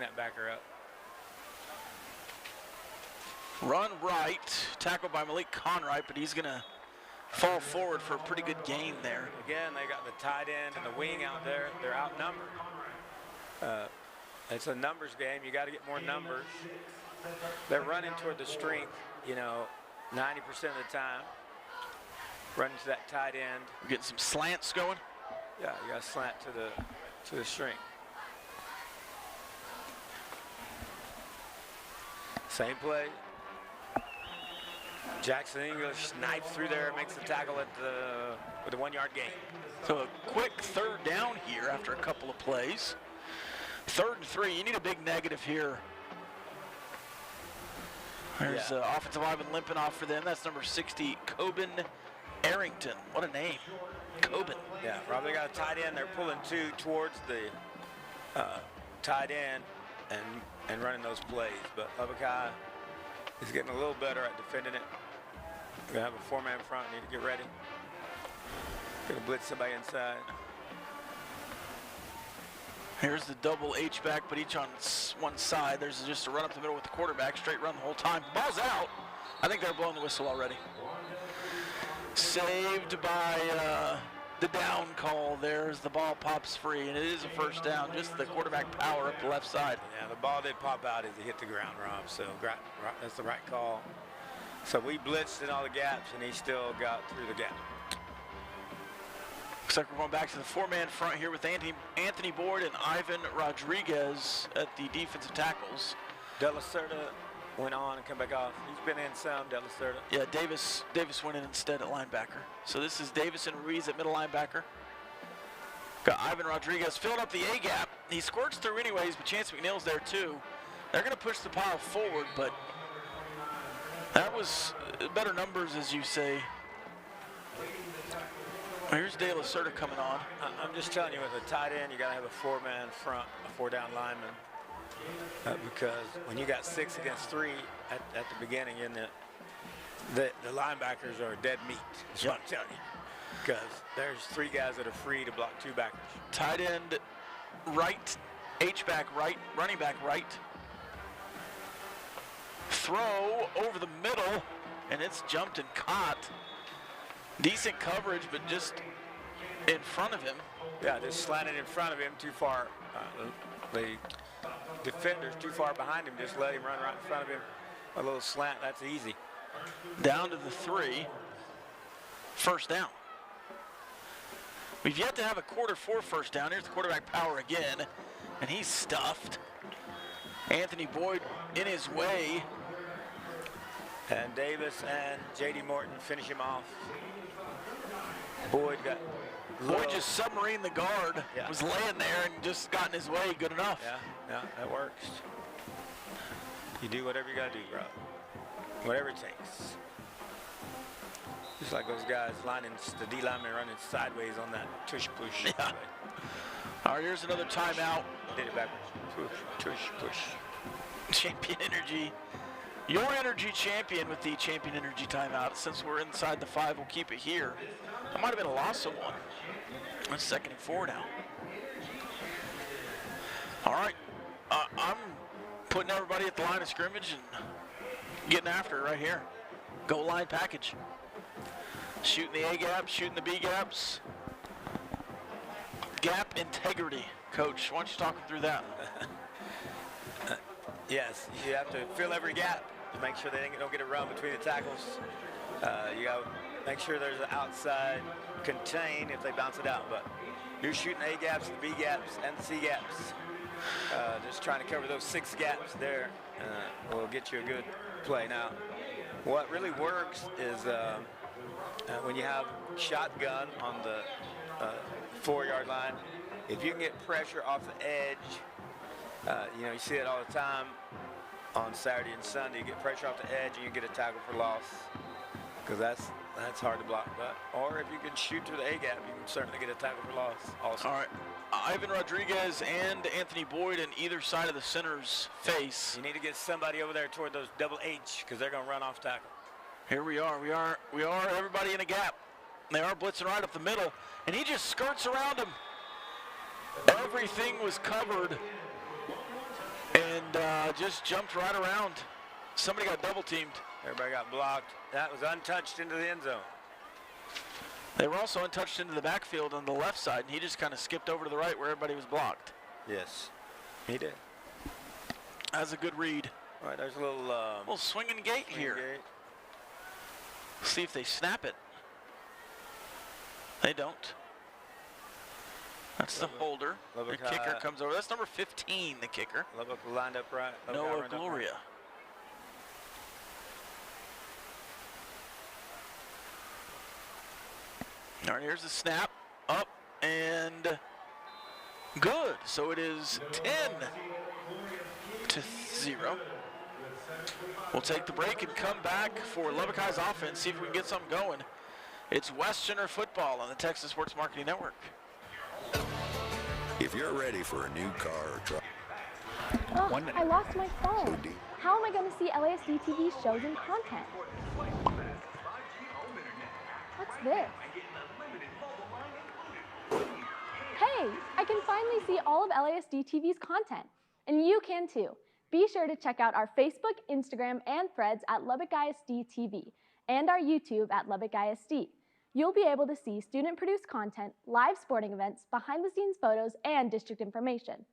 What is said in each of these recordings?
that backer up. Run right, tackled by Malik Conright, but he's going to fall forward for a pretty good gain there. Again, they got the tight end and the wing out there. They're outnumbered. It's a numbers game. You got to get more numbers. They're running toward the strength, 90% of the time. Running to that tight end. We're getting some slants going. Yeah, you got to slant to the strength. Same play. Jackson English snipes through there, makes the tackle with a 1 yard gain. So a quick third down here after a couple of plays. 3rd and 3. You need a big negative here. There's offensive lineman limping off for them. That's number 60, Coben Arrington. What a name, Coben. Yeah, Rob, they got a tight end. They're pulling two towards the tight end and running those plays. But Lubbock High is getting a little better at defending it. We're going to have a 4-man front. Need to get ready. Going to blitz somebody inside. Here's the double H-back, but each on one side. There's just a run up the middle with the quarterback, straight run the whole time. Ball's out. I think they're blowing the whistle already. Saved by the down call there as the ball pops free, and it is a first down. Just the quarterback power up the left side. Yeah, the ball did pop out as it hit the ground, Rob, so that's the right call. So we blitzed in all the gaps, and he still got through the gap. Looks like we're going back to the 4-man front here with Anthony Boyd and Ivan Rodriguez at the defensive tackles. De La Cerda went on and come back off. He's been in some, De La Cerda. Yeah, Davis went in instead at linebacker. So this is Davis and Ruiz at middle linebacker. Got Ivan Rodriguez filling up the A-gap. He squirts through anyways, but Chance McNeil's there too. They're going to push the pile forward, but that was better numbers, as you say. Here's De La Cerda coming on. I'm just telling you, with a tight end, you got to have a 4-man front, a 4-down lineman. Because when you got 6 against 3 at the beginning, the linebackers are dead meat. That's what I'm telling you. Because there's 3 guys that are free to block 2 backers. Tight end right, H-back right, running back right. Throw over the middle, and it's jumped and caught. Decent coverage, but just in front of him. Yeah, just slanted in front of him too far. The defender's too far behind him. Just let him run right in front of him. A little slant, that's easy. Down to the 3. First down. We've yet to have a quarter 4 first down. Here's the quarterback power again, and he's stuffed. Anthony Boyd in his way. And Davis and J.D. Morton finish him off. Boyd just submarine the guard. Yeah. Was laying there and just got in his way. Good enough. Yeah, that works. You do whatever you got to do, bro. Whatever it takes. Just like those guys lining, the D lineman running sideways on that tush push. Yeah. All right, here's another timeout. Did it backwards. Tush push. Champion Energy. Your energy champion with the Champion Energy timeout. Since we're inside the 5, we'll keep it here. That might have been a loss of 1. That's 2nd and 4 now. All right. I'm putting everybody at the line of scrimmage and getting after it right here. Goal line package. Shooting the A-gaps, shooting the B-gaps. Gap integrity. Coach, why don't you talk them through that? Yes, you have to fill every gap to make sure they don't get a run between the tackles. You got to make sure there's an outside contain if they bounce it out. But you're shooting A gaps, the B gaps, and the C gaps. Just trying to cover those 6 gaps there will get you a good play. Now, what really works is when you have shotgun on the 4-yard line, if you can get pressure off the edge, you see it all the time on Saturday and Sunday. You get pressure off the edge and you get a tackle for loss, because that's hard to block. Or if you can shoot through the A-gap, you can certainly get a tackle for loss also. All right. Ivan Rodriguez and Anthony Boyd in either side of the center's face. You need to get somebody over there toward those double H, because they're going to run off tackle. Here we are. We are everybody in a gap. They are blitzing right up the middle, and he just skirts around him. Everything was covered, just jumped right around. Somebody got double teamed. Everybody got blocked. That was untouched into the end zone. They were also untouched into the backfield on the left side, and he just kind of skipped over to the right where everybody was blocked. Yes, he did. That's a good read. All right, there's a little swinging gate here. Gate. See if they snap it. They don't. That's the holder. Lubbock The kicker High. comes over. That's number 15, the kicker. Lubbock lined up right. Noah Gloria. All right, here's the snap. Up and good. So it is 10-0. We'll take the break and come back for Lubbock High's offense, see if we can get something going. It's Westerner football on the Texas Sports Marketing Network. If you're ready for a new car or truck. Oh, I lost my phone. How am I going to see LASD TV shows and content? What's this? Hey, I can finally see all of LASD TV's content, and you can too. Be sure to check out our Facebook, Instagram, and threads at Lubbock ISD TV, and our YouTube at Lubbock ISD. You'll be able to see student-produced content, live sporting events, behind-the-scenes photos, and district information.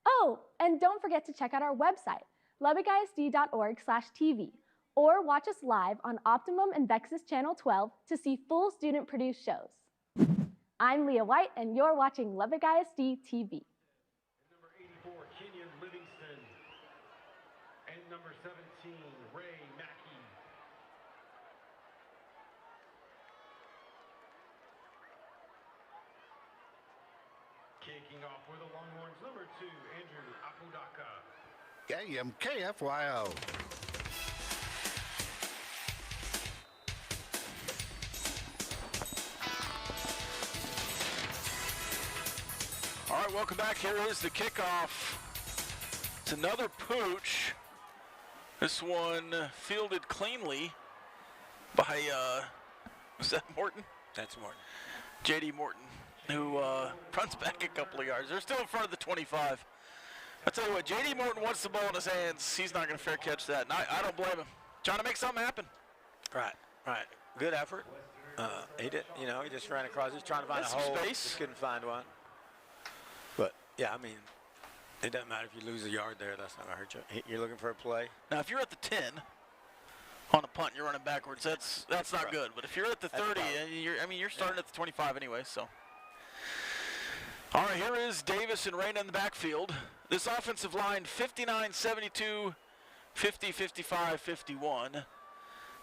Oh, and don't forget to check out our website, lubbockisd.org/TV, or watch us live on Optimum and Vexus Channel 12 to see full student-produced shows. I'm Leah White, and you're watching Lubbock ISD TV. Number 84, Kenyon Livingston. And number 17, Ray Mackey. Kicking off for the Longhorns, number 2, Andrew Apodaka. KMKFYO. All right, welcome back. Here is the kickoff. It's another pooch. This one fielded cleanly by, was that Morton? That's Morton. J.D. Morton, who runs back a couple of yards. They're still in front of the 25. I tell you what, J.D. Morton wants the ball in his hands. He's not going to fair catch that, and I don't blame him. Trying to make something happen. Right. Good effort. He did, he just ran across. He's trying to find a some hole. space. Just couldn't find one. But, yeah, I mean, it doesn't matter if you lose a yard there. That's not going to hurt you. You're looking for a play. Now, if you're at the 10 on a punt, you're running backwards. That's not good. But if you're at the 30, you're starting at the 25 anyway. So, all right, here is Davis and Reyna in the backfield. This offensive line, 59, 72, 50, 55, 51.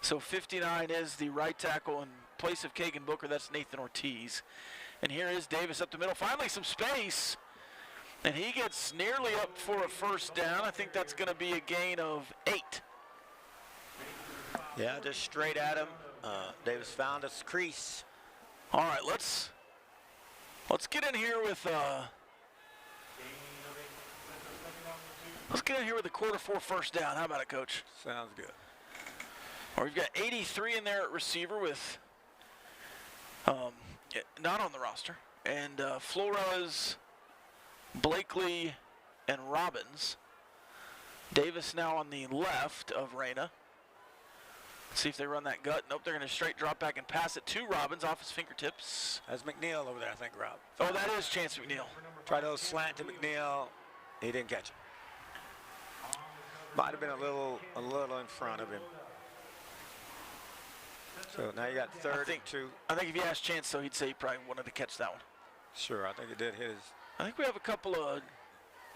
So 59 is the right tackle in place of Kagan Booker. That's Nathan Ortiz. And here is Davis up the middle. Finally, some space. And he gets nearly up for a first down. I think that's going to be a gain of 8. Yeah, just straight at him. Davis found a crease. All right, let's get in here with a quarter 4 first down. How about it, Coach? Sounds good. Or we've got 83 in there at receiver with not on the roster, and Flores, Blakely, and Robbins. Davis now on the left of Reyna. See if they run that gut. Nope, they're going to straight drop back and pass it to Robbins off his fingertips. That's McNeil over there, I think, Rob. Oh, that is Chance McNeil. Tried a slant to McNeil. He didn't catch it. Might have been a little in front of him. So now you got third and 2. I think if you asked Chance, though, he'd say he probably wanted to catch that one. Sure, I think it did hit his. I think we have a couple of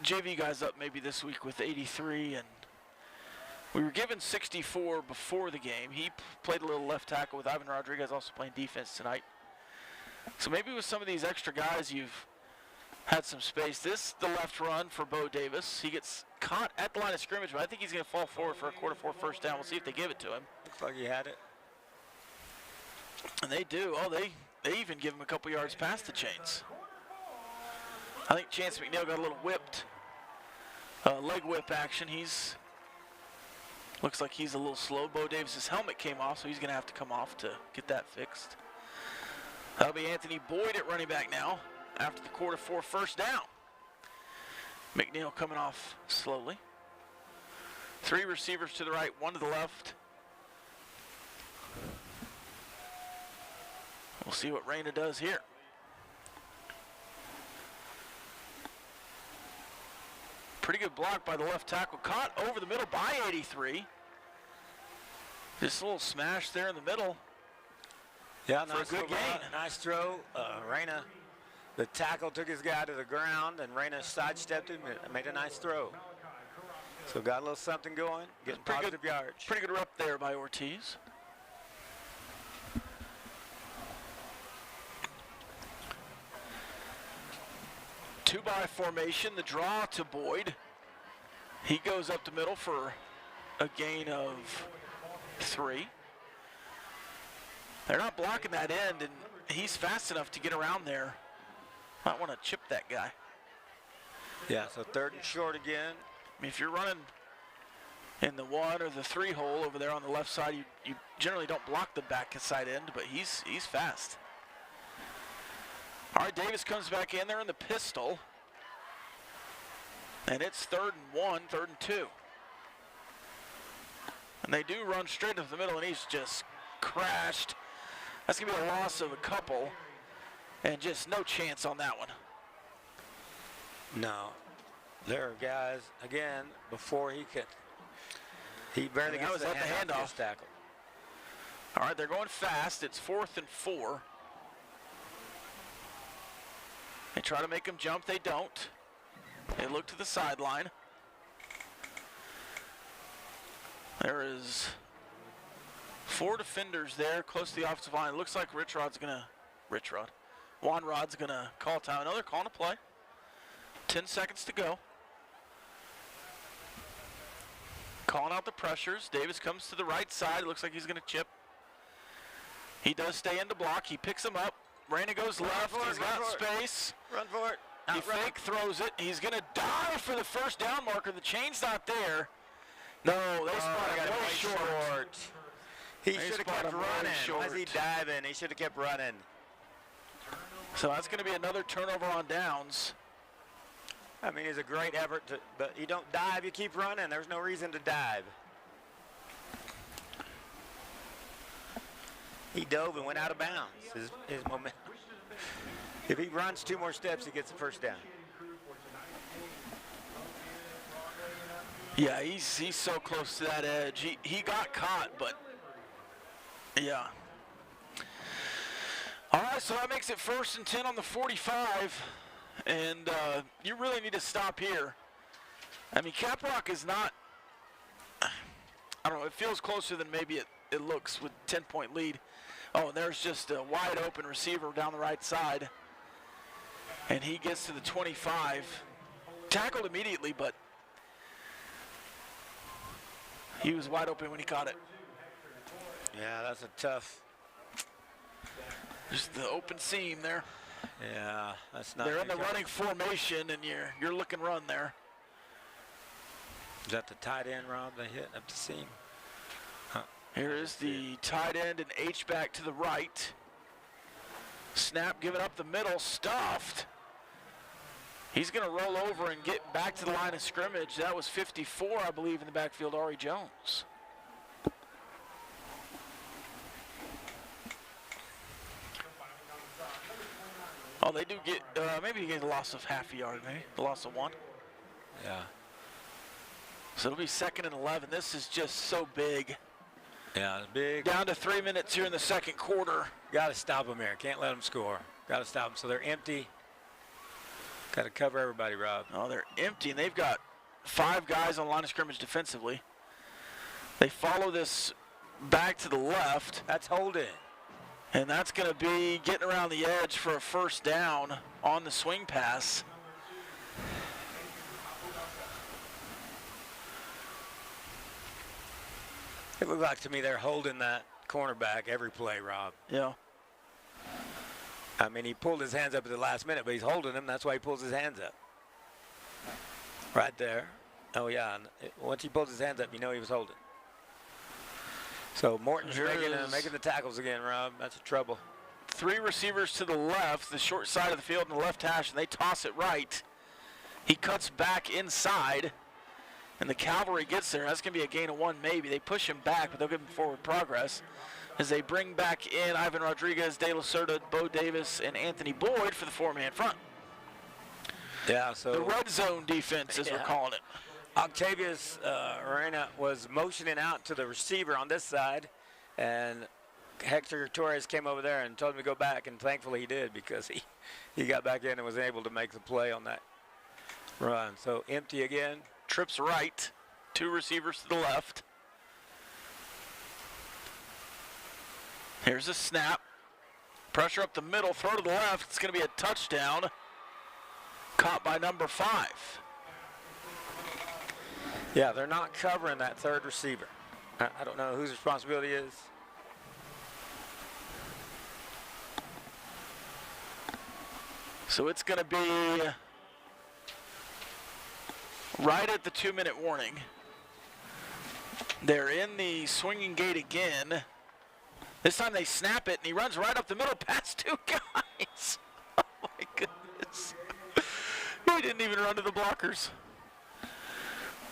JV guys up maybe this week with 83, and we were given 64 before the game. He played a little left tackle with Ivan Rodriguez also playing defense tonight. So maybe with some of these extra guys, you've had some space. This, the left run for Bo Davis. He gets caught at the line of scrimmage, but I think he's going to fall forward for a quarter 4 first down. We'll see if they give it to him. Looks like he had it. And they do. Oh, they even give him a couple yards past the chains. I think Chance McNeil got a little whipped, leg whip action. Looks like he's a little slow. Bo Davis's helmet came off, so he's going to have to come off to get that fixed. That'll be Anthony Boyd at running back now after the quarter 4 first down. McNeil coming off slowly. 3 receivers to the right, 1 to the left. We'll see what Reyna does here. Pretty good block by the left tackle. Caught over the middle by 83. Just a little smash there in the middle. Yeah, for a good gain. Nice throw. Reyna, the tackle took his guy to the ground, and Reyna sidestepped him and made a nice throw. So got a little something going, getting positive yards. Pretty good rep there by Ortiz. Two-by formation, the draw to Boyd. He goes up the middle for a gain of 3. They're not blocking that end, and he's fast enough to get around there. Might want to chip that guy. Yeah, so 3rd and short again. I mean, if you're running in the 1 or the 3 hole over there on the left side, you generally don't block the back side end, but he's fast. All right, Davis comes back in there in the pistol. And it's 3rd and 1, 3rd and 2. And they do run straight into the middle, and he's just crashed. That's going to be a loss of a couple, and just no chance on that one. No. There are guys, again, before he barely gets the handoff tackle. All right, they're going fast. It's 4th and 4. They try to make him jump. They don't. They look to the sideline. There is 4 defenders there close to the offensive line. It looks like Juan Rod's going to call time. Another call to play. 10 seconds to go. Calling out the pressures. Davis comes to the right side. It looks like he's going to chip. He does stay in the block. He picks him up. Reyna goes left. He's got space. Run for it. He fake throws it. He's going to dive for the first down marker. The chain's not there. No, they spot him way short. He should have kept running. Short. As he diving, he should have kept running. So that's going to be another turnover on downs. I mean, it's a great effort, but you don't dive, you keep running. There's no reason to dive. He dove and went out of bounds. His momentum. If he runs 2 more steps, he gets the first down. Yeah, he's so close to that edge. He got caught, but yeah. All right, so that makes it 1st and 10 on the 45. And you really need to stop here. I mean, Caprock is not, I don't know, it feels closer than maybe it looks with 10-point lead. Oh, and there's just a wide open receiver down the right side. And he gets to the 25. Tackled immediately, but he was wide open when he caught it. Yeah, that's a tough. Just the open seam there. Yeah, that's not. They're in the running formation, and you're looking run there. Is that the tight end, Rob? They hit up the seam. Here is the tight end and H-back to the right. Snap given up the middle, stuffed. He's going to roll over and get back to the line of scrimmage. That was 54, I believe, in the backfield, Ari Jones. Oh, they do get, maybe he gets a loss of half a yard, maybe, a loss of 1. Yeah. So it'll be 2nd and 11. This is just so big. Yeah, it's big. Down to 3 minutes here in the 2nd quarter. Got to stop them here. Can't let them score. Got to stop them. So they're empty. Got to cover everybody, Rob. Oh, they're empty, and they've got 5 guys on the line of scrimmage defensively. They follow this back to the left. That's holding. And that's going to be getting around the edge for a first down on the swing pass. It looked like to me they're holding that cornerback every play, Rob. Yeah. I mean, he pulled his hands up at the last minute, but he's holding him. That's why he pulls his hands up. Right there. Oh, yeah. And once he pulls his hands up, you know he was holding. So Morton's making the tackles again, Rob. That's a trouble. 3 receivers to the left, the short side of the field and the left hash, and they toss it right. He cuts back inside, and the cavalry gets there. That's going to be a gain of 1 maybe. They push him back, but they'll give him forward progress as they bring back in Ivan Rodriguez, De La Cerda, Bo Davis, and Anthony Boyd for the 4-man front. Yeah, so The red zone defense, as we're calling it. Octavius Arena was motioning out to the receiver on this side, and Hector Torres came over there and told him to go back, and thankfully he did, because he got back in and was able to make the play on that run. So empty again. Trips right, 2 receivers to the left. Here's a snap. Pressure up the middle, throw to the left. It's going to be a touchdown. Caught by number 5. Yeah, they're not covering that third receiver. I don't know whose responsibility it is. So it's going to be right at the 2-minute warning. They're in the swinging gate again. This time they snap it, and he runs right up the middle past 2 guys. Oh, my goodness. He didn't even run to the blockers.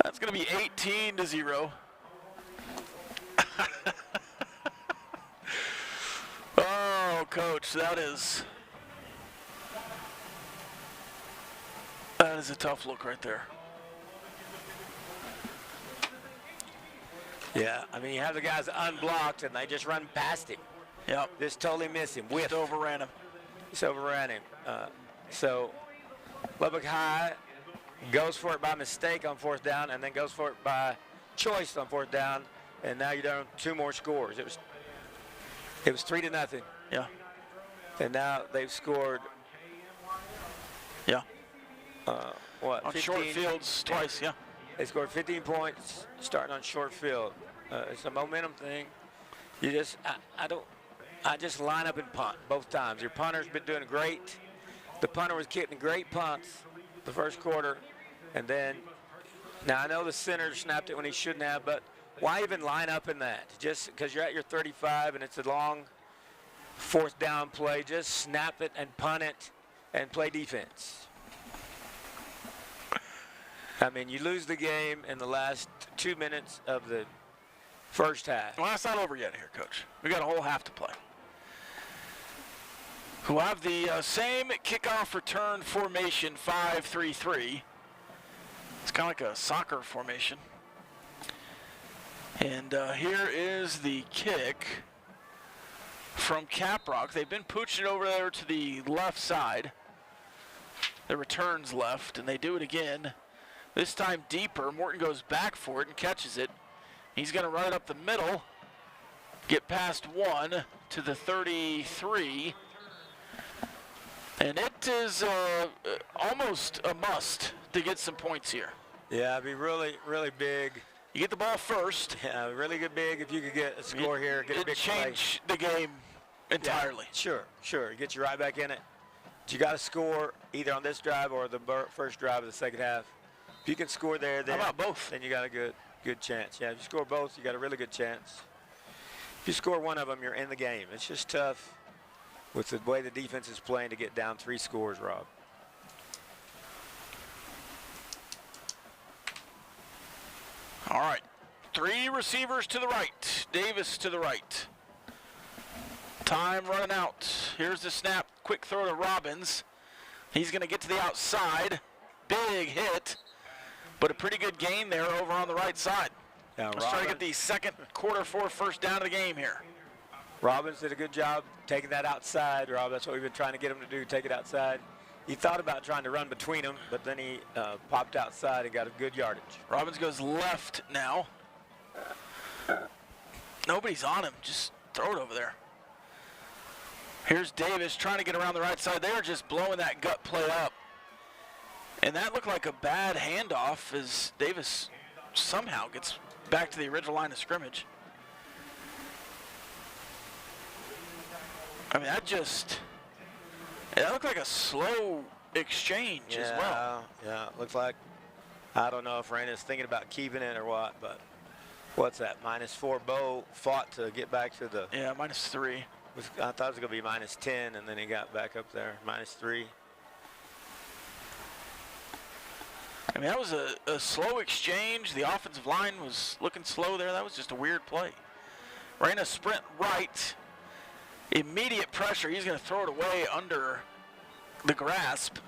That's going to be 18-0. Oh, Coach, that is a tough look right there. Yeah, I mean, you have the guys unblocked, and they just run past him. Yep. Just totally miss him. Just overran him. Just overran him. So Lubbock High goes for it by mistake on 4th down, and then goes for it by choice on 4th down, and now you're down 2 more scores. It was 3-0. Yeah. And now they've scored. Yeah. What? On 15? short fields twice, yeah. They scored 15 points starting on short field. It's a momentum thing. You just, I just line up and punt both times. Your punter's been doing great. The punter was kicking great punts the first quarter, and then, now I know the center snapped it when he shouldn't have, but why even line up in that? Just because you're at your 35 and it's a long 4th down play, just snap it and punt it and play defense. I mean, you lose the game in the last 2 minutes of the first half. Well, it's not over yet here, Coach. We got a whole half to play. We'll have the same kickoff return formation, 5-3-3. It's kind of like a soccer formation. And here is the kick from Caprock. They've been pooching over there to the left side. The return's left, and they do it again. This time deeper. Morton goes back for it and catches it. He's going to run it up the middle, get past 1 to the 33. And it is almost a must to get some points here. Yeah, it'd be really, really big. You get the ball first. Yeah, really good big if you could get a score here, get a big play. Change the game entirely. Yeah, sure. Get you right back in it. But you got to score either on this drive or the first drive of the second half. If you can score there, then, how about both? Then you got a good chance. Yeah, if you score both, you got a really good chance. If you score one of them, you're in the game. It's just tough with the way the defense is playing to get down 3 scores, Rob. All right. 3 receivers to the right. Davis to the right. Time running out. Here's the snap. Quick throw to Robbins. He's going to get to the outside. Big hit. But a pretty good gain there over on the right side. Now, Let's try to get the second quarter 4 first down of the game here. Robbins did a good job taking that outside, Rob. That's what we've been trying to get him to do, take it outside. He thought about trying to run between them, but then he popped outside and got a good yardage. Robbins goes left now. Nobody's on him. Just throw it over there. Here's Davis trying to get around the right side. They were just blowing that gut play up. And that looked like a bad handoff as Davis somehow gets back to the original line of scrimmage. I mean, that looked like a slow exchange as well. Yeah, it looks like, I don't know if Raina's thinking about keeping it or what, but what's that, -4? Bo fought to get back to the. Yeah, -3. I thought it was going to be -10, and then he got back up there, -3. I mean, that was a slow exchange. The offensive line was looking slow there. That was just a weird play. Ran a sprint right. Immediate pressure. He's going to throw it away under the grasp.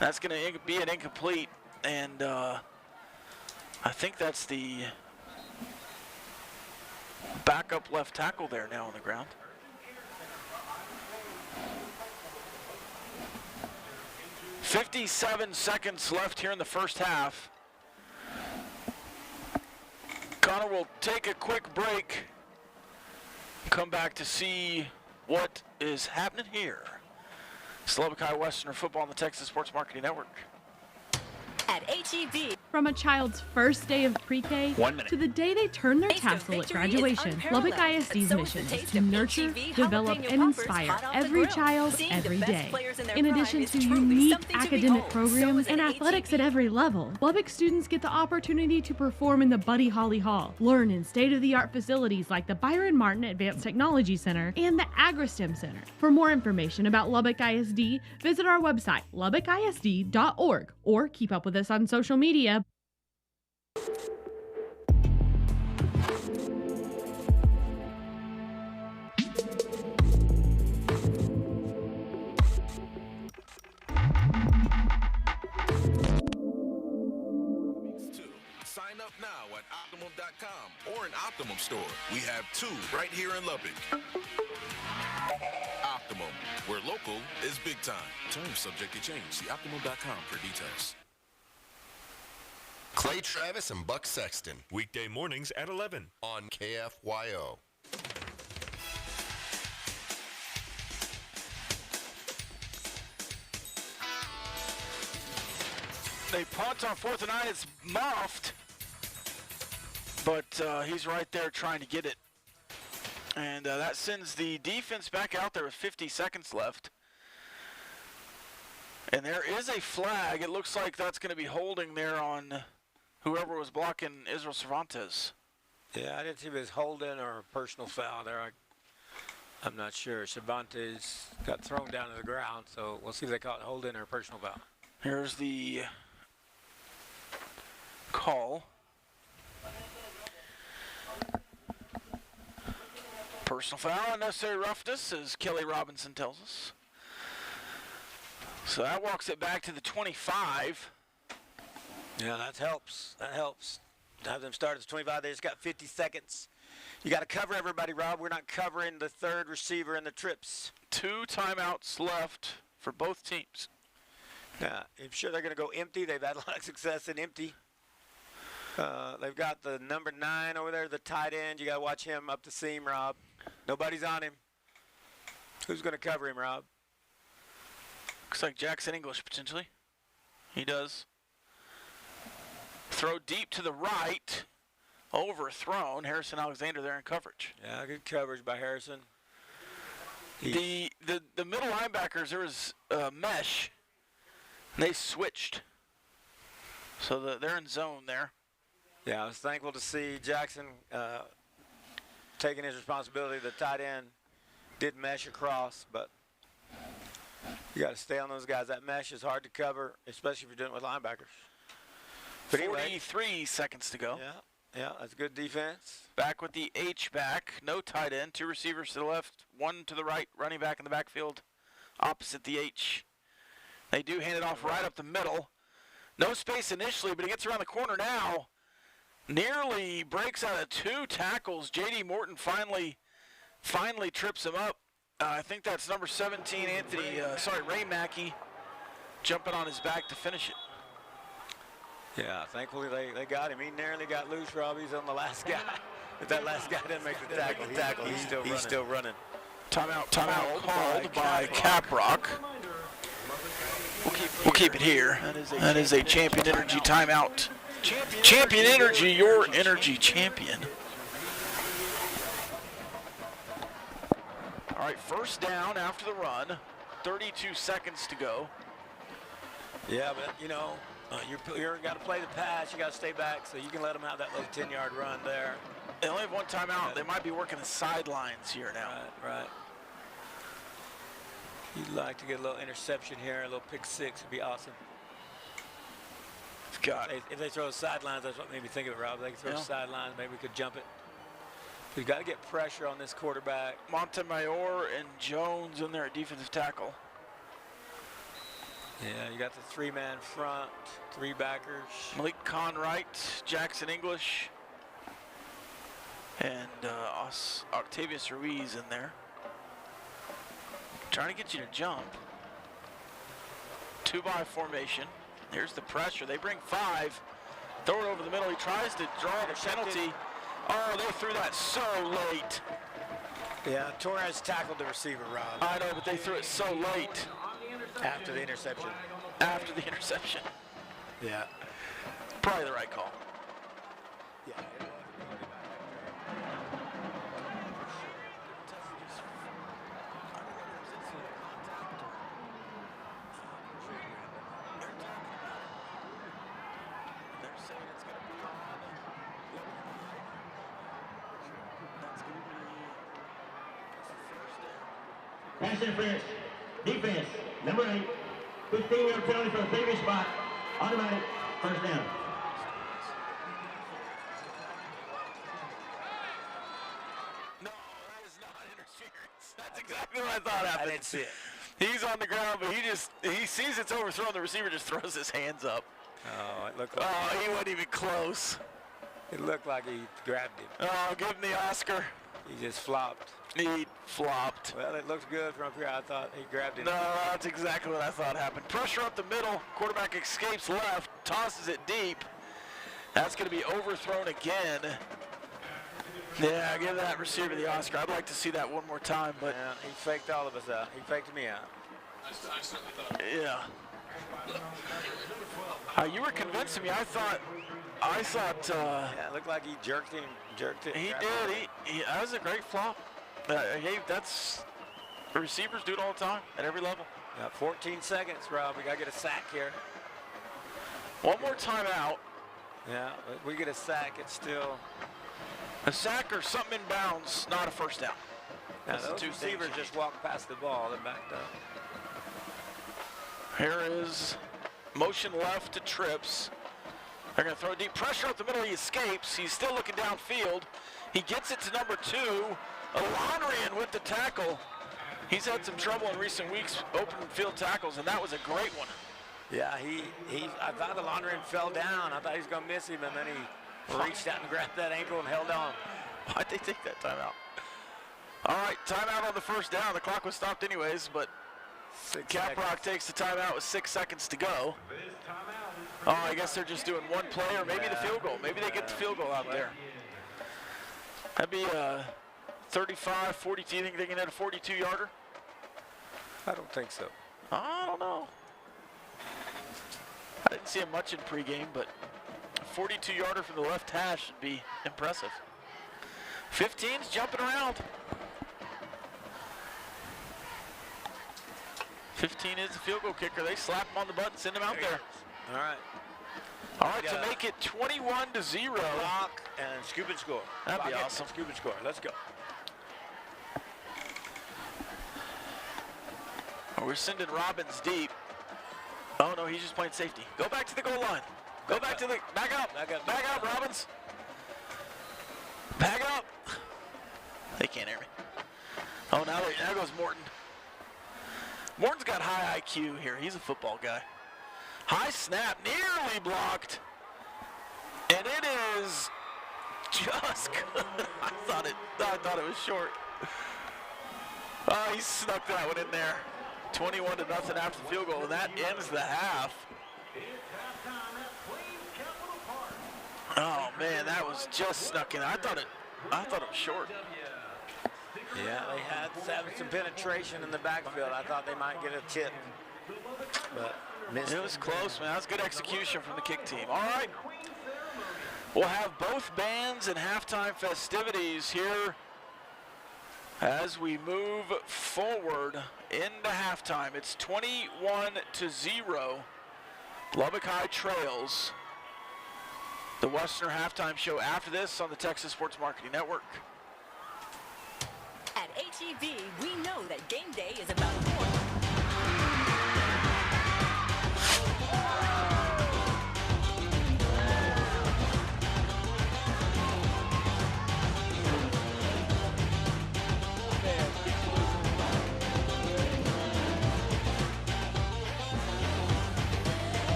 That's going to be an incomplete. And I think that's the backup left tackle there now on the ground. "57 seconds left here in the first half. Connor will take a quick break. Come back to see what is happening here. It's Lubbock High Westerner football on the Texas Sports Marketing Network. At HEB. From a child's first day of pre-K 1 minute. to the day they turn their Taste of tassel at victory is graduation, unparalleled, Lubbock ISD's and so is the mission is taste to of nurture, HEB develop, jalapeno and poppers inspire hot off the every grill. child Seeing every the best day. players in their In prime addition is to truly unique something to academic behold. programs So and is athletics at HEB. every level, Lubbock students get the opportunity to perform in the Buddy Holly Hall, learn in state-of-the-art facilities like the Byron Martin Advanced Technology Center and the AgriStem Center. For more information about Lubbock ISD, visit our website, lubbockisd.org, or keep up with us on social media. Sign up now at Optimum.com or an Optimum store. We have 2 right here in Lubbock. Optimum, where local is big time. Terms subject to change. See Optimum.com for details. Clay Travis and Buck Sexton Weekday mornings at 11. on KFYO. They punt on 4th and 9. It's muffed. But he's right there trying to get it. And that sends the defense back out there with 50 seconds left. And there is a flag. It looks like that's going to be holding there on whoever was blocking Israel Cervantes. Yeah, I didn't see if it was holding or a personal foul there. I'm not sure. Cervantes got thrown down to the ground, so we'll see if they call it holding or a personal foul. Here's the call. Personal foul, unnecessary roughness, as Kelly Robinson tells us. So that walks it back to the 25. Yeah, that helps. That helps. Have them start at the 25. They just got 50 seconds. You got to cover everybody, Rob. We're not covering the third receiver in the trips. 2 timeouts left for both teams. Yeah, I'm sure they're going to go empty. They've had a lot of success in empty. They've got the number 9 over there, the tight end. You got to watch him up the seam, Rob. Nobody's on him. Who's going to cover him, Rob? Looks like Jackson English potentially. He does. Throw deep to the right. Overthrown. Harrison Alexander there in coverage. Yeah, good coverage by Harrison. The middle linebackers, there was mesh. And they switched. So they're in zone there. Yeah, I was thankful to see Jackson taking his responsibility. The tight end did mesh across, but you got to stay on those guys. That mesh is hard to cover, especially if you're doing it with linebackers. But 43 seconds to go. Yeah, that's good defense. Back with the H-back. No tight end. 2 receivers to the left, 1 to the right. Running back in the backfield opposite the H. They do hand it off right up the middle. No space initially, but he gets around the corner now. Nearly breaks out of 2 tackles. J.D. Morton finally trips him up. I think that's number 17, Ray Mackey, jumping on his back to finish it. Yeah, thankfully they got him. He nearly got loose, Rob. He's on the last guy. If that last guy didn't make the tackle, he's still running. Timeout called by Caprock. We'll keep it here. That is a Champion Energy timeout. Champion Energy, your energy champion. All right, first down after the run. 32 seconds to go. Yeah, but you're got to play the pass. You got to stay back so you can let them have that little 10-yard run there. They only have 1 timeout. They might be working the sidelines here now. Right. You'd like to get a little interception here, a little pick 6 would be awesome. Got it. If they throw sidelines, that's what made me think of it, Rob. They can throw sidelines, maybe we could jump it. We've got to get pressure on this quarterback. Montemayor and Jones in there at defensive tackle. Yeah, you got the three-man front, three backers. Malik Conwright, Jackson English, and Octavius Ruiz in there. Trying to get you to jump. 2-by formation. Here's the pressure. They bring 5. Throw it over the middle. He tries to draw the penalty. Oh, they threw that so late. Yeah, Torres tackled the receiver, Rob. I know, but they threw it so late. After the interception. After the interception. Yeah. Probably the right call. Yeah. Pass interference. Defense. Number 8. 15-yard penalty for the previous spot. Automatic. First down. No, that is not interference. That's exactly what I thought happened. I didn't see it. He's on the ground, but he sees it's overthrown. The receiver just throws his hands up. Oh, it looked like He wasn't even close. it looked like he grabbed him. Oh, give him the Oscar. He just flopped. He flopped. Well, it looked good from up here. I thought he grabbed it. No, that's exactly what I thought happened. Pressure up the middle. Quarterback escapes left, tosses it deep. That's going to be overthrown again. Yeah, give that receiver the Oscar. I'd like to see that one more time, but Yeah, he faked all of us out. He faked me out. yeah. You were convincing me. I thought. Yeah, it looked like he jerked it. He grabbed did. it. That was a great flop. Hey, that's receivers do it all the time at every level. Yeah, 14 seconds, Rob. We got to get a sack here. One more timeout. Yeah, if we get a sack, it's still. A sack or something in bounds, not a first down. Now, That's the those two receivers things. just walked past the ball. They're backed up. Here is motion left to Trips. They're going to throw deep pressure up the middle. He escapes. He's still looking downfield. He gets it to number 2. Alonrian with the tackle. He's had some trouble in recent weeks open field tackles, and that was a great one. Yeah, I thought Alonrian fell down. I thought he was going to miss him, and then he reached out and grabbed that ankle and held on. Why'd they take that timeout? All right, timeout on the first down. The clock was stopped anyways, but Caprock takes the timeout with 6 seconds to go. Oh, I guess they're just doing one play or maybe the field goal. Maybe they get the field goal out there. That'd be 35, 42. You think they can hit a 42-yarder? I don't think so. I don't know. I didn't see him much in pregame, but a 42-yarder from the left hash would be impressive. 15's jumping around. 15 is the field goal kicker. They slap him on the butt and send him out there. All right. All right, to make it 21-0. Block and scoop and score. That'd be Block it, awesome. Scoop and score. Let's go. We're sending Robbins deep. Oh, no, he's just playing safety. Go back to the goal line. Go back to the, back up. Back up, Robbins. Back up. They can't hear me. Oh, now goes Morton. Morton's got high IQ here. He's a football guy. High snap, nearly blocked. And it is just good. I thought it was short. Oh, he snuck that one in there. 21-0 after the field goal, and that ends the half. Oh man, that was just snuck in. I thought it was short. Yeah, they had some penetration in the backfield. I thought they might get a tip, but missed. It was close, man. That was good execution from the kick team. All right, we'll have both bands and halftime festivities here as we move forward into halftime. It's 21-0. Lubbock High trails. The Westerner halftime show after this on the Texas Sports Marketing Network. At HEB, we know that game day is about more.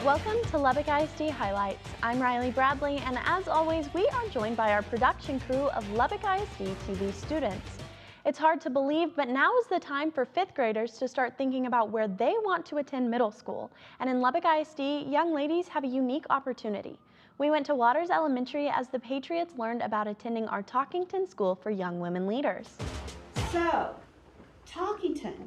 Welcome to Lubbock ISD Highlights. I'm Riley Bradley, and as always, we are joined by our production crew of Lubbock ISD TV students. It's hard to believe, but now is the time for 5th graders to start thinking about where they want to attend middle school. And in Lubbock ISD, young ladies have a unique opportunity. We went to Waters Elementary as the Patriots learned about attending our Talkington School for Young Women Leaders. So, Talkington,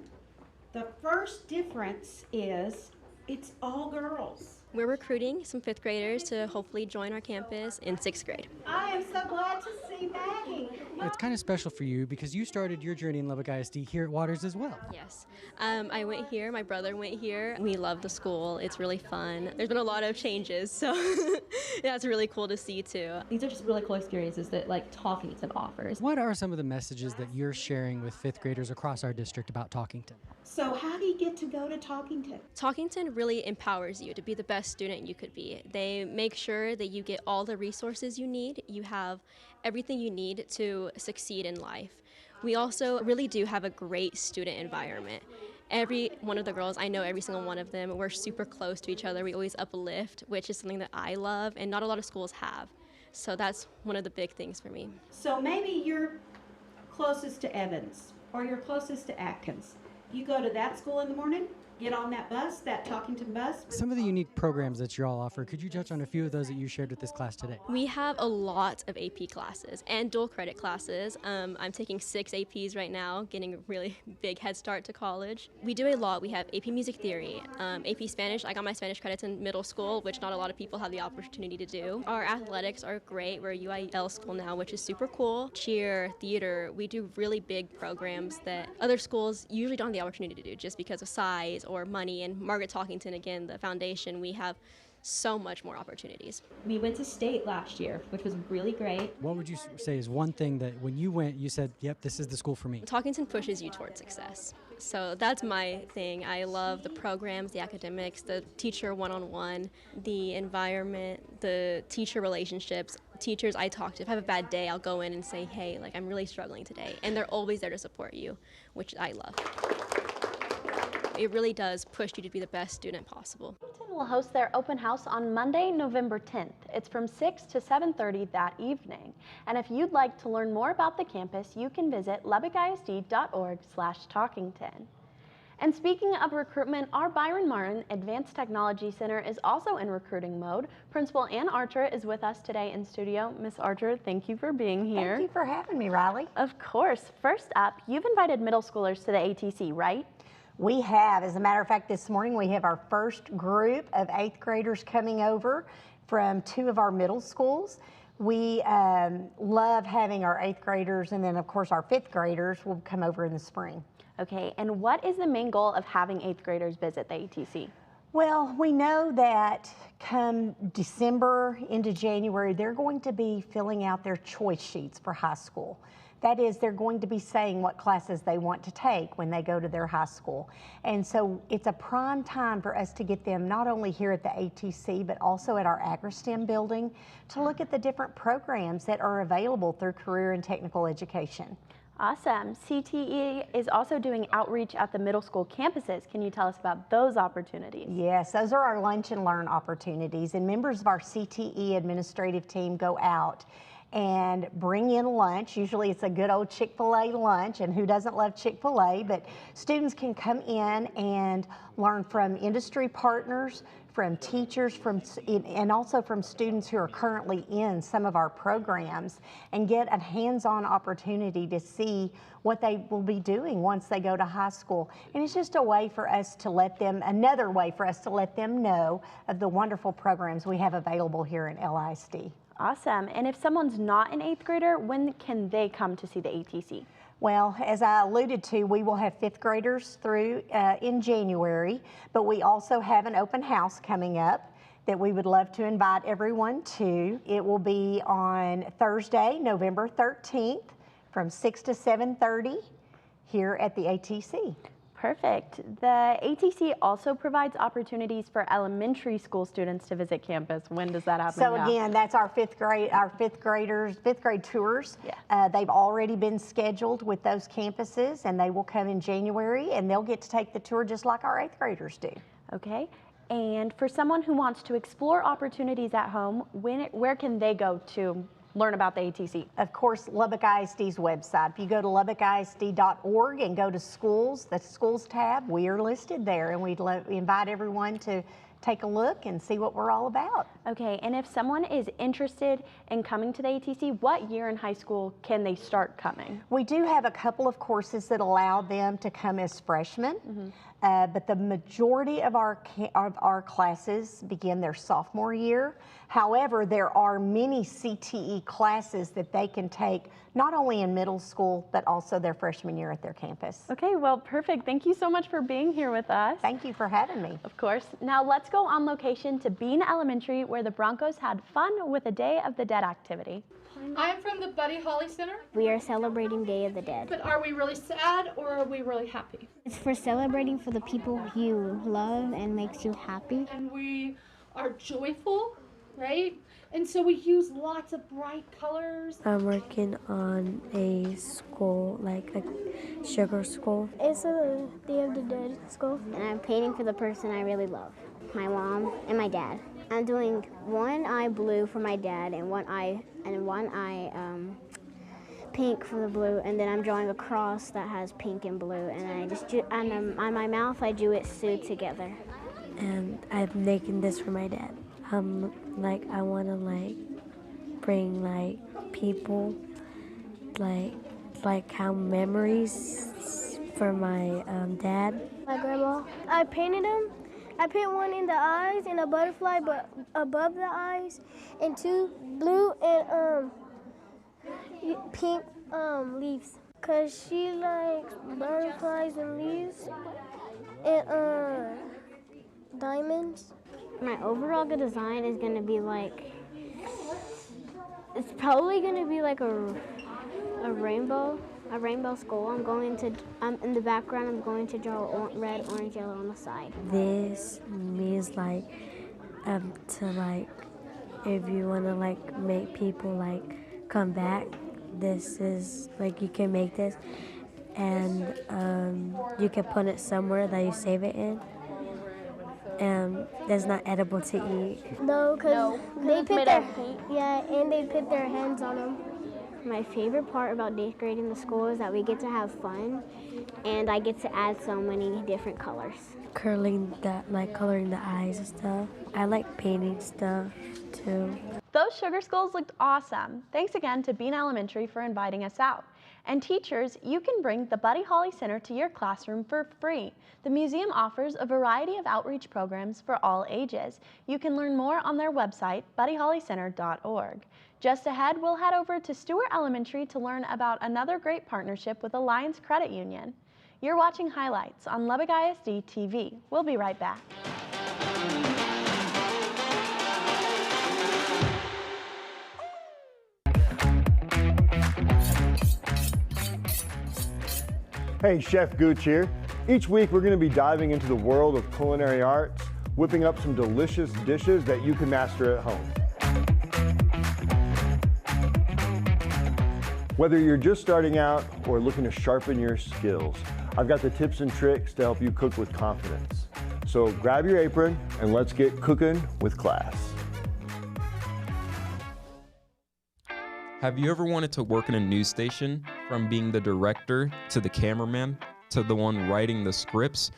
the first difference is it's all girls. We're recruiting some 5th graders to hopefully join our campus in 6th grade. I am so glad to see Maggie. It's kind of special for you because you started your journey in Lubbock ISD here at Waters as well. Yes. I went here, my brother went here. We love the school. It's really fun. There's been a lot of changes, so yeah, it's really cool to see too. These are just really cool experiences that Talkington offers. What are some of the messages that you're sharing with 5th graders across our district about Talkington? So how do you get to go to Talkington? Talkington really empowers you to be the best student you could be. They make sure that you get all the resources you need. You have everything you need to succeed in life. We also really do have a great student environment. Every one of the girls, I know every single one of them, we're super close to each other. We always uplift, which is something that I love and not a lot of schools have. So that's one of the big things for me. So maybe you're closest to Evans or you're closest to Atkins. You go to that school in the morning, get on that bus, that Talkington bus. Some of the unique programs that you all offer, could you touch on a few of those that you shared with this class today? We have a lot of AP classes and dual credit classes. I'm taking 6 APs right now, getting a really big head start to college. We do a lot. We have AP Music Theory, AP Spanish. I got my Spanish credits in middle school, which not a lot of people have the opportunity to do. Our athletics are great. We're a UIL school now, which is super cool. Cheer, theater, we do really big programs that other schools usually don't have the opportunity to do just because of size or money. And Margaret Talkington, again, the foundation, we have so much more opportunities. We went to state last year, which was really great. What would you say is one thing that when you went, you said, yep, this is the school for me? Talkington pushes you towards success. So that's my thing. I love the programs, the academics, the teacher one-on-one, the environment, the teacher relationships. Teachers I talk to, if I have a bad day, I'll go in and say, hey, I'm really struggling today. And they're always there to support you, which I love. It really does push you to be the best student possible. Talkington will host their open house on Monday, November 10th. It's from 6 to 7:30 that evening. And if you'd like to learn more about the campus, you can visit lubbockisd.org/Talkington. And speaking of recruitment, our Byron Martin Advanced Technology Center is also in recruiting mode. Principal Ann Archer is with us today in studio. Miss Archer, thank you for being here. Thank you for having me, Riley. Of course. First up, you've invited middle schoolers to the ATC, right? We have. As a matter of fact, this morning we have our first group of 8th graders coming over from 2 of our middle schools. We love having our 8th graders, and then of course our 5th graders will come over in the spring. Okay, and what is the main goal of having 8th graders visit the ATC? Well, we know that come December into January, they're going to be filling out their choice sheets for high school. That is, they're going to be saying what classes they want to take when they go to their high school. And so it's a prime time for us to get them not only here at the ATC, but also at our AgriSTEM building to look at the different programs that are available through career and technical education. Awesome. CTE is also doing outreach at the middle school campuses. Can you tell us about those opportunities? Yes, those are our lunch and learn opportunities, and members of our CTE administrative team go out and bring in lunch. Usually it's a good old Chick-fil-A lunch, and who doesn't love Chick-fil-A? But students can come in and learn from industry partners, from teachers, and also from students who are currently in some of our programs, and get a hands-on opportunity to see what they will be doing once they go to high school. And it's just a way for us to let them, another way for us to let them know of the wonderful programs we have available here in LISD. Awesome. And if someone's not an 8th grader, when can they come to see the ATC? Well, as I alluded to, we will have 5th graders through in January, but we also have an open house coming up that we would love to invite everyone to. It will be on Thursday, November 13th from 6 to 7:30 here at the ATC. Perfect. The ATC also provides opportunities for elementary school students to visit campus. When does that happen? So again, that's our fifth grade tours. Yeah. They've already been scheduled with those campuses, and they will come in January, and they'll get to take the tour just like our 8th graders do. Okay. And for someone who wants to explore opportunities at home, where can they go to learn about the ATC? Of course, Lubbock ISD's website. If you go to lubbockisd.org and go to schools, the schools tab, we are listed there, and we invite everyone to take a look and see what we're all about. Okay, and if someone is interested in coming to the ATC, what year in high school can they start coming? We do have a couple of courses that allow them to come as freshmen, but the majority of our classes begin their sophomore year. However, there are many CTE classes that they can take not only in middle school, but also their freshman year at their campus. Okay, well, perfect. Thank you so much for being here with us. Thank you for having me. Of course. Now let's go on location to Bean Elementary, where the Broncos had fun with a Day of the Dead activity. I'm from the Buddy Holly Center. We are celebrating Day of the Dead. But are we really sad or are we really happy? It's for celebrating for the people you love and makes you happy. And we are joyful, right? And so we use lots of bright colors. I'm working on a school, like a sugar school. It's a Day of the Dead school. And I'm painting for the person I really love, my mom and my dad. I'm doing one eye blue for my dad and one eye pink for the blue, and then I'm drawing a cross that has pink and blue, and I just do, and on my mouth I do it sewed together. And I'm making this for my dad. I want to bring people, how memories for my dad. My grandma. I painted him. I painted one in the eyes and a butterfly, but above the eyes, and two blue and pink leaves. Cause she likes butterflies and leaves and diamonds. My overall good design is gonna be it's probably gonna be like a rainbow skull. I'm in the background, I'm going to draw red, orange, yellow on the side. This means if you want to make people come back, this is you can make this, and you can put it somewhere that you save it in. And that's not edible to eat. No, because they put and they put their hands on them. My favorite part about 8th grade in the school is that we get to have fun, and I get to add so many different colors. Coloring the eyes and stuff. I like painting stuff too. Those sugar skulls looked awesome. Thanks again to Bean Elementary for inviting us out. And teachers, you can bring the Buddy Holly Center to your classroom for free. The museum offers a variety of outreach programs for all ages. You can learn more on their website, buddyhollycenter.org. Just ahead, we'll head over to Stewart Elementary to learn about another great partnership with Alliance Credit Union. You're watching highlights on Lubbock ISD TV. We'll be right back. Hey, Chef Gooch here. Each week we're going to be diving into the world of culinary arts, whipping up some delicious dishes that you can master at home. Whether you're just starting out or looking to sharpen your skills, I've got the tips and tricks to help you cook with confidence. So grab your apron and let's get cooking with class. Have you ever wanted to work in a news station? From being the director to the cameraman to the one writing the scripts?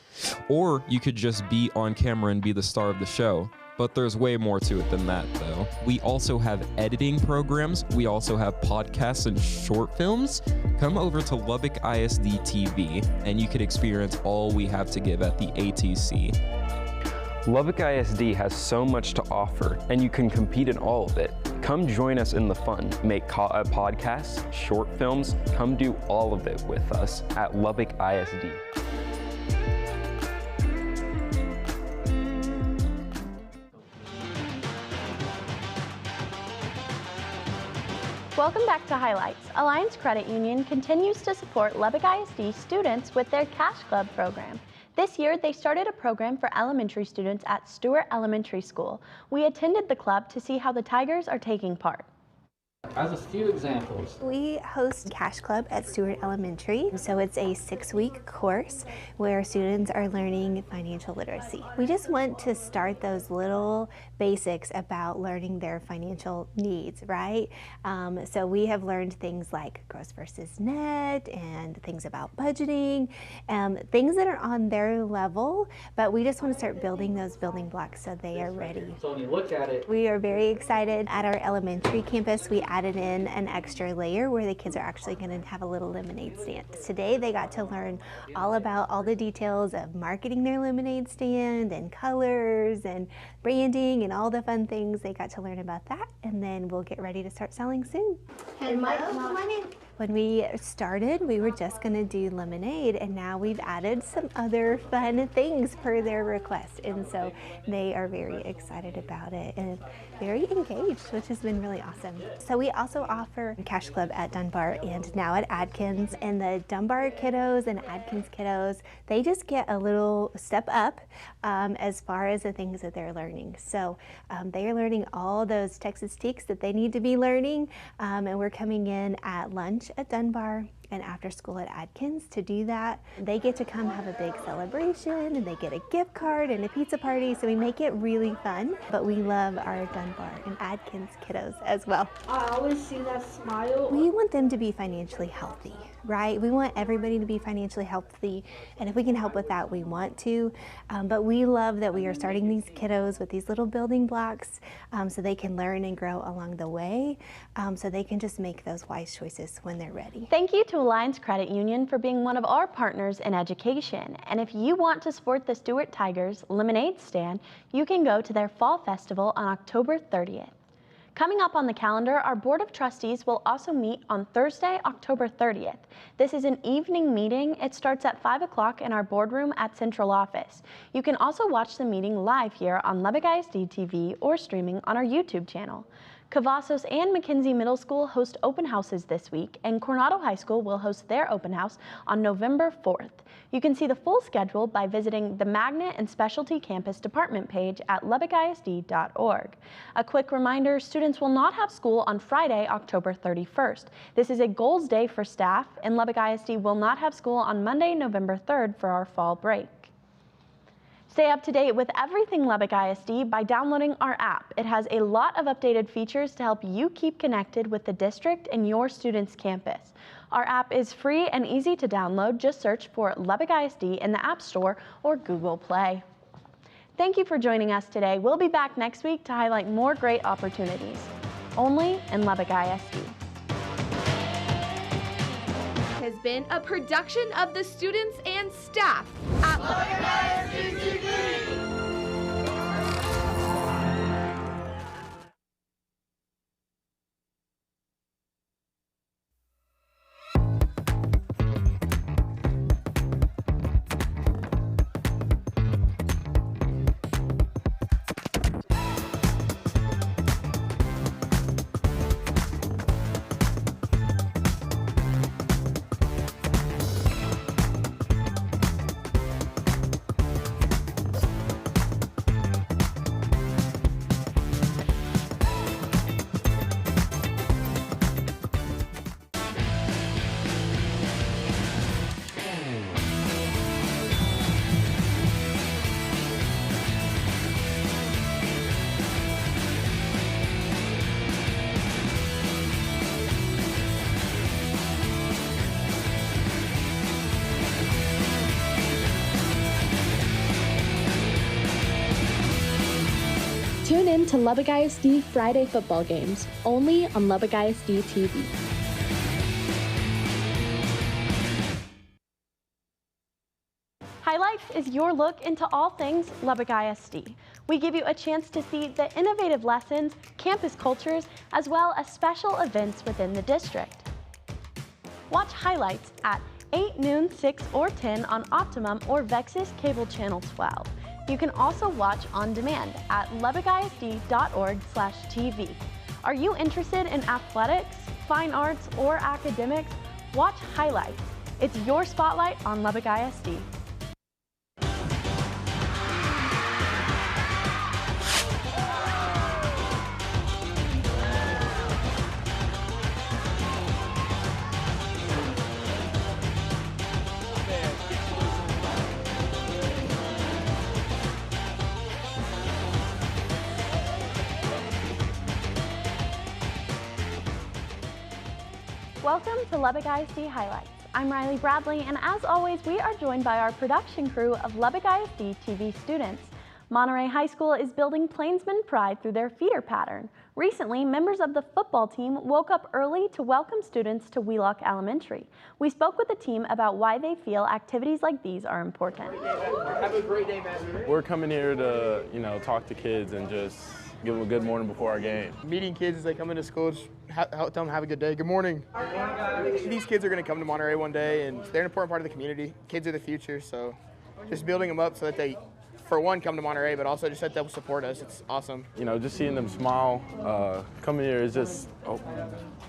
Or you could just be on camera and be the star of the show. But there's way more to it than that, though. We also have editing programs. We also have podcasts and short films. Come over to Lubbock ISD TV, and you can experience all we have to give at the ATC. Lubbock ISD has so much to offer, and you can compete in all of it. Come join us in the fun. Make podcasts, short films. Come do all of it with us at Lubbock ISD. Welcome back to Highlights. Alliance Credit Union continues to support Lubbock ISD students with their Cash Club program. This year, they started a program for elementary students at Stewart Elementary School. We attended the club to see how the Tigers are taking part. As a few examples, we host Cash Club at Stewart Elementary. So it's a 6-week course where students are learning financial literacy. We just want to start those little basics about learning their financial needs, right? So we have learned things like gross versus net and things about budgeting, things that are on their level, but we just want to start building those building blocks so they are ready. So when you look at it, we are very excited. At our elementary campus, we added in an extra layer where the kids are actually going to have a little lemonade stand. Today they got to learn all about all the details of marketing their lemonade stand and colors and branding and all the fun things. They got to learn about that, and then we'll get ready to start selling soon. Hey, Mike, come on in. When we started, we were just going to do lemonade, and now we've added some other fun things per their request, and so they are very excited about it and very engaged, which has been really awesome. So we also offer Cash Club at Dunbar and now at Adkins, and the Dunbar kiddos and Adkins kiddos, they just get a little step up as far as the things that they're learning. So they are learning all those Texas Teaks that they need to be learning, and we're coming in at lunch at Dunbar and after school at Adkins to do that. They get to come have a big celebration, and they get a gift card and a pizza party, so we make it really fun. But we love our Dunbar and Adkins kiddos as well. I always see that smile. We want them to be financially healthy, right? We want everybody to be financially healthy, and if we can help with that, we want to. But we love that we are starting these kiddos with these little building blocks so they can learn and grow along the way, so they can just make those wise choices when they're ready. Thank you to Alliance Credit Union for being one of our partners in education. And if you want to support the Stewart Tigers Lemonade Stand, you can go to their Fall Festival on October 30th. Coming up on the calendar, our Board of Trustees will also meet on Thursday, October 30th. This is an evening meeting. It starts at 5 o'clock in our boardroom at Central Office. You can also watch the meeting live here on Lubbock ISD TV or streaming on our YouTube channel. Cavazos and McKenzie Middle School host open houses this week, and Coronado High School will host their open house on November 4th. You can see the full schedule by visiting the Magnet and Specialty Campus Department page at lubbockisd.org. A quick reminder, students will not have school on Friday, October 31st. This is a goals day for staff, and Lubbock ISD will not have school on Monday, November 3rd for our fall break. Stay up to date with everything Lubbock ISD by downloading our app. It has a lot of updated features to help you keep connected with the district and your student's campus. Our app is free and easy to download. Just search for Lubbock ISD in the App Store or Google Play. Thank you for joining us today. We'll be back next week to highlight more great opportunities, only in Lubbock ISD. Has been a production of the students and staff at Lubbock ISD TV. Tune in to Lubbock ISD Friday football games, only on Lubbock ISD TV. Highlights is your look into all things Lubbock ISD. We give you a chance to see the innovative lessons, campus cultures, as well as special events within the district. Watch highlights at 8, noon, 6, or 10 on Optimum or Vexus Cable Channel 12. You can also watch on demand at lubbockisd.org/TV. Are you interested in athletics, fine arts, or academics? Watch highlights. It's your spotlight on Lubbock ISD. Welcome to Lubbock ISD Highlights. I'm Riley Bradley, and as always, we are joined by our production crew of Lubbock ISD TV students. Monterey High School is building Plainsman pride through their feeder pattern. Recently, members of the football team woke up early to welcome students to Wheelock Elementary. We spoke with the team about why they feel activities like these are important. Have a great day, man. We're coming here to, talk to kids and just give them a good morning before our game. Meeting kids as they come into school, just tell them have a good day. Good morning. These kids are going to come to Monterey one day, and they're an important part of the community. Kids are the future, so just building them up so that they, for one, come to Monterey, but also just that they'll support us. It's awesome. Just seeing them smile, coming here is just,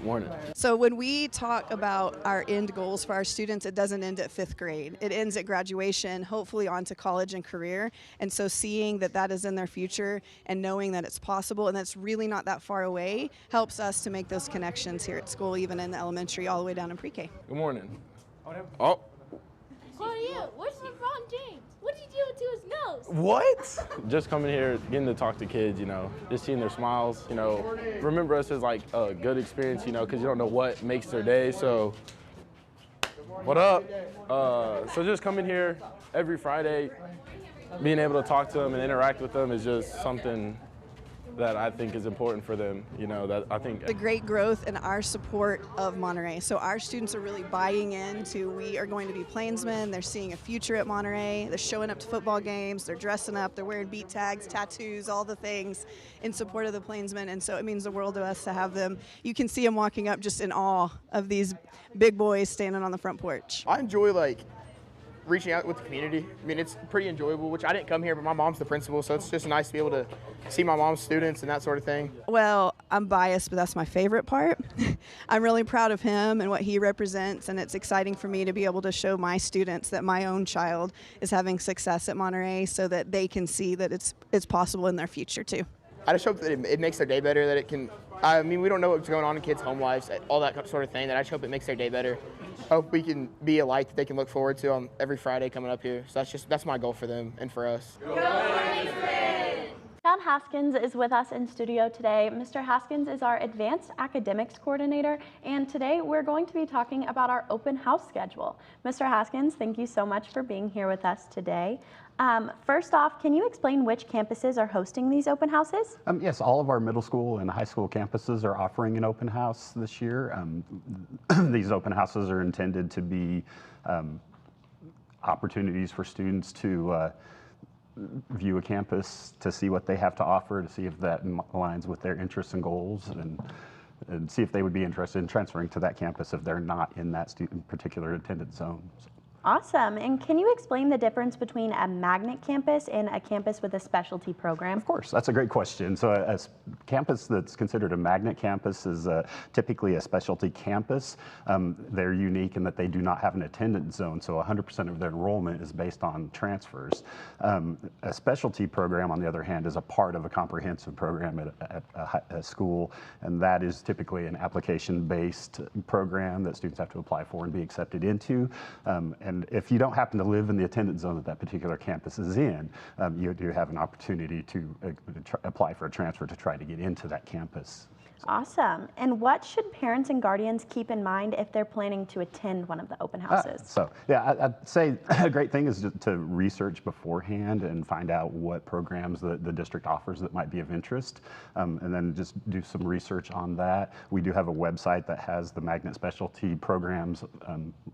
morning. So when we talk about our end goals for our students, it doesn't end at 5th grade. It ends at graduation, hopefully on to college and career. And so seeing that that is in their future and knowing that it's possible and that's really not that far away helps us to make those connections here at school, even in the elementary, all the way down in pre-K. Good morning. Oh. Who are you? Where's LeBron James? What did you do to his nose? What? Just coming here, getting to talk to kids, just seeing their smiles, remember us as like a good experience, because you don't know what makes their day. So, what up? So just coming here every Friday, being able to talk to them and interact with them is just something that I think is important for them, that I think. The great growth and our support of Monterey. So our students are really buying into, we are going to be Plainsmen, they're seeing a future at Monterey, they're showing up to football games, they're dressing up, they're wearing beat tags, tattoos, all the things in support of the Plainsmen, and so it means the world to us to have them. You can see them walking up just in awe of these big boys standing on the front porch. I enjoy reaching out with the community. I mean, it's pretty enjoyable, which I didn't come here, but my mom's the principal, so it's just nice to be able to see my mom's students and that sort of thing. Well, I'm biased, but that's my favorite part. I'm really proud of him and what he represents, and it's exciting for me to be able to show my students that my own child is having success at Monterey so that they can see that it's possible in their future too. I just hope that it makes their day better, that it can, we don't know what's going on in kids' home lives, all that sort of thing, that I just hope it makes their day better. Hope we can be a light that they can look forward to on every Friday coming up here. So that's my goal for them and for us. Chad Haskins is with us in studio today. Mr. Haskins is our Advanced Academics Coordinator, and today we're going to be talking about our open house schedule. Mr. Haskins, thank you so much for being here with us today. First off, can you explain which campuses are hosting these open houses? Yes, all of our middle school and high school campuses are offering an open house this year. These open houses are intended to be opportunities for students to view a campus, to see what they have to offer, to see if that aligns with their interests and goals, and see if they would be interested in transferring to that campus if they're not in that particular attendance zone. Awesome. And can you explain the difference between a magnet campus and a campus with a specialty program? Of course, that's a great question. So a campus that's considered a magnet campus is typically a specialty campus. They're unique in that they do not have an attendance zone, so 100% of their enrollment is based on transfers. A specialty program, on the other hand, is a part of a comprehensive program at a school, and that is typically an application-based program that students have to apply for and be accepted into. And if you don't happen to live in the attendance zone that that particular campus is in, you do have an opportunity to apply for a transfer to try to get into that campus. Awesome. And what should parents and guardians keep in mind if they're planning to attend one of the open houses? I'd say a great thing is to research beforehand and find out what programs the district offers that might be of interest, and then just do some research on that. We do have a website that has the magnet specialty programs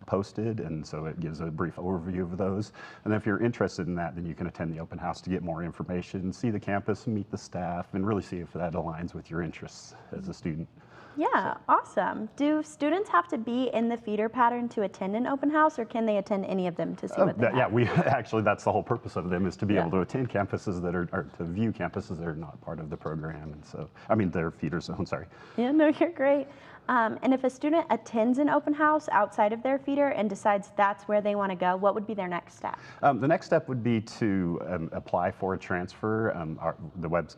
posted, and so it gives a brief overview of those. And then if you're interested in that, then you can attend the open house to get more information, see the campus, meet the staff, and really see if that aligns with your interests as a student. Yeah, awesome. Do students have to be in the feeder pattern to attend an open house, or can they attend any of them to see what they have? Yeah, we actually, that's the whole purpose of them, is to be able to attend campuses that are, or to view campuses that are not part of the program. And so, their feeder zone, sorry. Yeah, no, you're great. And if a student attends an open house outside of their feeder and decides that's where they want to go, what would be their next step? The next step would be to apply for a transfer.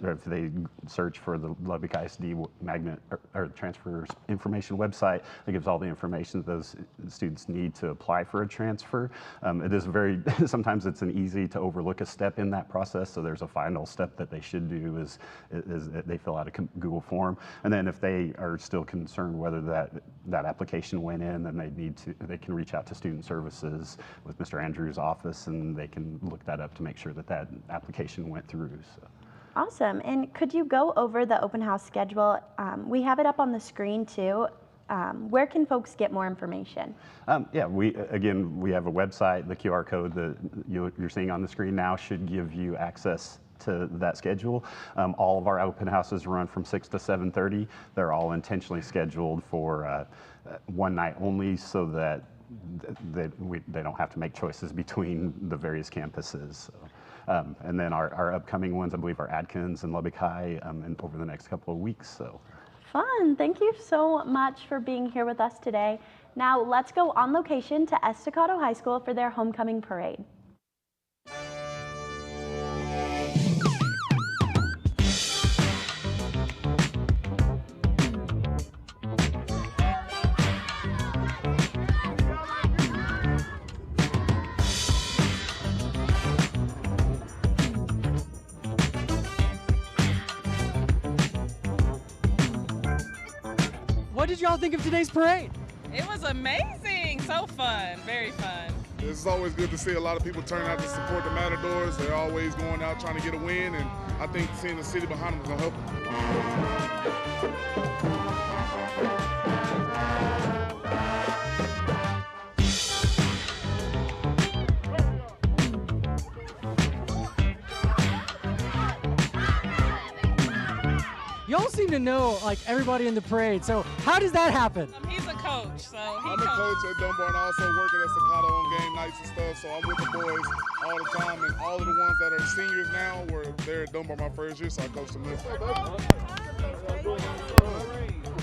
If they search for the Lubbock ISD magnet or transfer information website, it gives all the information that those students need to apply for a transfer. It is sometimes it's an easy to overlook a step in that process. So there's a final step that they should do is they fill out a Google form. And then if they are still concerned whether that application went in, then they can reach out to Student Services with Mr. Andrews' office, and they can look that up to make sure that application went through. So. Awesome. And could you go over the open house schedule? We have it up on the screen too. Where can folks get more information? Yeah, we have a website. The QR code that you're seeing on the screen now should give you access to that schedule. All of our open houses run from 6 to 7:30. They're all intentionally scheduled for one night only, so that they don't have to make choices between the various campuses. And then our upcoming ones, I believe, are Adkins and Lubbock High over the next couple of weeks. So. Fun. Thank you so much for being here with us today. Now let's go on location to Estacado High School for their homecoming parade. What did y'all think of today's parade? It was amazing, so fun, very fun. It's always good to see a lot of people turn out to support the Matadors. They're always going out trying to get a win, and I think seeing the city behind them is going to help them. Y'all seem to know like everybody in the parade, so how does that happen? He's a coach, so I'm a coach at Dunbar and also working at Estacado on game nights and stuff, so I'm with the boys all the time, and all of the ones that are seniors now were there at Dunbar my first year, so I coached them there.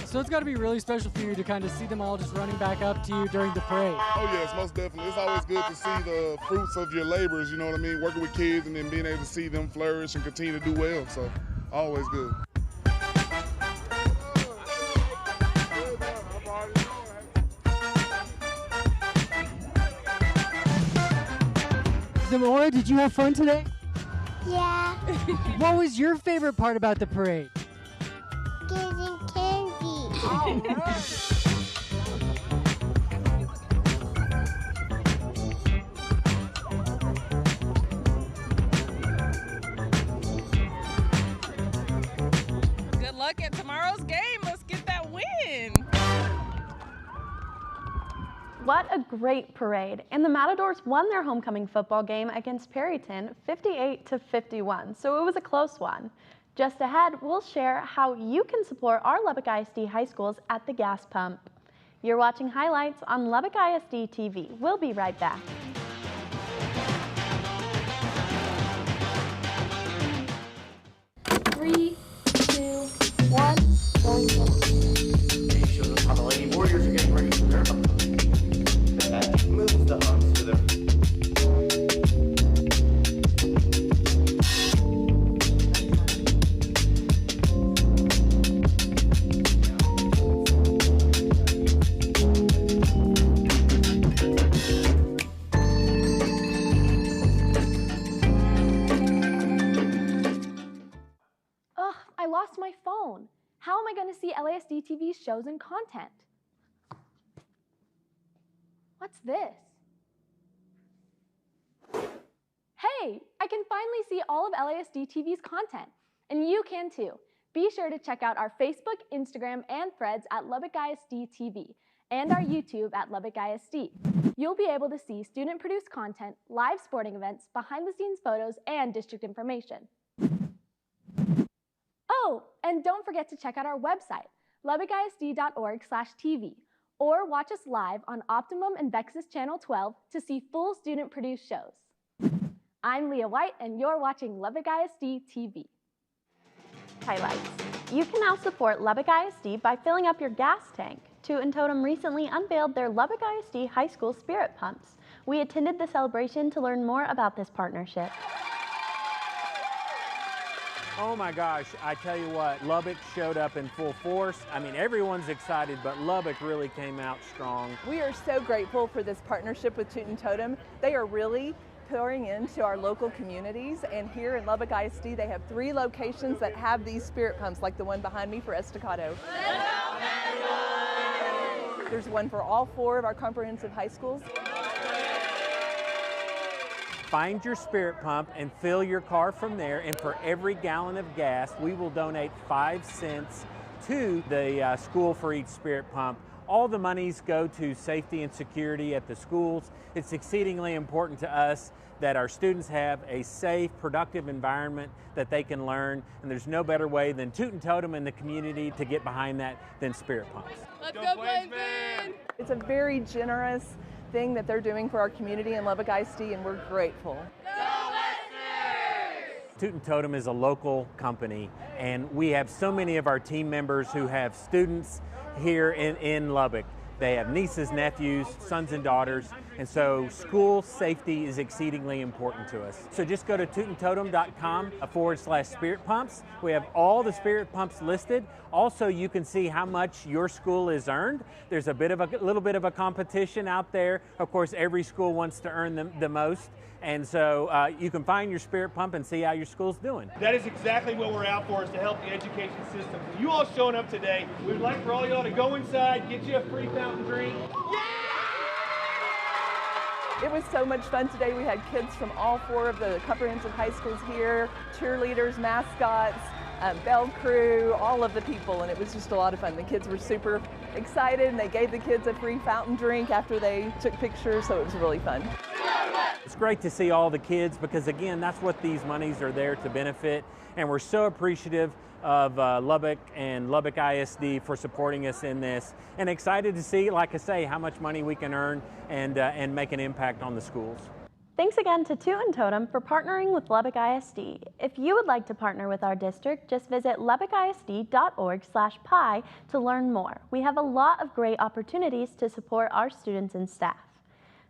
So it's got to be really special for you to kind of see them all just running back up to you during the parade. Oh yes, most definitely. It's always good to see the fruits of your labors, you know what I mean, working with kids and then being able to see them flourish and continue to do well, so always good. Zamora, did you have fun today? Yeah. What was your favorite part about the parade? Getting candy. All right. Good luck at tomorrow's game. Let's get that win. What a great parade. And the Matadors won their homecoming football game against Perryton 58-51, so it was a close one. Just ahead, we'll share how you can support our Lubbock ISD high schools at the gas pump. You're watching highlights on Lubbock ISD TV. We'll be right back. Three, 2, 1, going It shows us how the Lady Warriors are getting ready for their that moves the humps to them. Ugh, I lost my phone. How am I going to see LASD TV's shows and content? What's this? Hey, I can finally see all of LASD TV's content, and you can too. Be sure to check out our Facebook, Instagram, and Threads at Lubbock ISD TV, and our YouTube at Lubbock ISD. You'll be able to see student-produced content, live sporting events, behind-the-scenes photos, and district information. Oh, and don't forget to check out our website, lubbockisd.org/TV, or watch us live on Optimum and Vexus Channel 12 to see full student-produced shows. I'm Leah White, and you're watching Lubbock ISD TV. Highlights. You can now support Lubbock ISD by filling up your gas tank. Toot and Totem recently unveiled their Lubbock ISD High School Spirit Pumps. We attended the celebration to learn more about this partnership. Oh my gosh, I tell you what, Lubbock showed up in full force. I mean, everyone's excited, but Lubbock really came out strong. We are so grateful for this partnership with Toot and Totem. They are really pouring into our local communities, and here in Lubbock ISD they have 3 locations that have these spirit pumps like the one behind me for Estacado. Let's go, Matadors! There's one for all 4 of our comprehensive high schools. Find your spirit pump and fill your car from there, and for every gallon of gas, we will donate 5 cents to the school for each spirit pump. All the monies go to safety and security at the schools. It's exceedingly important to us that our students have a safe, productive environment that they can learn, and there's no better way than Tootin' Totem in the community to get behind that than spirit pumps. Let's go Plainsman! It's a very generous thing that they're doing for our community in Lubbock ISD, and we're grateful. Tootin' Totem is a local company, and we have so many of our team members who have students here in Lubbock. They have nieces, nephews, sons and daughters, and so school safety is exceedingly important to us. So just go to tootintotem.com/spirit pumps. We have all the spirit pumps listed. Also, you can see how much your school has earned. There's a little bit of a competition out there. Of course, every school wants to earn the most. And so you can find your spirit pump and see how your school's doing. That is exactly what we're out for, is to help the education system. You all showing up today, we'd like for all y'all to go inside, get you a free fountain drink. It was so much fun today. We had kids from all 4 of the comprehensive high schools here, cheerleaders, mascots, bell crew, all of the people, and it was just a lot of fun. The kids were super excited, and they gave the kids a free fountain drink after they took pictures, so it was really fun. It's great to see all the kids because, again, that's what these monies are there to benefit, and we're so appreciative of Lubbock and Lubbock ISD for supporting us in this, and excited to see, like I say, how much money we can earn and make an impact on the schools. Thanks again to Tootin' Totem for partnering with Lubbock ISD. If you would like to partner with our district, just visit lubbockisd.org/pi to learn more. We have a lot of great opportunities to support our students and staff.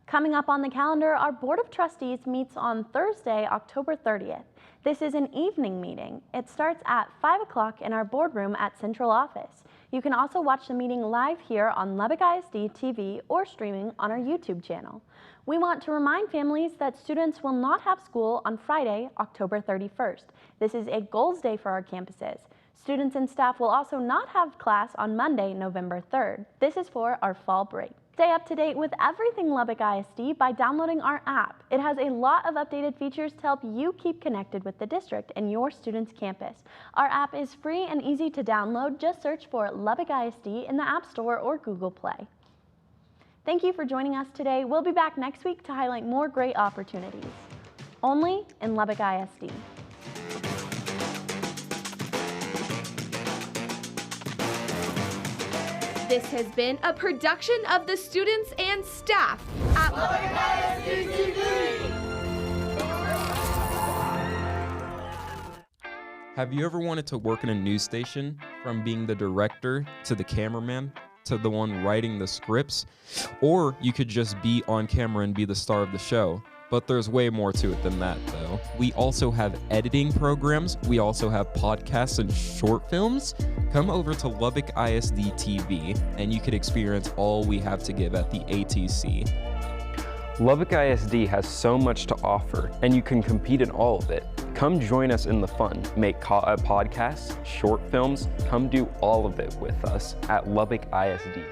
Coming up on the calendar, our Board of Trustees meets on Thursday, October 30th. This is an evening meeting. It starts at 5 o'clock in our boardroom at Central Office. You can also watch the meeting live here on Lubbock ISD TV or streaming on our YouTube channel. We want to remind families that students will not have school on Friday, October 31st. This is a goals day for our campuses. Students and staff will also not have class on Monday, November 3rd. This is for our fall break. Stay up to date with everything Lubbock ISD by downloading our app. It has a lot of updated features to help you keep connected with the district and your student's campus. Our app is free and easy to download. Just search for Lubbock ISD in the App Store or Google Play. Thank you for joining us today. We'll be back next week to highlight more great opportunities. Only in Lubbock ISD. This has been a production of the students and staff at Lubbock ISD TV. Have you ever wanted to work in a news station? From being the director to the cameraman to the one writing the scripts? Or you could just be on camera and be the star of the show. But there's way more to it than that, though. We also have editing programs. We also have podcasts and short films. Come over to Lubbock ISD TV, and you could experience all we have to give at the ATC. Lubbock ISD has so much to offer, and you can compete in all of it. Come join us in the fun. Make podcasts, short films. Come do all of it with us at Lubbock ISD.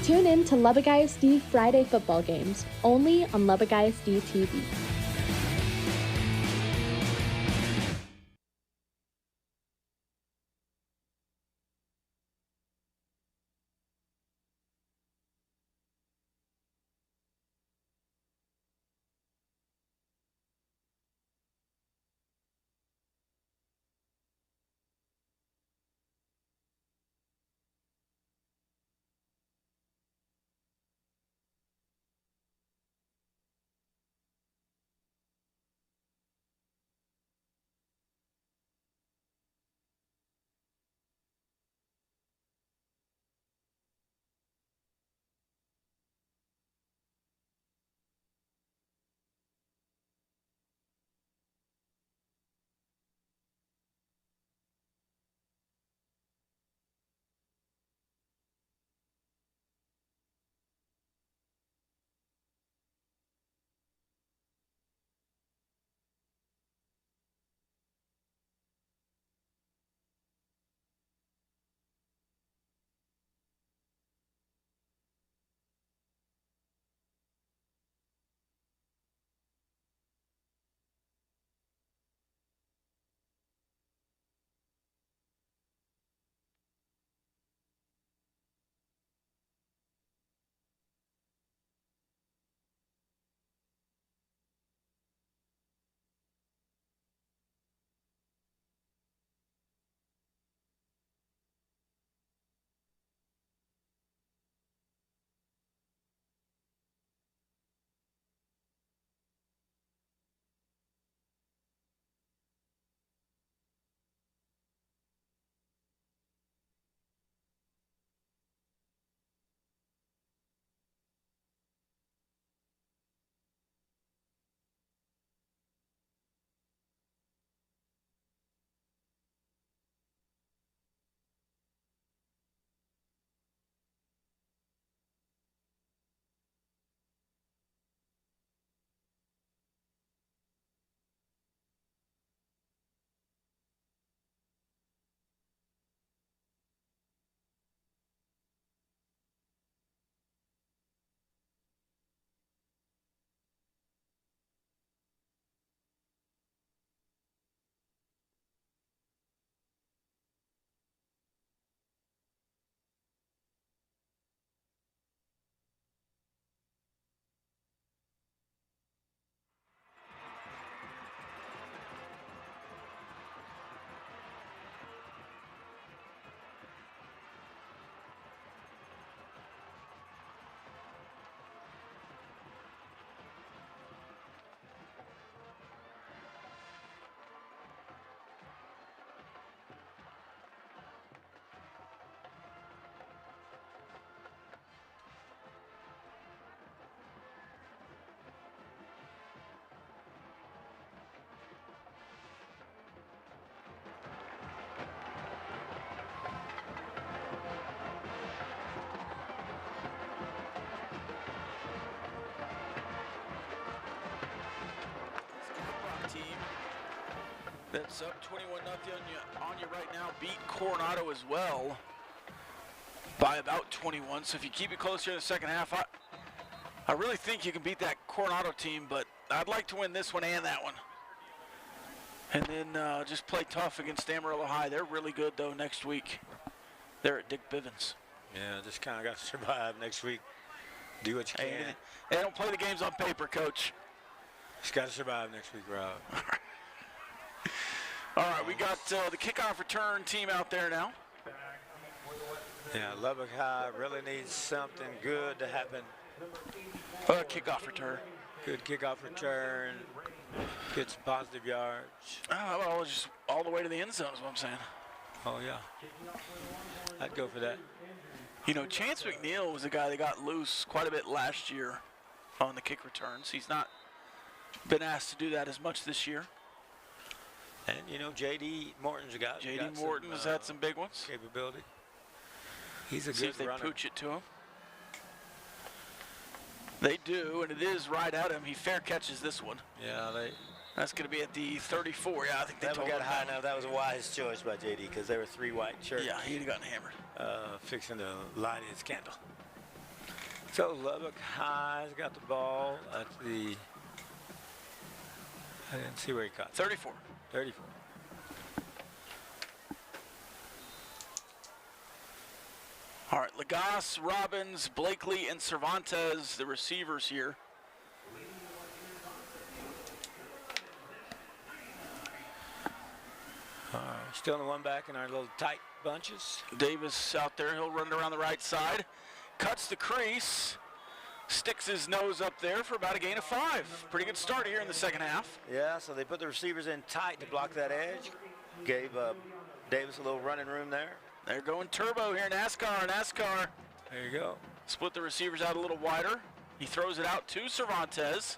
Tune in to Lubbock ISD Friday football games, only on Lubbock ISD TV. That's up 21-0 on you right now. Beat Coronado as well by about 21. So if you keep it close here in the second half, I really think you can beat that Coronado team, but I'd like to win this one and that one. And then just play tough against Amarillo High. They're really good, though, next week. They're at Dick Bivens. Yeah, just kind of got to survive next week. Do what you can. They don't play the games on paper, Coach. Just got to survive next week, Rob. All right, we got the kickoff return team out there now. Yeah, Lubbock High really needs something good to happen. Kickoff return. Good kickoff return. Get some positive yards. Oh, well, just all the way to the end zone is what I'm saying. Oh, yeah. I'd go for that. You know, Chance McNeil was a guy that got loose quite a bit last year on the kick returns. He's not been asked to do that as much this year. And, you know, J.D. Morton's got J.D. Morton has had some big ones. Capability. He's a See good if they runner. pooch it to him. They do, and it is right at him. He fair catches this one. Yeah, that's going to be at the 34. Yeah, I think they never told got him high that. enough. That was a wise choice by J.D. because there were 3 white shirts. Yeah, he'd have gotten hammered. Fixing to light his candle. So Lubbock High's got the ball at the, I didn't see where he caught. 34. 34. All right, Lagasse, Robbins, Blakely, and Cervantes, the receivers here. Still in the one back in our little tight bunches. Davis out there, he'll run around the right side. Cuts the crease, sticks his nose up there for about a gain of 5. Pretty good start here in the second half. Yeah, so they put the receivers in tight to block that edge. Gave Davis a little running room there. They're going turbo here, NASCAR. There you go. Split the receivers out a little wider. He throws it out to Cervantes,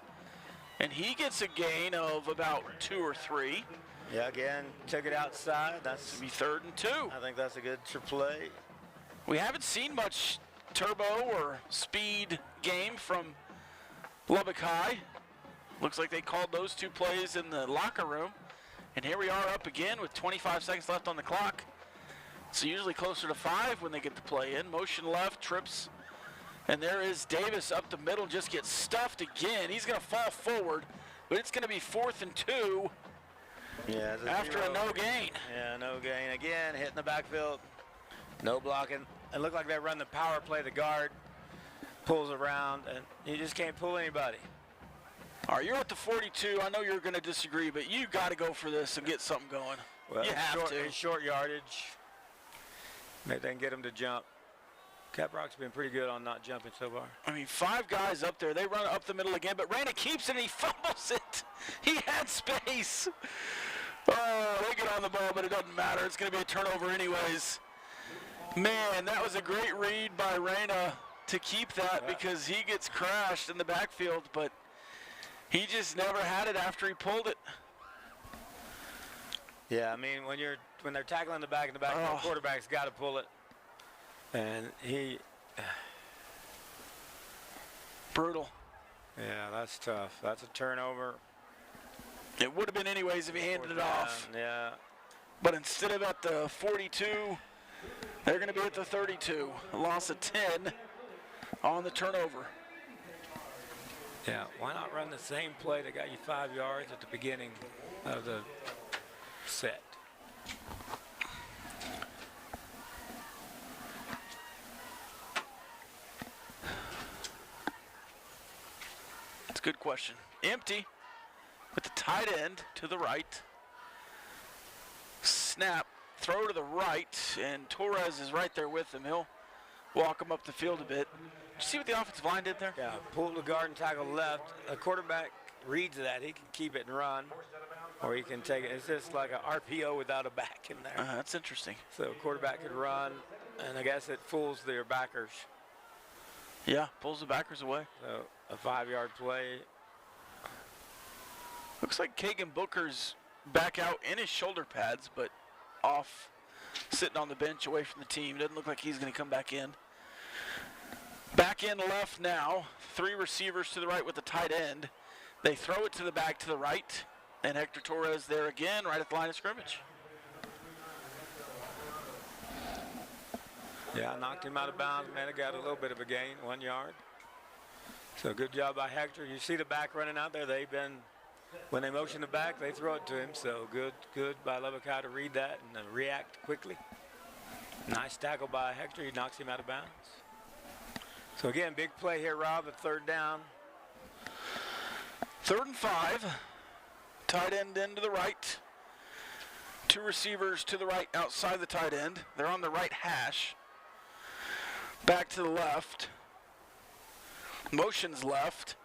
and he gets a gain of about 2 or 3. Yeah, again, took it outside. That's to be 3rd and 2. I think that's a good play. We haven't seen much turbo or speed game from Lubbock High. Looks like they called those 2 plays in the locker room. And here we are up again with 25 seconds left on the clock. It's usually closer to 5 when they get the play in. Motion left, trips. And there is Davis up the middle, just gets stuffed again. He's going to fall forward, but it's going to be 4th and 2. Yeah, after a no gain. Yeah, no gain. Again, hitting the backfield. No blocking. It looked like they run the power play. The guard pulls around, and you just can't pull anybody. All right, you're at the 42. I know you're going to disagree, but you got to go for this and get something going. Well, you have to. Short yardage. Maybe they can get him to jump. Caprock's been pretty good on not jumping so far. I mean, 5 guys up there. They run up the middle again, but Reyna keeps it and he fumbles it. He had space. Oh, they get on the ball, but it doesn't matter. It's going to be a turnover anyways. Man, that was a great read by Reyna to keep that because he gets crashed in the backfield, but he just never had it after he pulled it. Yeah, I mean, when they're tackling the back in the backfield, the quarterback's got to pull it. And he... Brutal. Yeah, that's tough. That's a turnover. It would have been anyways if he handed it off. Yeah. But instead of at the 42, they're going to be at the 32. A loss of 10 on the turnover. Yeah, why not run the same play that got you 5 yards at the beginning of the set? That's a good question. Empty with the tight end to the right. Snap, throw to the right, and Torres is right there with him. He'll walk him up the field a bit. Did you see what the offensive line did there? Yeah, pull the guard and tackle left. A quarterback reads that. He can keep it and run, or he can take it. It's just like an RPO without a back in there. That's interesting. So a quarterback could run, and I guess it fools their backers. Yeah, pulls the backers away. So a 5-yard play. Looks like Kagan Booker's back out in his shoulder pads, but off, sitting on the bench away from the team. Doesn't look like he's going to come back in. Back in left now. 3 receivers to the right with the tight end. They throw it to the back to the right, And Hector Torres there again, right at the line of scrimmage. Yeah, I knocked him out of bounds. Man, it got a little bit of a gain, 1 yard. So good job by Hector. You see the back running out there. They've been, when they motion the back, they throw it to him. So good by Lubbock High to read that and react quickly. Nice tackle by Hector. He knocks him out of bounds. So again, big play here, Rob, at 3rd down. 3rd and 5. Tight end in to the right. 2 receivers to the right outside the tight end. They're on the right hash. Back to the left. Motions left.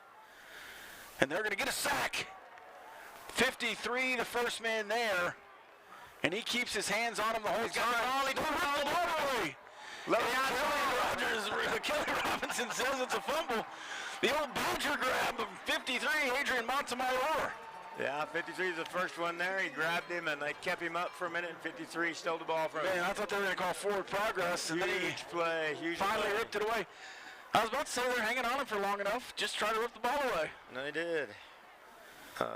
And they're going to get a sack. 53, the first man there. And he keeps his hands on him the whole time. He don't run the ball away. Kelly Robinson says it's a fumble. The old Badger grab of 53, Adrian Montemayor. Yeah, 53 is the first one there. He grabbed him, and they kept him up for a minute, and 53 stole the ball from him. Man, I thought they were going to call forward progress, and then he play, huge finally play. ripped it away. I was about to say they're hanging on him for long enough. Just try to rip the ball away. No, they did. All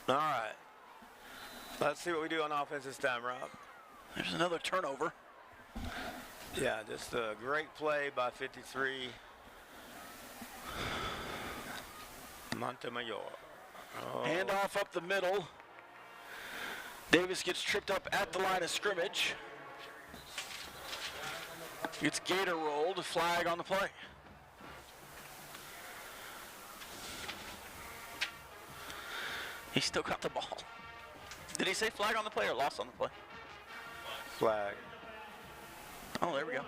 right. Let's see what we do on offense this time, Rob. There's another turnover. Yeah, just a great play by 53. Montemayor. Handoff up the middle. Davis gets tripped up at the line of scrimmage. Gets gator rolled, flag on the play. He still got the ball. Did he say flag on the play or loss on the play? Flag. Oh, there we go.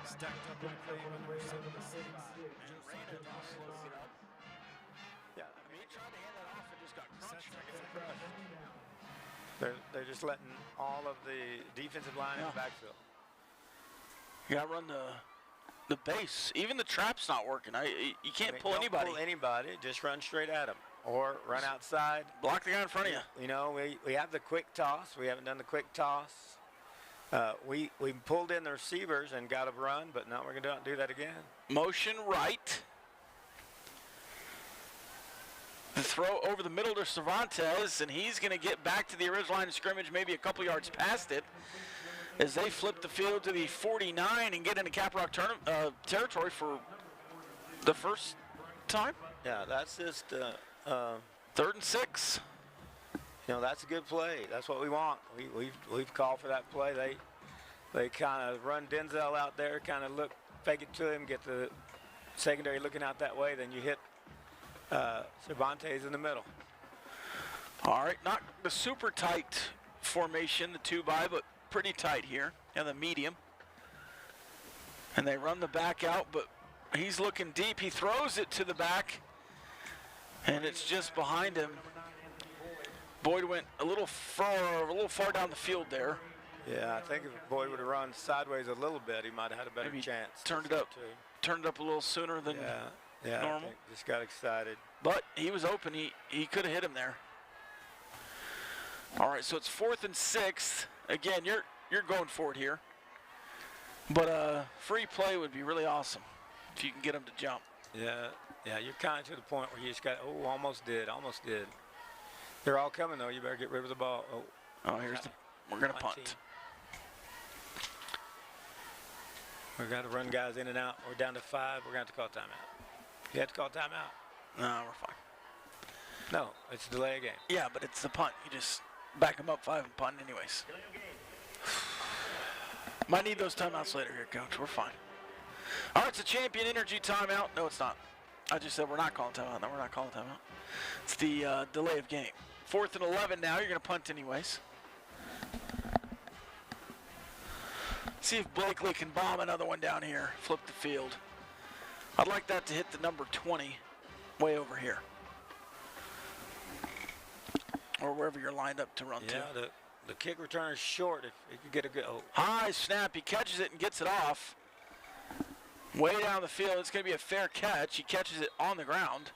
Stacked up on play number 76. Yeah, I mean, he tried to hand that off and just got crushed. They're just letting all of the defensive line in the backfield. You got to run the base. Even the trap's not working. You can't pull anybody. Don't pull anybody. Just run straight at them. Or run outside. Block the guy in front of you. You know, we have the quick toss. We haven't done the quick toss. We pulled in the receivers and got a run, but now we're going to do that again. Motion right. The throw over the middle to Cervantes, and he's going to get back to the original line of scrimmage, maybe a couple yards past it, as they flip the field to the 49 and get into Caprock territory for the first time. Yeah, that's just 3rd and 6. You know, that's a good play. That's what we want. We've called for that play. They kind of run Denzel out there, kind of fake it to him, get the secondary looking out that way. Then you hit Cervantes in the middle. All right, not the super tight formation, the 2-by, but pretty tight here, and the medium. And they run the back out, but he's looking deep. He throws it to the back, and it's just behind him. Boyd went a little far down the field there. Yeah, I think if Boyd would have run sideways a little bit, he might have had a better chance. Turned it up a little sooner than normal. I think just got excited. But he was open. He could have hit him there. All right, so it's 4th and 6. Again, you're going for it here. But free play would be really awesome if you can get him to jump. Yeah, you're kind of to the point where you just got, almost did. They're all coming, though. You better get rid of the ball. Oh, we're going to punt. We've got to run guys in and out. We're down to 5. We're going to have to call timeout. You have to call timeout? No, we're fine. No, it's a delay game. Yeah, but it's the punt. You just back them up 5 and punt anyways. Might need those timeouts later here, Coach. We're fine. All right, it's a Champion Energy timeout. No, it's not. I just said we're not calling timeout. No, we're not calling timeout. It's the delay of game. 4th and 11 now. You're going to punt anyways. See if Blakely can bomb another one down here. Flip the field. I'd like that to hit the number 20 way over here. Or wherever you're lined up to run to. Yeah, the kick return is short if you could get a good. Oh. High snap. He catches it and gets it off. Way down the field. It's going to be a fair catch. He catches it on the ground.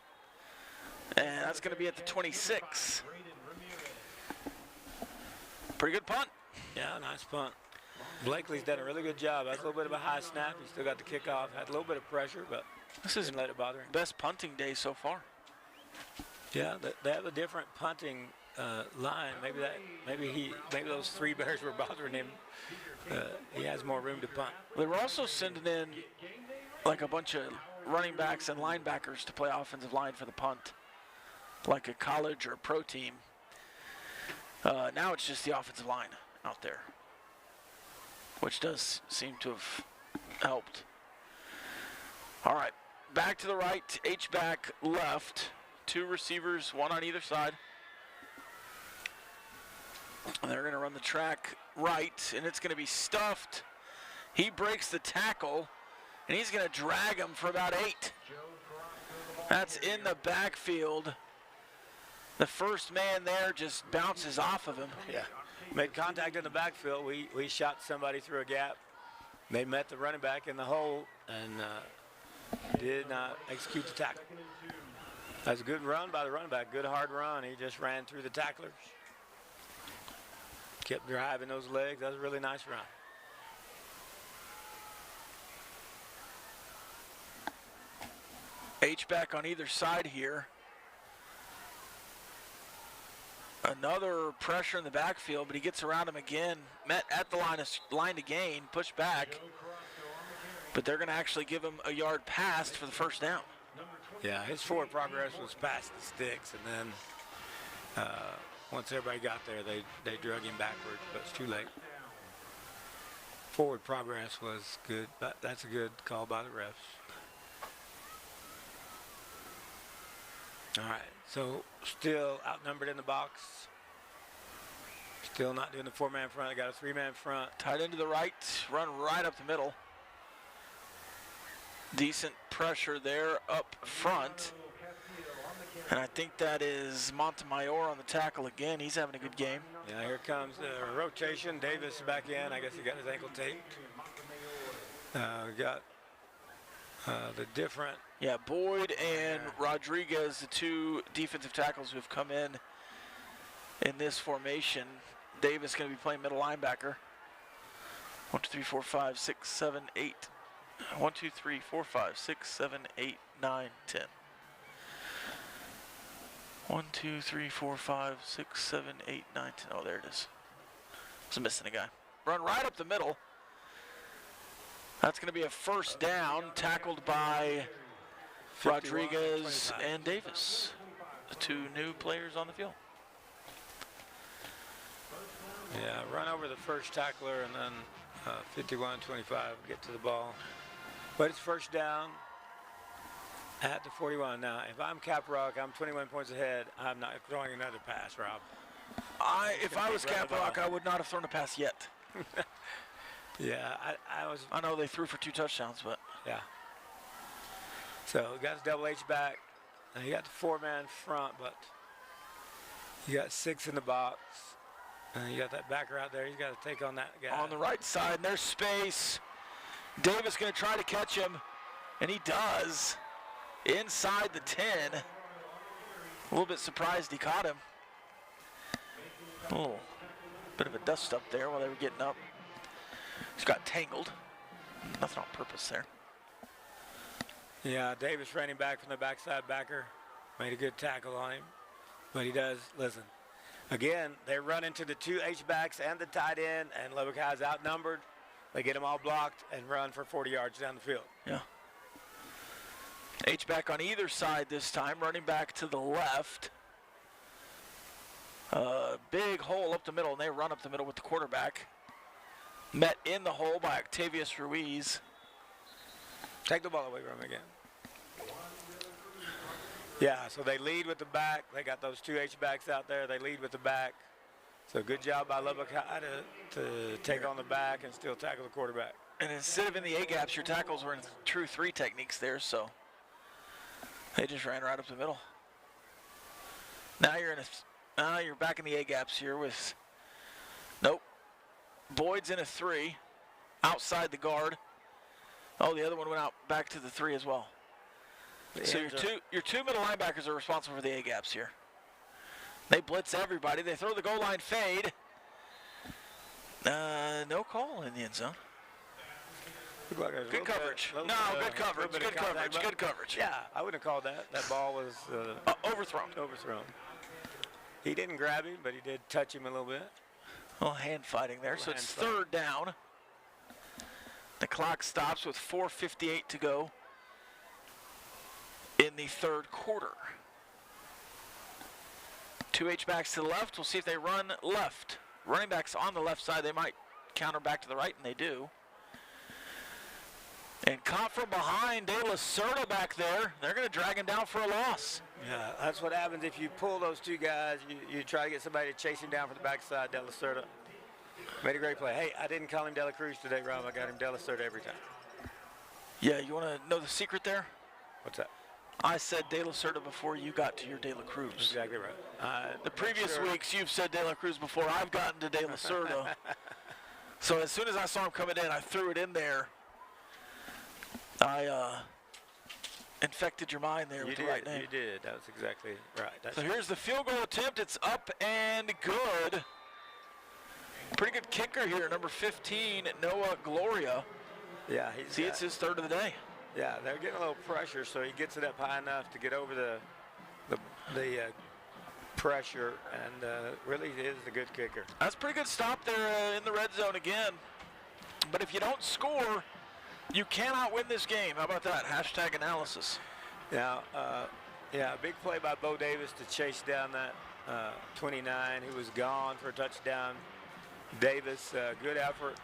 And that's going to be at the 26. Pretty good punt. Yeah, nice punt. Blakely's done a really good job. That's a little bit of a high snap. He still got the kickoff. Had a little bit of pressure, but this is didn't let it bother him. Best punting day so far. Yeah, they have a different punting line. Maybe those 3 bears were bothering him. He has more room to punt. They were also sending in like a bunch of running backs and linebackers to play offensive line for the punt, like a college or a pro team. Now it's just the offensive line out there, which does seem to have helped. All right, back to the right, H-back left. 2 receivers, 1 on either side. And they're going to run the track right, and it's going to be stuffed. He breaks the tackle, and he's going to drag him for about 8. That's in the backfield. The first man there just bounces off of him. Yeah, made contact in the backfield. We shot somebody through a gap. They met the running back in the hole and did not execute the tackle. That's a good run by the running back, good hard run. He just ran through the tacklers. Kept driving those legs. That was a really nice run. H-back on either side here. Another pressure in the backfield, but he gets around him again. Met at the line to gain, pushed back. But they're going to actually give him a yard pass for the first down. Yeah, his forward progress was past the sticks, and then once everybody got there, they drug him backwards, but it's too late. Forward progress was good, but that's a good call by the refs. All right, so still outnumbered in the box. Still not doing the 4-man front. I got a 3-man front. Tight end to the right, run right up the middle. Decent pressure there up front. And I think that is Montemayor on the tackle again. He's having a good game. Yeah, here comes the rotation. Davis back in. I guess he got his ankle taped. We got the different. Yeah, Boyd and Rodriguez, the 2 defensive tackles who have come in this formation. Davis going to be playing middle linebacker. 1, 2, 3, 4, 5, 6, 7, 8. 1, 2, 3, 4, 5, 6, 7, 8, 9, 10. 1, 2, 3, 4, 5, 6, 7, 8, 9, 10. Oh, there it is. I was missing a guy. Run right up the middle. That's going to be a first down, tackled by Rodriguez and Davis, the 2 new players on the field. Yeah, run over the first tackler and then 51-25, get to the ball. But it's first down at the 41. Now, if I'm Caprock, I'm 21 points ahead. I'm not throwing another pass, Rob. If I was Caprock, I would not have thrown a pass yet. Yeah, I know they threw for 2 touchdowns, but. Yeah. So, he got his double H back. Now, you got the 4-man front, but you got 6 in the box. And you got that backer out there. He's got to take on that guy. On the right side, and there's space. Davis going to try to catch him, and he does. Inside the 10. A little bit surprised he caught him. A little bit of a dust up there while they were getting up. Just got tangled. Nothing on purpose there. Yeah, Davis running back from the backside backer. Made a good tackle on him. But he does, listen. Again, they run into the 2 H-backs and the tight end, and Lubbock High's outnumbered. They get them all blocked and run for 40 yards down the field. Yeah. H-back on either side this time, running back to the left. Big hole up the middle, and they run up the middle with the quarterback. Met in the hole by Octavius Ruiz. Take the ball away from him again. Yeah, so they lead with the back. They got those 2 H-backs out there. They lead with the back. So good job by Lubbock High to take on the back and still tackle the quarterback. And instead of in the A-gaps, your tackles were in true 3 techniques there, so they just ran right up the middle. Now you're back in the A-gaps here with, nope, Boyd's in a 3, outside the guard. Oh, the other one went out back to the 3 as well. So your two middle linebackers are responsible for the A-gaps here. They blitz everybody. They throw the goal line fade. No call in the end zone. Good coverage. Good coverage. Good coverage. Yeah, I wouldn't have called that. That ball was overthrown. He didn't grab him, but he did touch him a little bit. Well, hand fighting there. So it's 3rd down. The clock stops with 4:58 to go in the 3rd quarter. 2 H-backs to the left. We'll see if they run left. Running backs on the left side. They might counter back to the right, and they do. And caught from behind, De La Cerda back there. They're going to drag him down for a loss. Yeah, that's what happens if you pull those 2 guys. You try to get somebody to chase him down from the backside. De La Cerda made a great play. Hey, I didn't call him De La Cruz today, Rob. I got him De La Cerda every time. Yeah, you want to know the secret there? What's that? I said De La Cerda before you got to your De La Cruz. Exactly right. The previous weeks, you've said De La Cruz before I've gotten to De La Cerda. So as soon as I saw him coming in, I threw it in there. I infected your mind there with the right name. You did. That was exactly right. So here's the field goal attempt. It's up and good. Pretty good kicker here, number 15, Noah Gloria. Yeah, it's his 3rd of the day. Yeah, they're getting a little pressure, so he gets it up high enough to get over the pressure, and really is a good kicker. That's a pretty good stop there in the red zone again. But if you don't score, you cannot win this game. How about that? Hashtag analysis. Now, yeah, big play by Bo Davis to chase down that 29. He was gone for a touchdown. Davis, good effort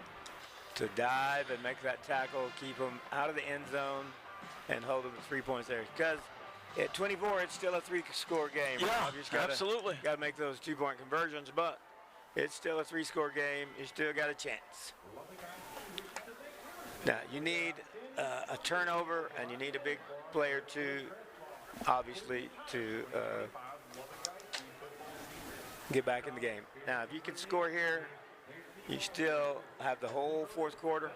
to dive and make that tackle, keep him out of the end zone, and hold him at 3 points there. Because at 24, it's still a 3-score game. Yeah, Got to make those 2-point conversions, but it's still a 3-score game. You still got a chance. Now, you need a turnover, and you need a big play or two, obviously, to get back in the game. Now, if you can score here, you still have the whole 4th quarter.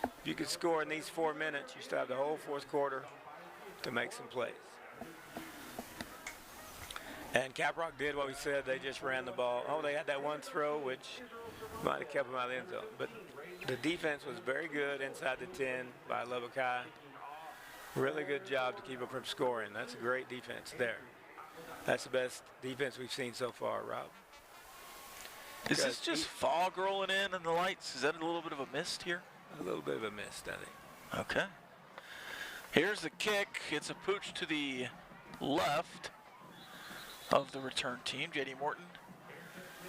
If you can score in these 4 minutes, you still have the whole 4th quarter to make some plays. And Caprock did what we said. They just ran the ball. Oh, they had that one throw, which might have kept them out of the end zone. But the defense was very good inside the 10 by Lubbock High. Really good job to keep them from scoring. That's a great defense there. That's the best defense we've seen so far, Rob. Is this just fog rolling in and the lights? Is that a little bit of a mist here? A little bit of a mist, I think. Okay. Here's the kick. It's a pooch to the left of the return team. J.D. Morton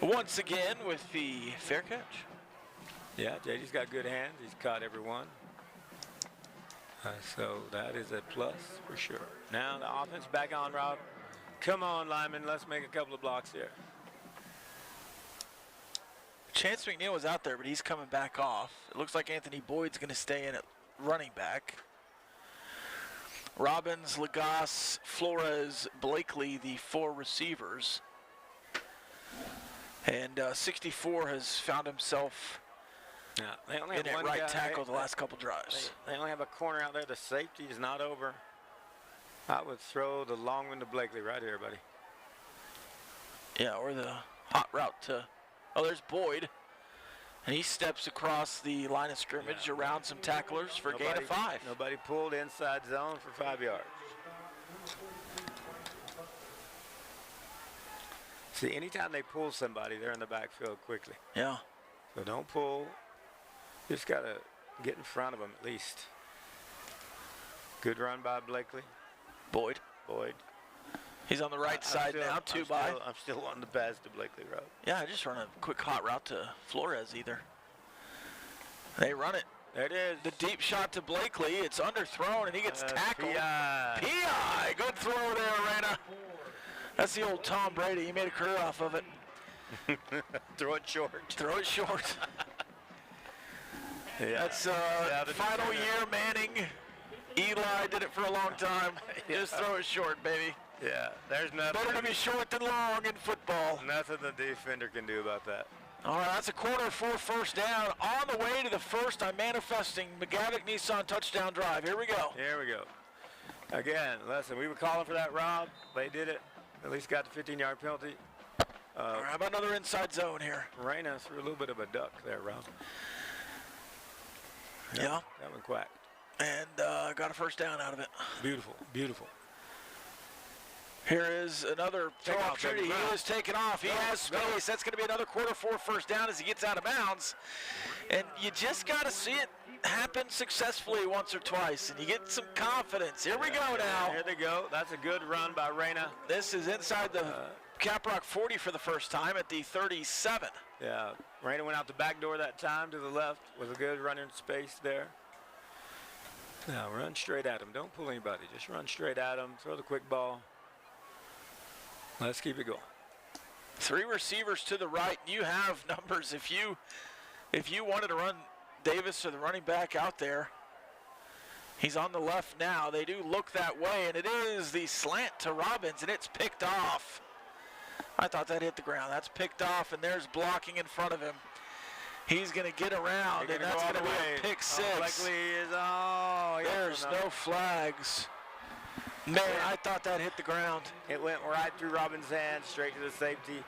once again with the fair catch. Yeah, J.D.'s got good hands. He's caught every one. So that is a plus for sure. Now the offense back on, Rob. Come on, lineman. Let's make a couple of blocks here. Chance McNeil was out there, but he's coming back off. It looks like Anthony Boyd's going to stay in at running back. Robbins, Lagasse, Flores, Blakely, the 4 receivers. And 64 has found himself they only have in one at right guy. tackle the last couple drives. They only have a corner out there. The safety is not over. I would throw the long one to Blakely right here, buddy. Yeah, or the hot route to, oh, there's Boyd. And he steps across the line of scrimmage around some tacklers for a gain of 5. Nobody pulled inside zone for 5 yards. See, anytime they pull somebody, they're in the backfield quickly. Yeah. So don't pull. You just got to get in front of them at least. Good run by Blakely. Boyd. He's on the right side now, I'm still wanting to pass to Blakely, Rob. Yeah, I just run a quick hot route to Flores either. They run it. There it is. The deep shot to Blakely. It's underthrown, and he gets tackled. P.I. Good throw there, Reyna. That's the old Tom Brady. He made a career off of it. Throw it short. Throw it short. That's final year Manning. Eli did it for a long time. Just throw it short, baby. Yeah, there's nothing. Better to be short than long in football. Nothing the defender can do about that. All right, that's a quarter for first down. On the way to the first, I'm manifesting McGavick Nissan touchdown drive. Here we go. Here we go. Again, listen, we were calling for that, Rob. They did it. At least got the 15-yard penalty. All right, how about another inside zone here? Reyna threw a little bit of a duck there, Rob. Yeah. That one quacked. And got a first down out of it. Beautiful, beautiful. Here is another throw opportunity. He is taken off. He has space. That's going to be another quarter for first down as he gets out of bounds. And you just got to see it happen successfully once or twice, and you get some confidence. Here we go now. Here they go. That's a good run by Reyna. This is inside the Caprock 40 for the first time at the 37. Yeah, Reyna went out the back door that time to the left with a good running space there. Now run straight at him. Don't pull anybody. Just run straight at him. Throw the quick ball. Let's keep it going. 3 receivers to the right. You have numbers. If you wanted to run Davis or the running back out there, he's on the left now. They do look that way, and it is the slant to Robbins, and it's picked off. I thought that hit the ground. That's picked off, and there's blocking in front of him. He's going to get around, and that's going to be a pick 6. There's no flags. Man, I thought that hit the ground. It went right through Robbins' hand, straight to the safety.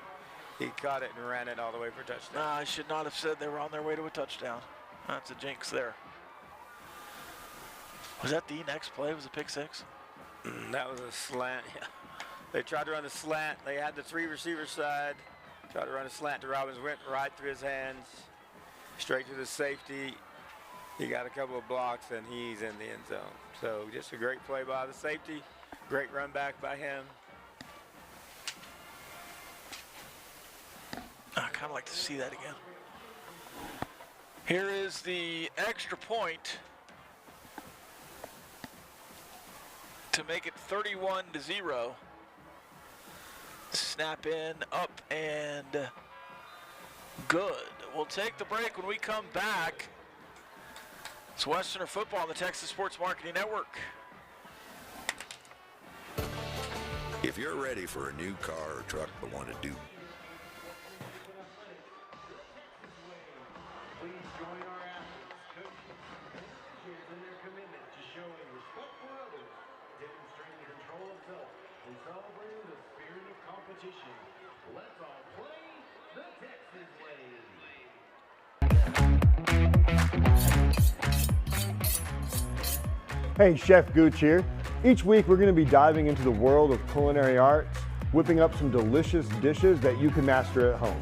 He caught it and ran it all the way for a touchdown. No, I should not have said they were on their way to a touchdown. That's a jinx there. Was that the next play? Was it pick 6? That was a slant, yeah. They tried to run the slant. They had the 3 receiver side. Tried to run a slant to Robbins, went right through his hands, straight to the safety. He got a couple of blocks, and he's in the end zone. So just a great play by the safety. Great run back by him. I kind of like to see that again. Here is the extra point to make it 31-0. Snap in, up, and good. We'll take the break. When we come back, it's Westerner football on the Texas Sports Marketing Network. If you're ready for a new car or truck but want to do Hey, Chef Gooch here. Each week we're going to be diving into the world of culinary arts, whipping up some delicious dishes that you can master at home.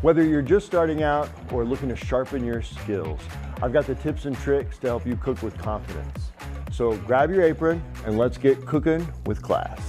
Whether you're just starting out or looking to sharpen your skills, I've got the tips and tricks to help you cook with confidence. So grab your apron and let's get cooking with class.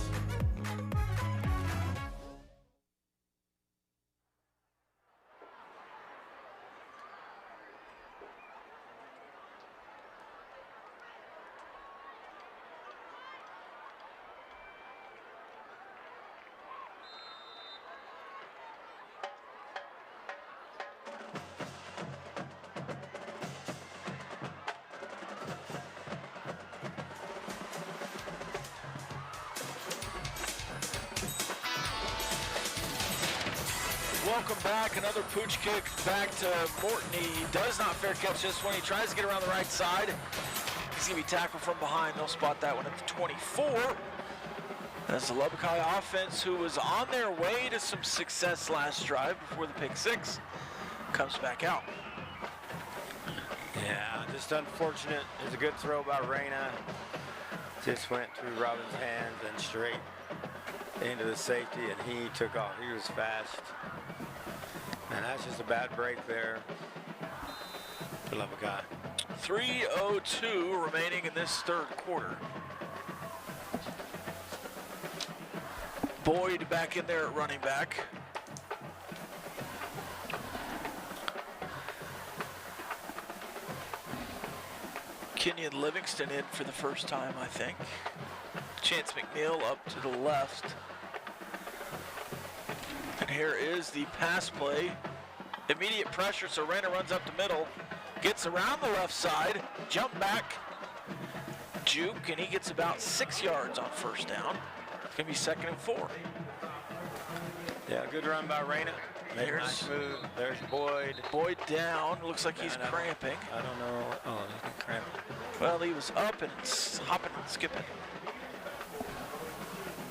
Welcome back. Another pooch kick back to Morton. He does not fair catch this one. He tries to get around the right side. He's going to be tackled from behind. They'll spot that one at the 24. That's the Lubbock High offense, who was on their way to some success last drive before the pick 6, comes back out. Yeah, just unfortunate. It's a good throw by Reyna. Just went through Robbins' hands and straight into the safety, and he took off. He was fast. And that's just a bad break there for Lubbock High. 3:02 remaining in this third quarter. Boyd back in there at running back. Kenyon Livingston in for the first time, I think. Chance McNeil up to the left. And here is the pass play. Immediate pressure, so Rayner runs up the middle, gets around the left side, jump back, juke, and he gets about 6 yards on first down. It's gonna be 2nd and 4. Yeah, good run by Rayner. Made a nice move. There's Boyd. Boyd down. Looks like he's cramping. I don't know. Oh, he's cramping. Well, he was up and hopping and skipping.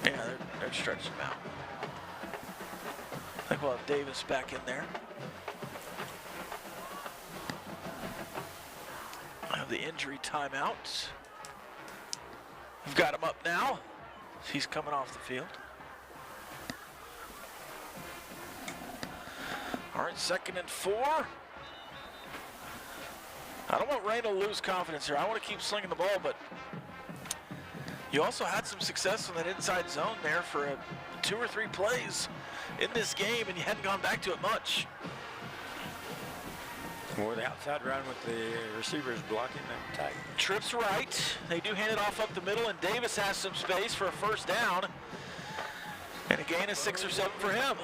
Yeah, they're stretching him out. I think we'll have Davis back in there. I have the injury timeout. We've got him up now. He's coming off the field. All right, 2nd and 4. I don't want Rayner to lose confidence here. I want to keep slinging the ball, but you also had some success in that inside zone there for 2 or 3 plays in this game, and you hadn't gone back to it much. More the outside run with the receivers blocking them tight. Trips right. They do hand it off up the middle, and Davis has some space for a first down. And a gain of 6 or 7 for him.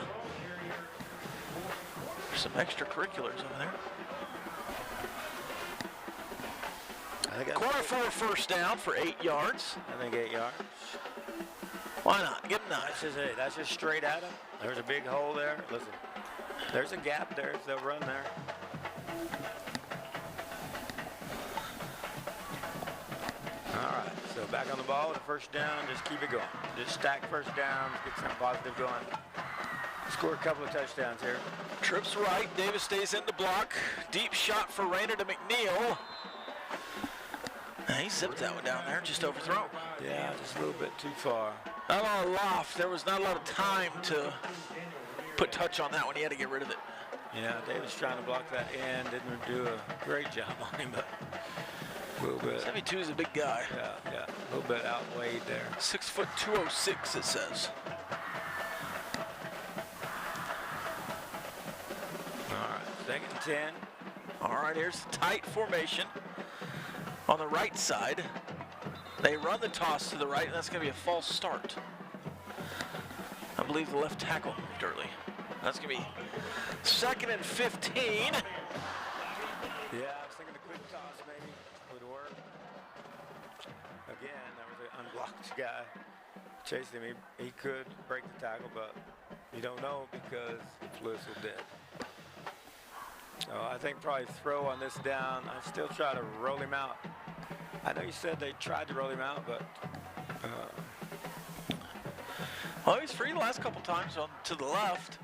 There's some extracurriculars over there. Quarter 4 first down for 8 yards. I think 8 yards. Why not? Give him 9. That's just straight at him. There's a big hole there. Listen, there's a gap there. They'll run there. All right, so back on the ball with a first down. Just keep it going. Just stack first downs, get some positive going. Score a couple of touchdowns here. Trips right. Davis stays in the block. Deep shot for Rayner to McNeil. He zipped that one down there, just overthrown. Yeah, just a little bit too far. Not a lot of loft. There was not a lot of time to put touch on that one. He had to get rid of it. Yeah, Davis trying to block that end. Didn't do a great job on him, but a little bit. 72 is a big guy. Yeah, a little bit outweighed there. 6 foot 206, it says. All right, 2nd and 10. All right, here's the tight formation. On the right side, they run the toss to the right, and that's going to be a false start. I believe the left tackle moved early. That's going to be 2nd and 15. Yeah, I was thinking the quick toss maybe would work. Again, that was an unblocked guy. Chased him. He could break the tackle, but you don't know because the whistle did. So I think probably throw on this down. I still try to roll him out. I know you said they tried to roll him out, but well, he's free the last couple times on to the left.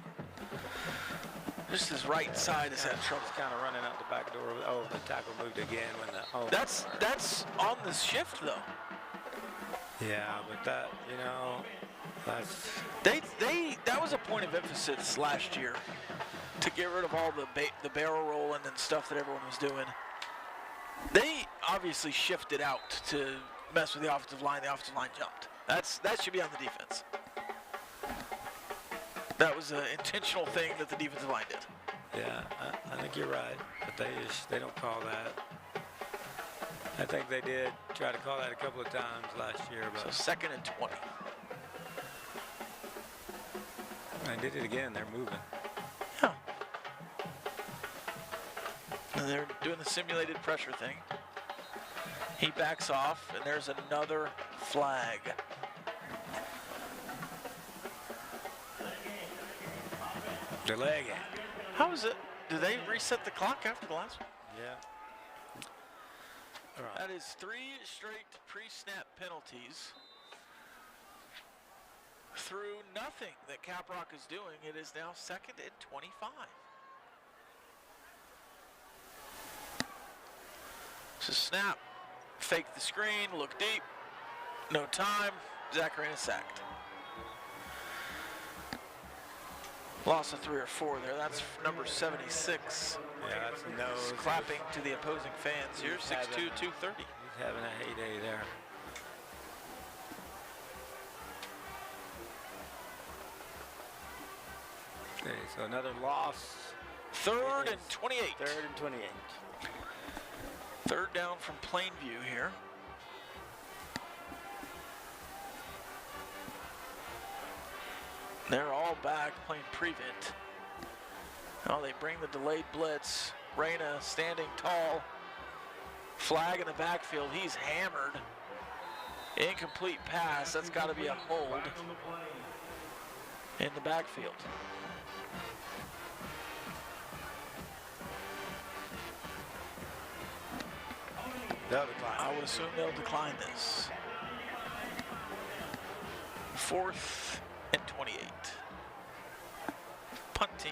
Just his right side is had trouble. He's kind of running out the back door. Oh, the tackle moved again when the. Oh. That's on the shift though. Yeah, but that that's. That was a point of emphasis last year to get rid of all the barrel rolling and stuff that everyone was doing. They obviously shifted out to mess with the offensive line. The offensive line jumped. That should be on the defense. That was an intentional thing that the defensive line did. Yeah, I think you're right, but they don't call that. I think they did try to call that a couple of times last year. But so 2nd and 20. I did it again. They're moving. Yeah. And they're doing the simulated pressure thing. He backs off, and there's another flag. Delay again. How is it? Do they reset the clock after the last one? Yeah. All right. That is 3 straight pre-snap penalties through nothing that Caprock is doing. It is now 2nd and 25. So snap, fake the screen, look deep, no time, Zacharina sacked. Loss of 3 or 4 there. That's number 76. Yeah, that's nose. Clapping to the opposing fans here. 6'2", 230. He's having a heyday there. Okay, so another loss. 3rd and 28. 3rd and 28. Third down from Plainview here. They're all back playing prevent. Now they bring the delayed blitz. Reyna standing tall. Flag in the backfield. He's hammered. Incomplete pass. That's got to be a hold in the backfield. They'll decline. I would assume they'll decline this. 4th and 28. Punt team.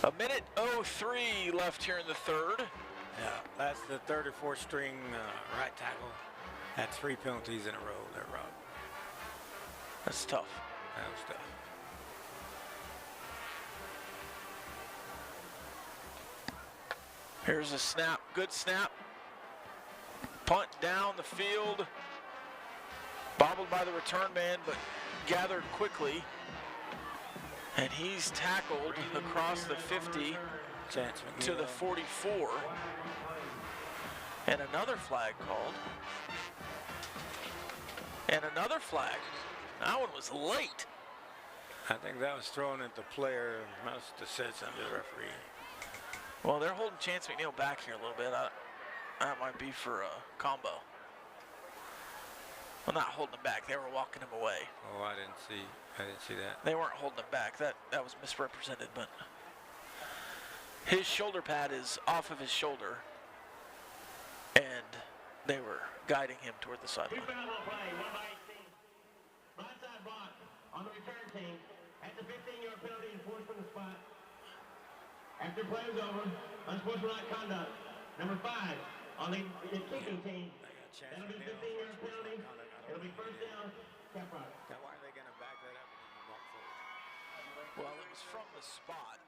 A minute 03 left here in the third. Yeah, that's the third or fourth string right tackle. Had 3 penalties in a row there, Rob. That's tough. That was tough. Here's a snap, good snap. Punt down the field. Bobbled by the return man, but gathered quickly. And he's tackled across the 50 to the 44. And another flag called. And another flag. That one was late. I think that was thrown at the player. Must have said something to the referee. Well, they're holding Chance McNeil back here a little bit. That might be for a combo. Well, not holding him back. They were walking him away. Oh, I didn't see that. They weren't holding him back. That was misrepresented, but his shoulder pad is off of his shoulder, and they were guiding him toward the sideline. Blindside block on the return team. At the 15-yard penalty enforced from the spot. After play is over, unsportsmanlike conduct. Number 5 on the kicking team. That'll be 15-yard penalty. It'll be first down. Caprock. Now, why are they going to back that up and walk forward? Well, it was from the spot,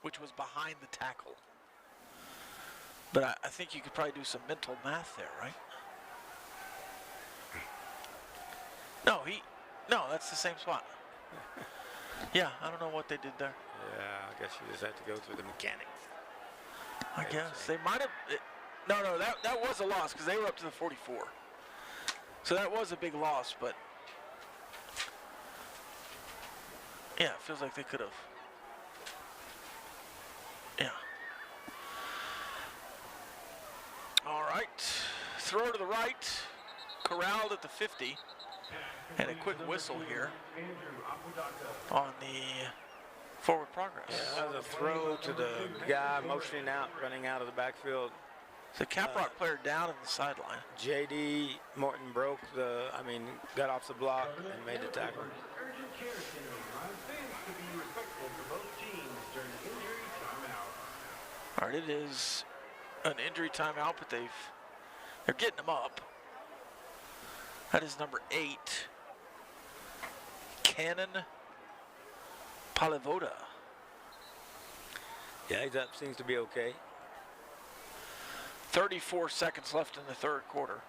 which was behind the tackle. But I think you could probably do some mental math there, right? No, that's the same spot. Yeah, I don't know what they did there. Yeah, I guess you just have to go through the mechanics. I guess they might have. No, that was a loss because they were up to the 44. So that was a big loss, but yeah, it feels like they could have. Yeah. All right, throw to the right, corralled at the 50, and a quick whistle here on the forward progress. Yeah, that was a throw to the guy motioning out, running out of the backfield. The Caprock player down in the sideline. J.D. Morton got off the block and made the tackle. All right, it is an injury timeout, but they're getting him up. That is number 8, Cannon Palivoda. Yeah, he's up, seems to be okay. 34 seconds left in the third quarter.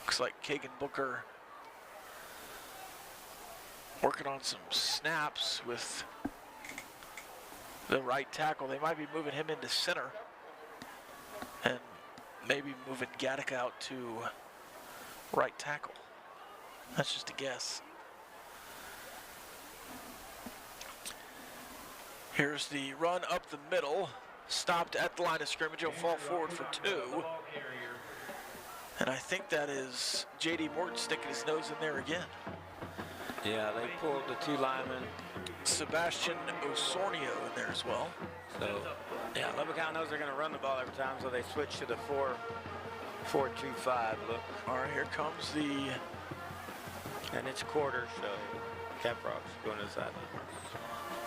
Looks like Kagan Booker working on some snaps with the right tackle. They might be moving him into center and maybe moving Gattaca out to right tackle. That's just a guess. Here's the run up the middle. Stopped at the line of scrimmage. He'll fall forward for 2. And I think that is J.D. Morton sticking his nose in there again. Yeah, they pulled the 2 linemen. Sebastian Osornio in there as well. So, yeah, Lubbock High knows they're going to run the ball every time, so they switch to the 4-2-5 look. All right, here comes the... And it's quarter, so Caprock's going to the sideline.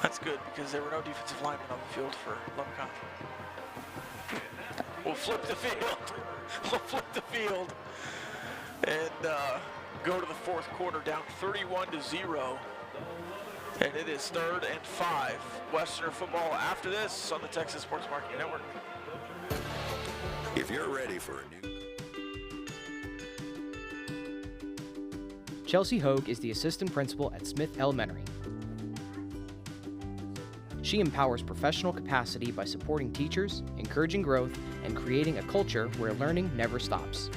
That's good because there were no defensive linemen on the field for Lubbock High. We'll flip the field. We'll flip the field and go to the fourth quarter down 31-0. And it is 3rd and 5. Westerner football after this on the Texas Sports Marketing Network. If you're ready for a new... Chelsea Hogue is the assistant principal at Smith Elementary. She empowers professional capacity by supporting teachers, encouraging growth, and creating a culture where learning never stops.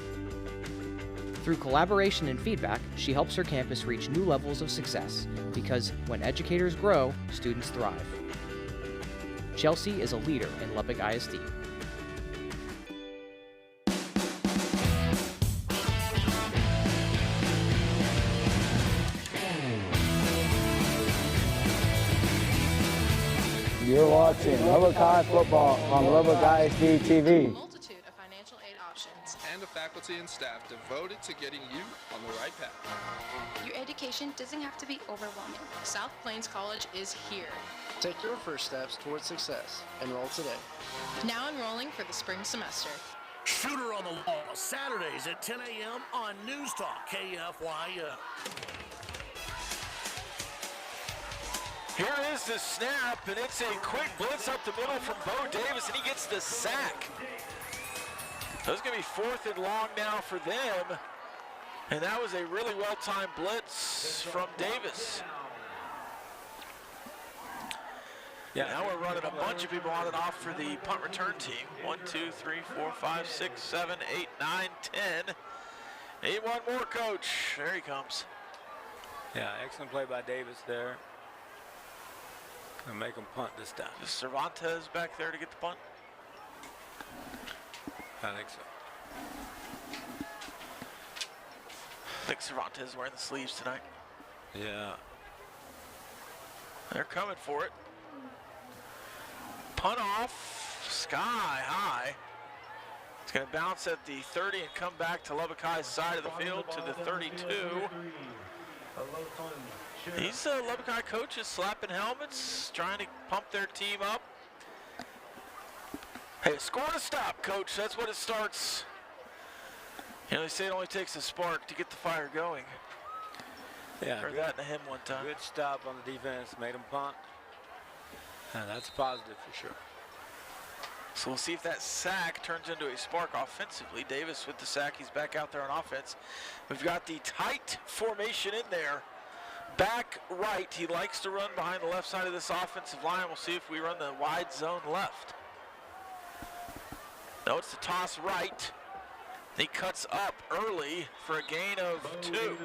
Through collaboration and feedback, she helps her campus reach new levels of success, because when educators grow, students thrive. Chelsea is a leader in Lubbock ISD. You're watching Lubbock High football on Lubbock ISD TV. Multitude of financial aid options. And a faculty and staff devoted to getting you on the right path. Your education doesn't have to be overwhelming. South Plains College is here. Take your first steps towards success. Enroll today. Now enrolling for the spring semester. Shooter on the Wall, Saturdays at 10 a.m. on News Talk KFYM. Here is the snap, and it's a quick blitz up the middle from Bo Davis, and he gets the sack. So it's going to be 4th and long now for them, and that was a really well-timed blitz from Davis. Yeah, now we're running a bunch of people on and off for the punt return team. 1, 2, 3, 4, 5, 6, 7, 8, 9, 10. Need one more, coach. There he comes. Yeah, excellent play by Davis there. Gonna make him punt this time. Is Cervantes back there to get the punt? I think so. I think Cervantes is wearing the sleeves tonight. Yeah. They're coming for it. Punt off, sky high. It's going to bounce at the 30 and come back to Lubbock High's side of the field to the 32. These Lubbock High coaches slapping helmets, trying to pump their team up. Hey, score to stop, coach. That's what it starts. You know, they say it only takes a spark to get the fire going. Yeah, heard that in a hymn one time. Good stop on the defense, made them punt. And that's positive for sure. So we'll see if that sack turns into a spark offensively. Davis with the sack, he's back out there on offense. We've got the tight formation in there. Back right, he likes to run behind the left side of this offensive line. We'll see if we run the wide zone left. No, it's the toss right. He cuts up early for a gain of 2.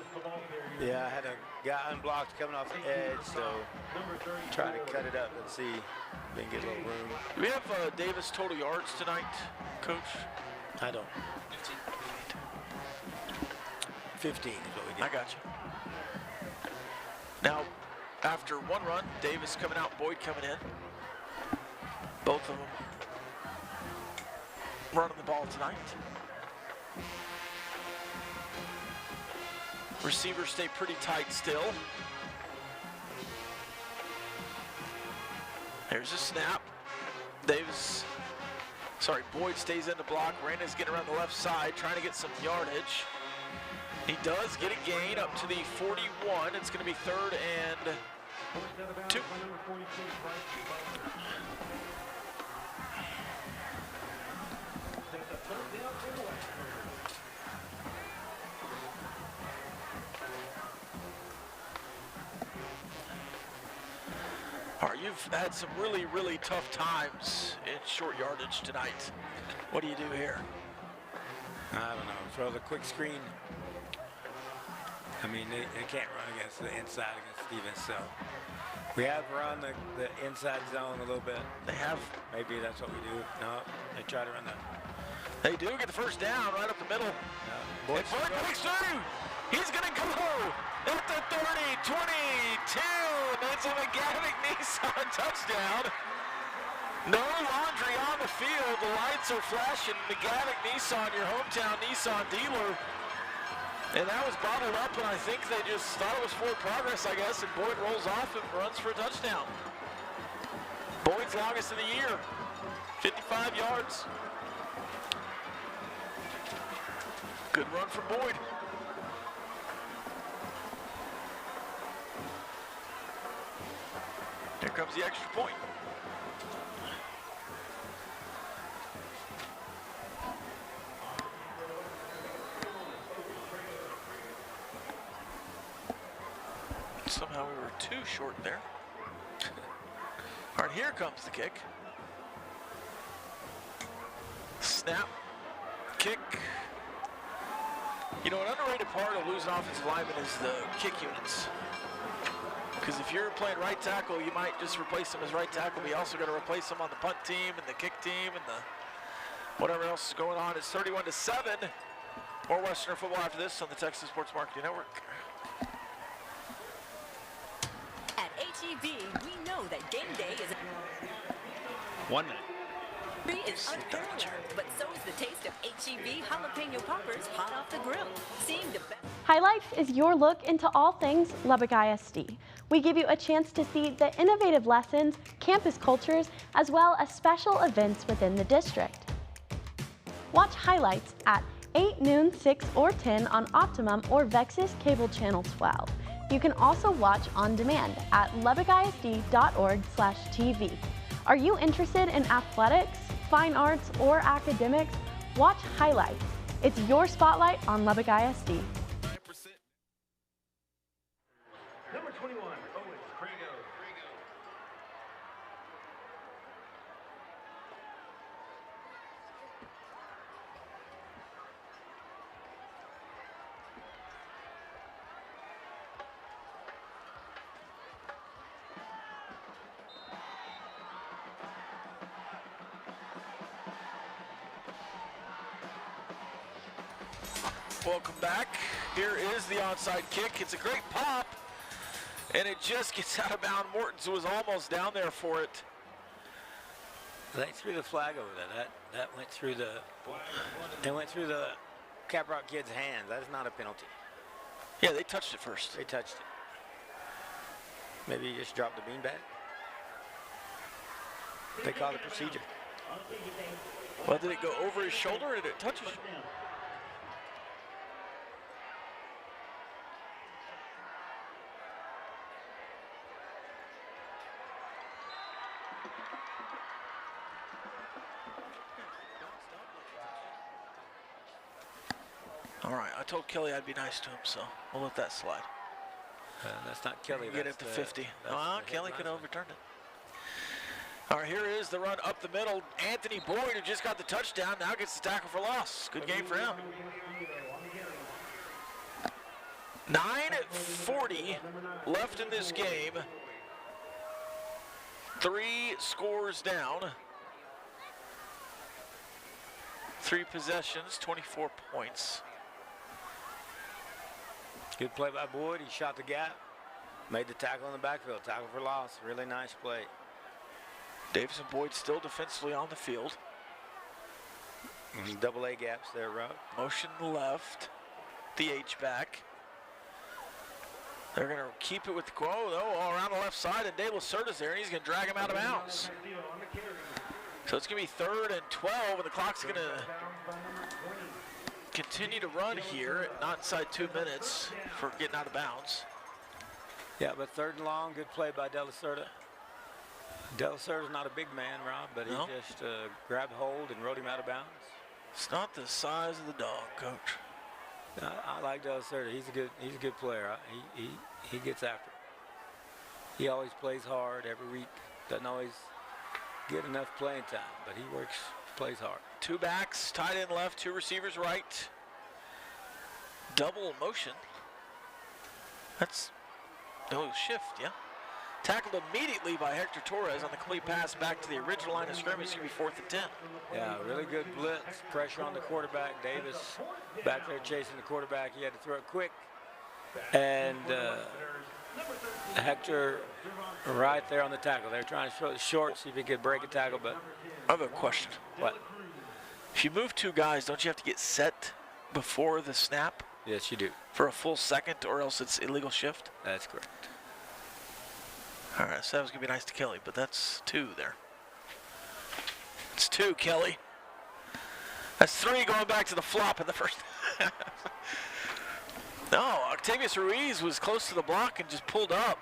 Yeah, I had a guy unblocked coming off the edge, so try to cut it up and see if we can get a little room. Do we have Davis total yards tonight, Coach? I don't. 15 is what we get. I got you. Now, after one run, Davis coming out, Boyd coming in. Both of them running the ball tonight. Receivers stay pretty tight still. There's a snap. Boyd stays in the block. Randall's getting around the left side, trying to get some yardage. He does get a gain up to the 41. It's going to be 3rd and 2. All right, you've had some really, really tough times in short yardage tonight. What do you do here? I don't know. Throw the quick screen. I mean, they can't run against the inside against Stevens, so we have run the inside zone a little bit. They have. Maybe that's what we do. No, they try to run that. They do get the first down right up the middle. Boyd breaks through. He's going to go at the 30, 22. That's a McGavick Nissan touchdown. No laundry on the field. The lights are flashing. McGavick Nissan, your hometown Nissan dealer. And that was bottled up, and I think they just thought it was forward progress, I guess, and Boyd rolls off and runs for a touchdown. Boyd's longest of the year, 55 yards. Good run from Boyd. Here comes the extra point. Somehow we were too short there. All right, here comes the kick. Snap, kick. You know, an underrated part of losing offensive linemen is the kick units. Because if you're playing right tackle, you might just replace them as right tackle, but you also got to replace them on the punt team and the kick team and the whatever else is going on. It's 31-7. More Westerner football after this on the Texas Sports Marketing Network. At HEB, we know that game day is 1 minute. is unparalleled, but so is the taste of HEB jalapeno poppers hot off the grill. Seeing the best. Highlights is your look into all things Lubbock ISD. We give you a chance to see the innovative lessons, campus cultures, as well as special events within the district. Watch highlights at 8, noon, 6, or 10 on Optimum or Vexus Cable Channel 12. You can also watch on demand at lubbockisd.org/TV. Are you interested in athletics, fine arts, or academics? Watch highlights. It's your spotlight on Lubbock ISD. Number 21, Owens Crago. Welcome back. Here is the onside kick. It's a great pop, and it just gets out of bounds. Mortons was almost down there for it. They threw the flag over there. That went through the. It went through the Caprock kid's hands. That is not a penalty. Yeah, they touched it first. They touched it. Maybe he just dropped the beanbag. They call it procedure. Well, did it go over his shoulder or did it touch his shoulder? All right, I told Kelly I'd be nice to him, so we'll let that slide. That's not Kelly. Get it to 50. Kelly could overturn it. All right, here is the run up the middle. Anthony Boyd, who just got the touchdown, now gets the tackle for loss. Good game for him. 9:40 left in this game. 3 scores down. 3 possessions, 24 points. Good play by Boyd. He shot the gap, made the tackle in the backfield. Tackle for loss. Really nice play. Davis and Boyd still defensively on the field. Double A gaps there, Rob. Motion left. The H-back. They're going to keep it with the all around the left side, and De La Cerda's there, and he's going to drag him out of bounds. So it's going to be 3rd and 12, and the clock's going to continue to run here, not inside 2 minutes for getting out of bounds. Yeah, but 3rd and long, good play by De La Cerda. De La Cerda's not a big man, Rob, but he just grabbed hold and rode him out of bounds. It's not the size of the dog, Coach. I like De La Cerda. He's a good player. He gets after it. He always plays hard every week. Doesn't always get enough playing time, but he plays hard. 2 backs, tight end left, 2 receivers right. Double motion. That's no shift, yeah. Tackled immediately by Hector Torres on the complete pass back to the original line of scrimmage. It's going to be 4th and 10. Yeah, really good blitz. Pressure on the quarterback. Davis back there chasing the quarterback. He had to throw it quick. And Hector right there on the tackle. They're trying to throw it short, see if he could break a tackle, but. I have a question. What? If you move 2 guys, don't you have to get set before the snap? Yes, you do. For a full second, or else it's illegal shift? That's correct. All right, so that was going to be nice to Kelly, but that's 2 there. It's 2, Kelly. That's 3 going back to the flop in the first. No, Octavius Ruiz was close to the block and just pulled up.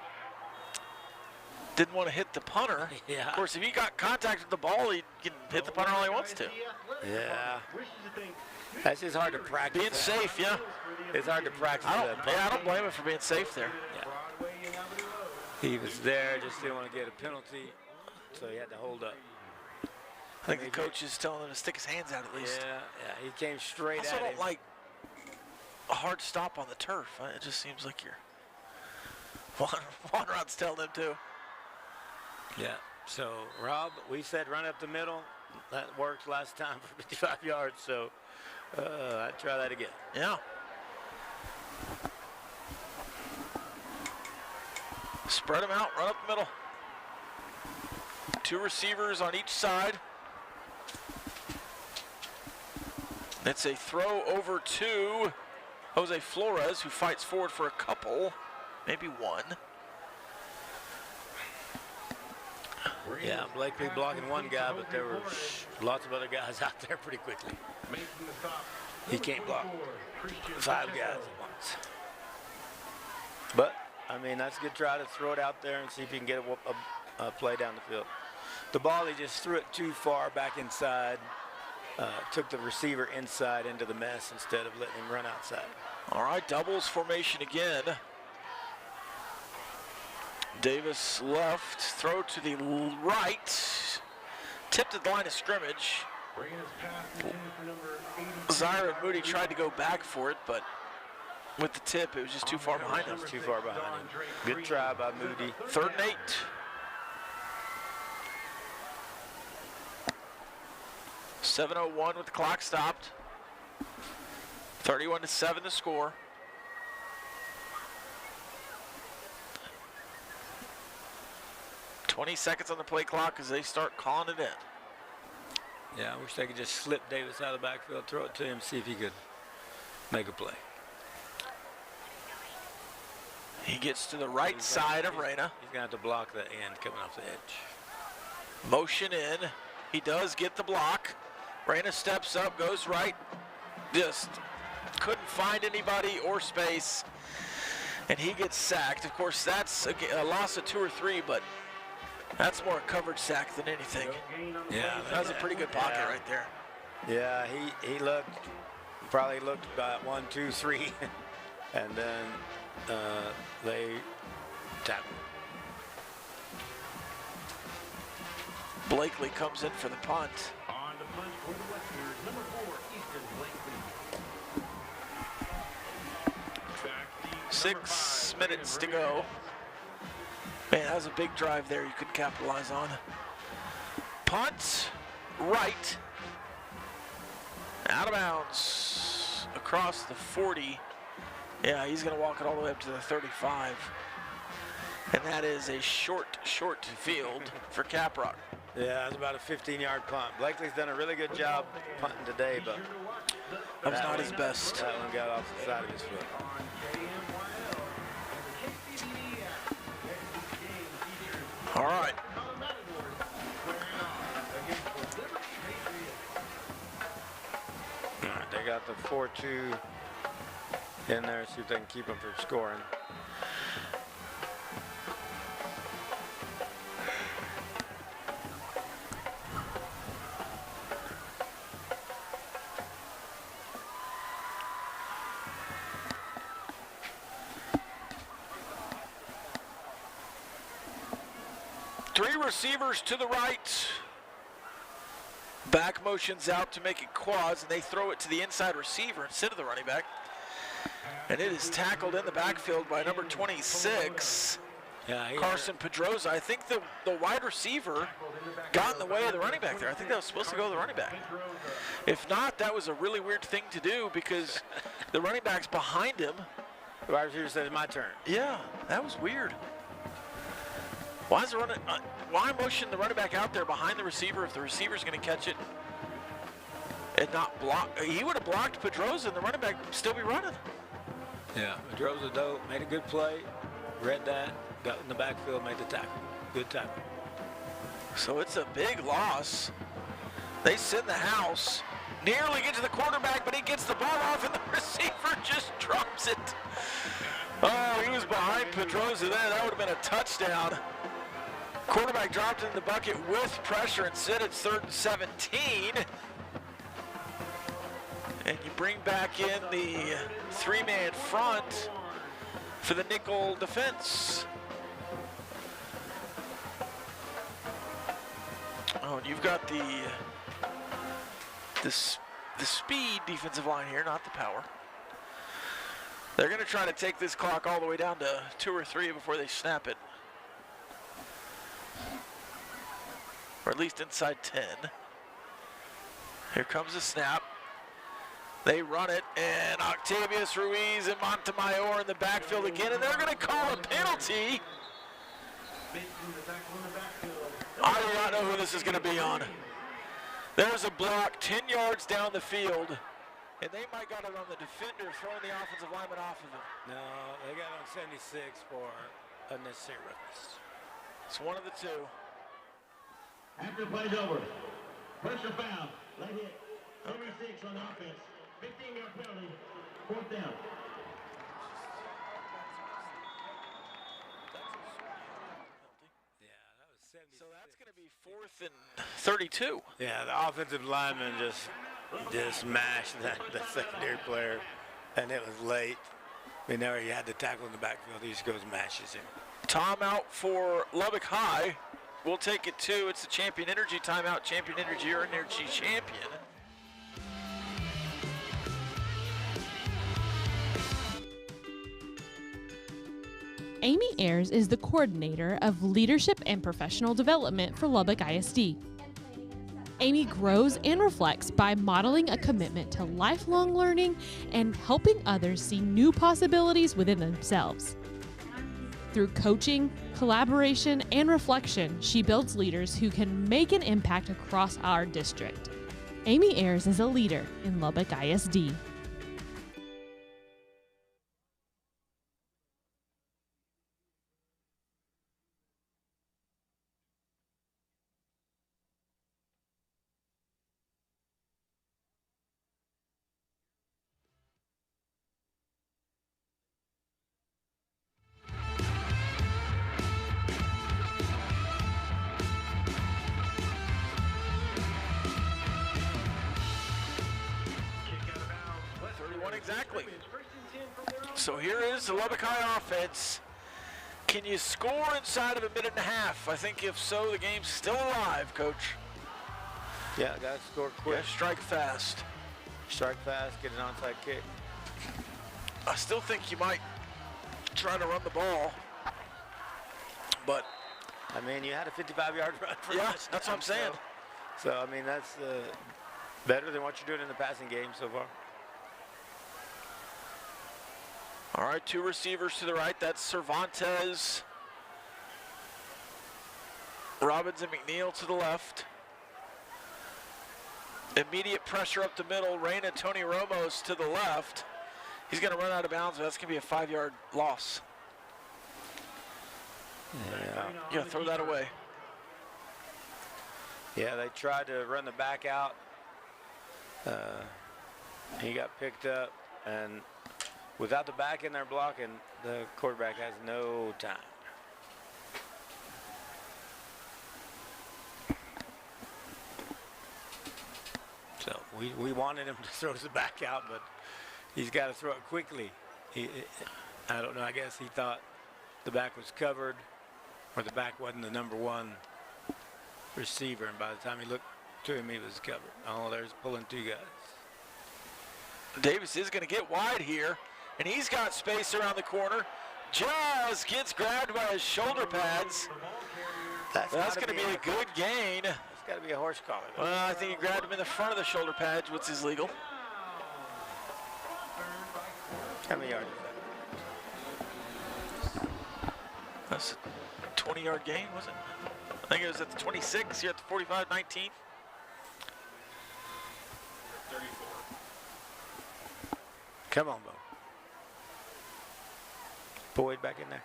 Didn't want to hit the punter. Yeah. Of course, if he got contact with the ball, he can hit the punter all he wants to. Yeah. That's just hard to practice. Being safe, yeah. It's hard to practice. I don't blame him for being safe there. Yeah. He was there, just didn't want to get a penalty. so he had to hold up. I think the coach is telling him to stick his hands out at least. Yeah, he came straight also at him. don't like a hard stop on the turf. It just seems like you're. Juan Rod's telling him to. Yeah, so Rob, we said run up the middle. That worked last time for 55 yards, so I'd try that again. Yeah. Spread them out, run up the middle. 2 receivers on each side. It's a throw over to Jose Flores, who fights forward for a couple, maybe one. Yeah, Blakely blocking one guy, but there were lots of other guys out there pretty quickly. He can't block 5 guys at once. But, I mean, that's a good try to throw it out there and see if you can get a play down the field. The ball, he just threw it too far back inside, took the receiver inside into the mess instead of letting him run outside. All right, doubles formation again. Davis left, throw to the right, tipped at the line of scrimmage. Zaire and Moody tried to go back for it, but with the tip, it was just too far behind him. Too far behind him. Good try by Moody. 3rd and 8. .701 with the clock stopped. 31-7 the score. .20 seconds on the play clock as they start calling it in. Yeah, I wish they could just slip Davis out of the backfield, throw it to him, see if he could make a play. He gets to the right side of Reyna. He's going to have to block the end coming off the edge. Motion in. He does get the block. Reyna steps up, goes right. Just couldn't find anybody or space. And he gets sacked. Of course, that's a loss of 2 or 3, but that's more a coverage sack than anything. Yeah, that was a pretty good pocket right there. Yeah, he probably looked about 1, 2, 3, and then they tapped him. Blakely comes in for the punt. On the punt for the Westerners, number 4, Easton Blakely. 6 minutes to go. Man, that was a big drive there you could capitalize on. Punt, right. Out of bounds. Across the 40. Yeah, he's going to walk it all the way up to the 35. And that is a short field for Caprock. Yeah, it's about a 15-yard punt. Blakely's done a really good job punting today, but that was not his best. That one got off the side of his foot. All right. All right, they got the 4-2 in there, see if they can keep them from scoring. Receivers to the right. Back motions out to make it quads, and they throw it to the inside receiver instead of the running back. And it is tackled in the backfield by number 26, Carson Pedroza. I think the wide receiver got in the way of the running back there. I think that was supposed to go to the running back. If not, that was a really weird thing to do because the running back's behind him. The wide receiver says, my turn. Yeah, that was weird. Why is why motion the running back out there behind the receiver if the receiver's going to catch it and not block? He would have blocked Pedroza and the running back would still be running. Yeah, Pedroza though made a good play, read that, got in the backfield, made the tackle. Good tackle. So it's a big loss. They send the house, nearly get to the quarterback, but he gets the ball off and the receiver just drops it. Oh, he was behind Pedroza there. That would have been a touchdown. Quarterback dropped in the bucket with pressure. Instead, it's 3rd and 17. And you bring back in the 3-man front for the nickel defense. Oh, and you've got the speed defensive line here, not the power. They're going to try to take this clock all the way down to 2 or 3 before they snap it. Or at least inside 10. Here comes the snap. They run it, and Octavius Ruiz and Montemayor in the backfield again, and they're going to call a penalty. I do not know who this is going to be on. There's a block 10 yards down the field, and they might got it on the defender throwing the offensive lineman off of him. No, they got it on 76 for unnecessary roughness. It's one of the two. After the play's over, pressure foul, late hit, 76 on offense, 15-yard penalty, 4th down. So that's going to be 4th and 32. Yeah, the offensive lineman just mashed that secondary player, and it was late. I mean, there he had the tackle in the backfield. He just goes and mashes him. Timeout for Lubbock High. We'll take it too. It's the Champion Energy timeout. Champion Energy, your energy champion. Amy Ayers is the coordinator of leadership and professional development for Lubbock ISD. Amy grows and reflects by modeling a commitment to lifelong learning and helping others see new possibilities within themselves. Through coaching, collaboration, and reflection, she builds leaders who can make an impact across our district. Amy Ayers is a leader in Lubbock ISD. Exactly. So here is the Lubbock High offense. Can you score inside of a minute and a half? I think if so, the game's still alive, Coach. Yeah, got to score quick. Yeah, strike fast. Strike fast, get an onside kick. I still think you might try to run the ball, but I mean, you had a 55-yard run for yeah, that's what I'm saying. So I mean, that's better than what you're doing in the passing game so far. All right, 2 receivers to the right. That's Cervantes, Robbins, and McNeil to the left. Immediate pressure up the middle. Reyna Tony Ramos to the left. He's going to run out of bounds, but that's going to be a 5-yard loss. Yeah. You got to throw that away. Yeah, they tried to run the back out. He got picked up, and without the back in there blocking, the quarterback has no time. So we wanted him to throw the back out, but he's got to throw it quickly. I don't know, I guess he thought the back was covered, or the back wasn't the number 1 receiver, and by the time he looked to him, he was covered. Oh, there's pulling 2 guys. Davis is going to get wide here, and he's got space around the corner. Just gets grabbed by his shoulder pads. That's going to be a good gain. It's got to be a horse collar. Well, I think he grabbed him in the front of the shoulder pads, which is legal. How many yards is that? That's a 20-yard gain, was it? I think it was at the 26. You're at the 45-19. 34. Come on, Bo. Boyd back in there.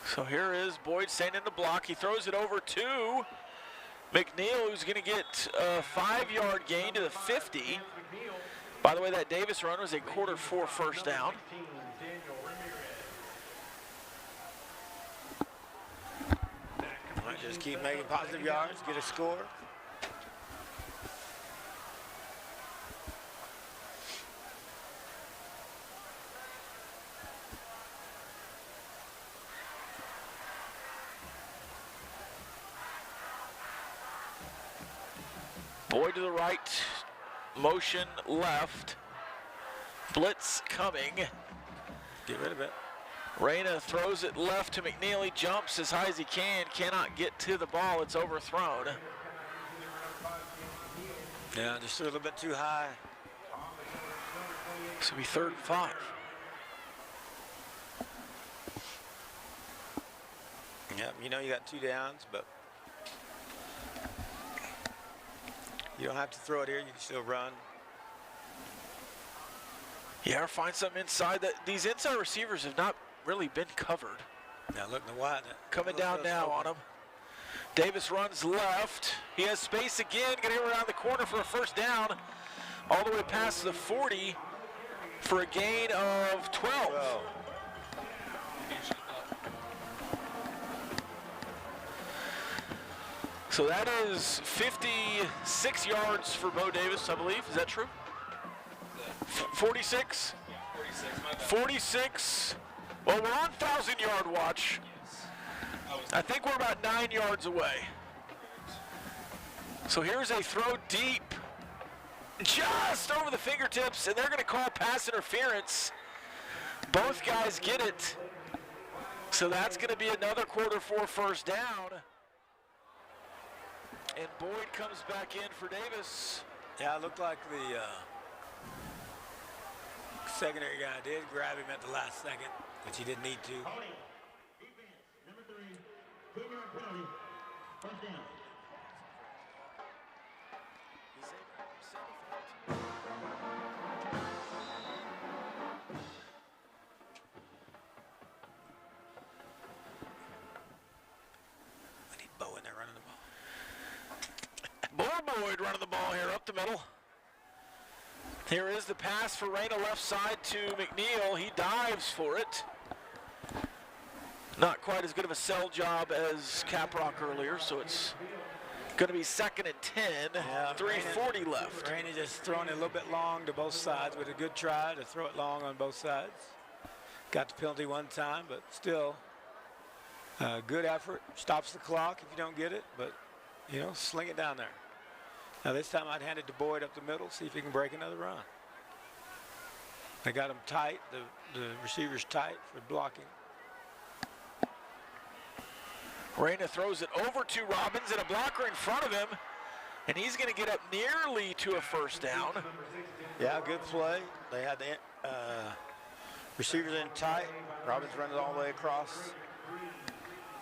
So here is Boyd staying in the block. He throws it over to McNeil, who's going to get a 5-yard gain to the 50. By the way, that Davis run was a quarter 4 first down. Just keep making positive yards, get a score. Boyd to the right, motion left. Blitz coming. Get rid of it. Reyna throws it left to McNeil. He jumps as high as he can, cannot get to the ball. It's overthrown. Yeah, just threw a little bit too high. It's going to be 3rd and 5. Yeah, you know you got 2 downs, but you don't have to throw it here. You can still run. Yeah, or find something inside. These inside receivers have not really been covered. Now look at the wide. Coming down now on him. Davis runs left. He has space again. Going to go around the corner for a 1st down. All the way past the 40 for a gain of 12. So that is 56 yards for Bo Davis, I believe. Is that true? 46? 46. Well, we're on 1,000-yard watch. I think we're about 9 yards away. So here's a throw deep, just over the fingertips, and they're going to call pass interference. Both guys get it. So that's going to be another quarter 4 1st down. And Boyd comes back in for Davis. Yeah, it looked like the secondary guy did grab him at the last second, which he didn't need to. Number 3, 2-yard penalty. 1st down. I need Bo in there running the ball. Boyd running the ball here up the middle. Here is the pass for Reyna left side to McNeil. He dives for it. Not quite as good of a sell job as Caprock earlier, so it's going to be 2nd and 10. Yeah, 3:40 left. Reyna just throwing it a little bit long to both sides with a good try to throw it long on both sides. Got the penalty one time, but still good effort. Stops the clock if you don't get it, but you know, sling it down there. Now this time I'd hand it to Boyd up the middle, see if he can break another run. They got him tight, the receiver's tight for blocking. Reyna throws it over to Robbins and a blocker in front of him, and he's going to get up nearly to a 1st down. Yeah, good play. They had the receivers in tight. Robbins runs all the way across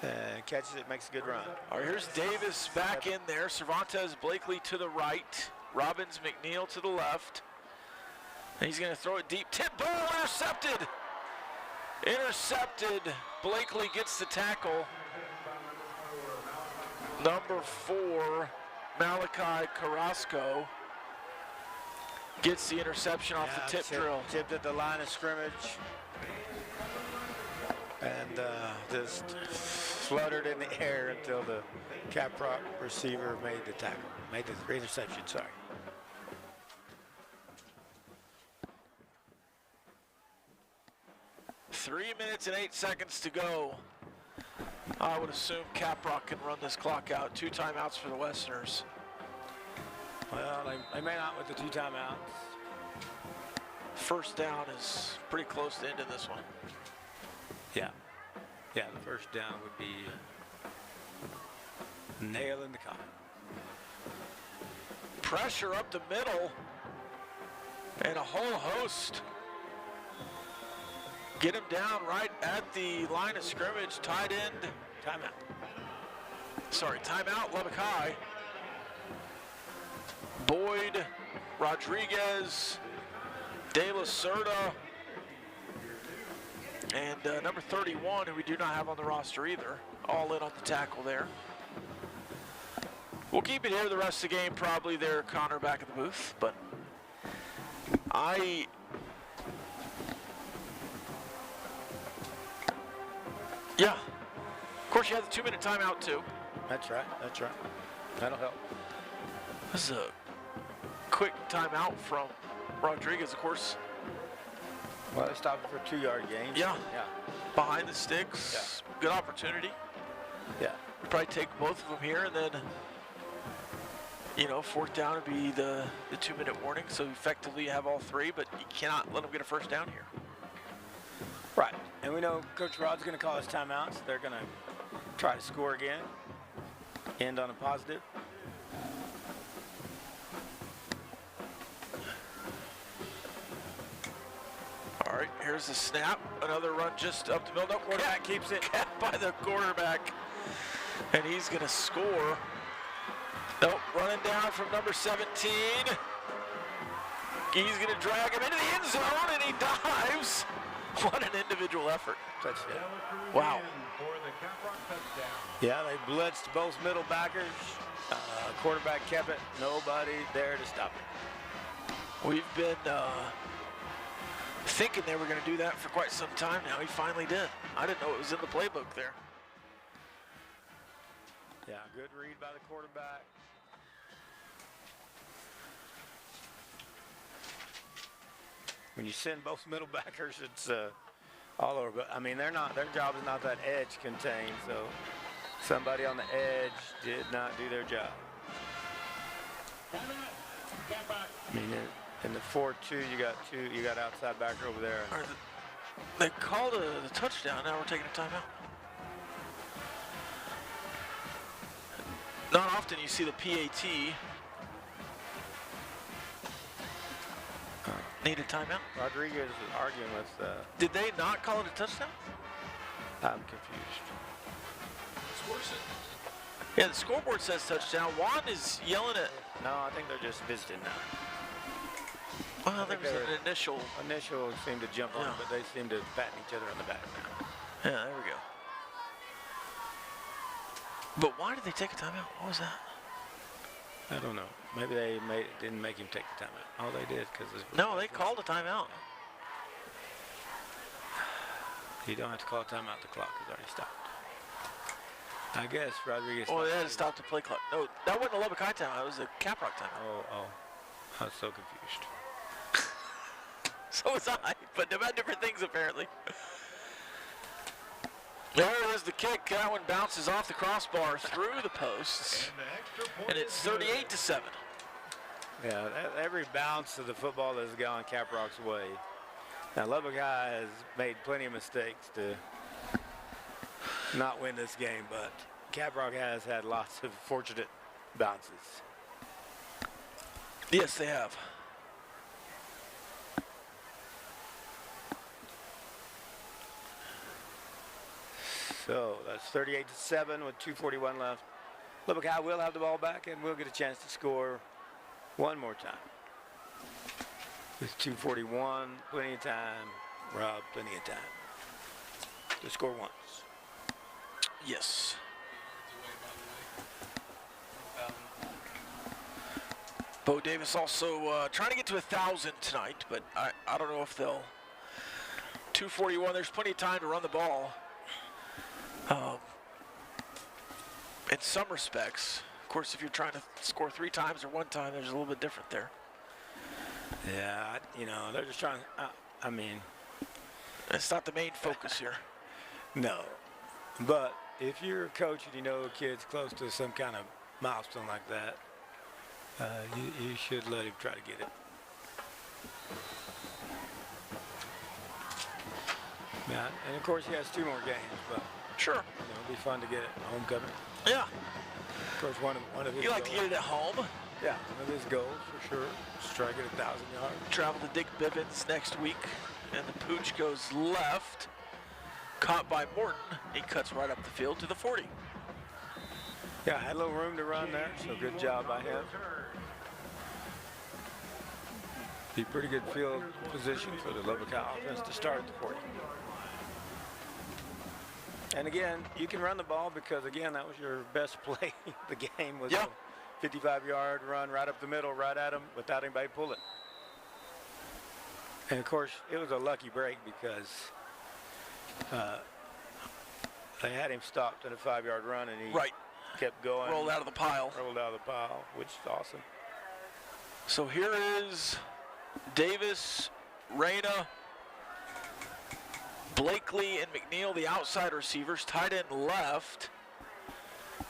and catches it, makes a good run. All right, here's Davis back in there. Cervantes, Blakely to the right. Robbins, McNeil to the left. And he's going to throw it deep. Tip ball intercepted. Intercepted. Blakely gets the tackle. Number 4, Malachi Carrasco gets the interception off the tip drill. Tipped at the line of scrimmage and just fluttered in the air until the Caprock receiver made the tackle, made the interception, sorry. Three minutes and 8 seconds to go. I would assume Caprock can run this clock out. 2 timeouts for the Westerners. Well, they may not with the 2 timeouts. 1st down is pretty close to ending this one. Yeah. Yeah, the 1st down would be nail in the coffin. Pressure up the middle. And a whole host. Get him down right at the line of scrimmage. Tight end. Timeout. Sorry, timeout, Lubbock High. Boyd, Rodriguez, De La Cerda, and number 31, who we do not have on the roster either. All in on the tackle there. We'll keep it here the rest of the game, probably there, Connor, back at the booth. But yeah. Of course, you have the 2-minute timeout, too. That's right, that's right. That'll help. This is a quick timeout from Rodriguez, of course. Well, they stopped it for 2-yard gains. Yeah. Behind the sticks. Yeah. Good opportunity. Yeah. Probably take both of them here and then 4th down would be the 2-minute warning, so effectively you have all 3, but you cannot let them get a 1st down here. Right, and we know Coach Rod's going to call his timeouts. They're going to try to score again, end on a positive. All right, here's the snap. Another run just up the middle. No, quarterback keeps it. Capped by the quarterback, and he's going to score. Nope, running down from number 17. He's going to drag him into the end zone, and he dives. What an individual effort. Touchdown. Wow. Yeah, they blitzed both middle backers. Quarterback kept it. Nobody there to stop it. We've been thinking they were going to do that for quite some time now. He finally did. I didn't know it was in the playbook there. Yeah, good read by the quarterback. When you send both middle backers, it's all over. But I mean, their job is not that edge contained. So somebody on the edge did not do their job. I mean, in the 4-2, you got outside backer over there. They called the touchdown. Now we're taking a timeout. Not often you see the PAT. Need a timeout? Rodriguez is arguing with... Did they not call it a touchdown? I'm confused. Yeah, the scoreboard says touchdown. Juan is yelling at... No, I think they're just visiting now. Well, there was an initial... Initial seemed to jump on, but they seem to pat each other on the back now. Yeah, there we go. But why did they take a timeout? What was that? I don't know. Maybe they didn't make him take the timeout. Oh, they did because no, they called a timeout. You don't have to call a timeout. The clock has already stopped. I guess Rodriguez. Oh, they had to stop the play clock. No, that wasn't a Lubbock High timeout. It was a Caprock timeout. Oh, I was so confused. So was I, but about different things apparently. There is the kick. That one bounces off the crossbar through the posts, and it's 38-7. Yeah, every bounce of the football has gone Caprock's way. Now, Lubbock High has made plenty of mistakes to not win this game, but Caprock has had lots of fortunate bounces. Yes, they have. So that's 38-7 with 2:41 left. Lubbock High will have the ball back, and we'll get a chance to score one more time. With 2:41, plenty of time. Rob, plenty of time to score once. Yes. Bo Davis also trying to get to 1,000 tonight, but I don't know if they'll. 2:41, there's plenty of time to run the ball. In some respects, of course, if you're trying to score 3 times or 1 time, there's a little bit different there. Yeah, they're just trying. I mean, it's not the main focus here. No, but if you're a coach and you know a kid's close to some kind of milestone like that, you should let him try to get it. Yeah, and of course he has 2 more games, but sure, it'll be fun to get it homecoming. Yeah. Of course, one of his. You like to get it at home? Yeah, one of his goals for sure. Just try to get 1,000 yards. Travel to Dick Bivens next week, and the pooch goes left. Caught by Morton. He cuts right up the field to the 40. Yeah, had a little room to run there, so good job by him. Be pretty good field position for the Lubbock High offense to start at the 40. And again, you can run the ball because, again, that was your best play. The game was a 55-yard run right up the middle, right at him, without anybody pulling. And, of course, it was a lucky break because they had him stopped at a 5-yard run, and he kept going. Rolled out of the pile. Rolled out of the pile, which is awesome. So here is Davis, Reyna, Blakely, and McNeil, the outside receivers, tight end left.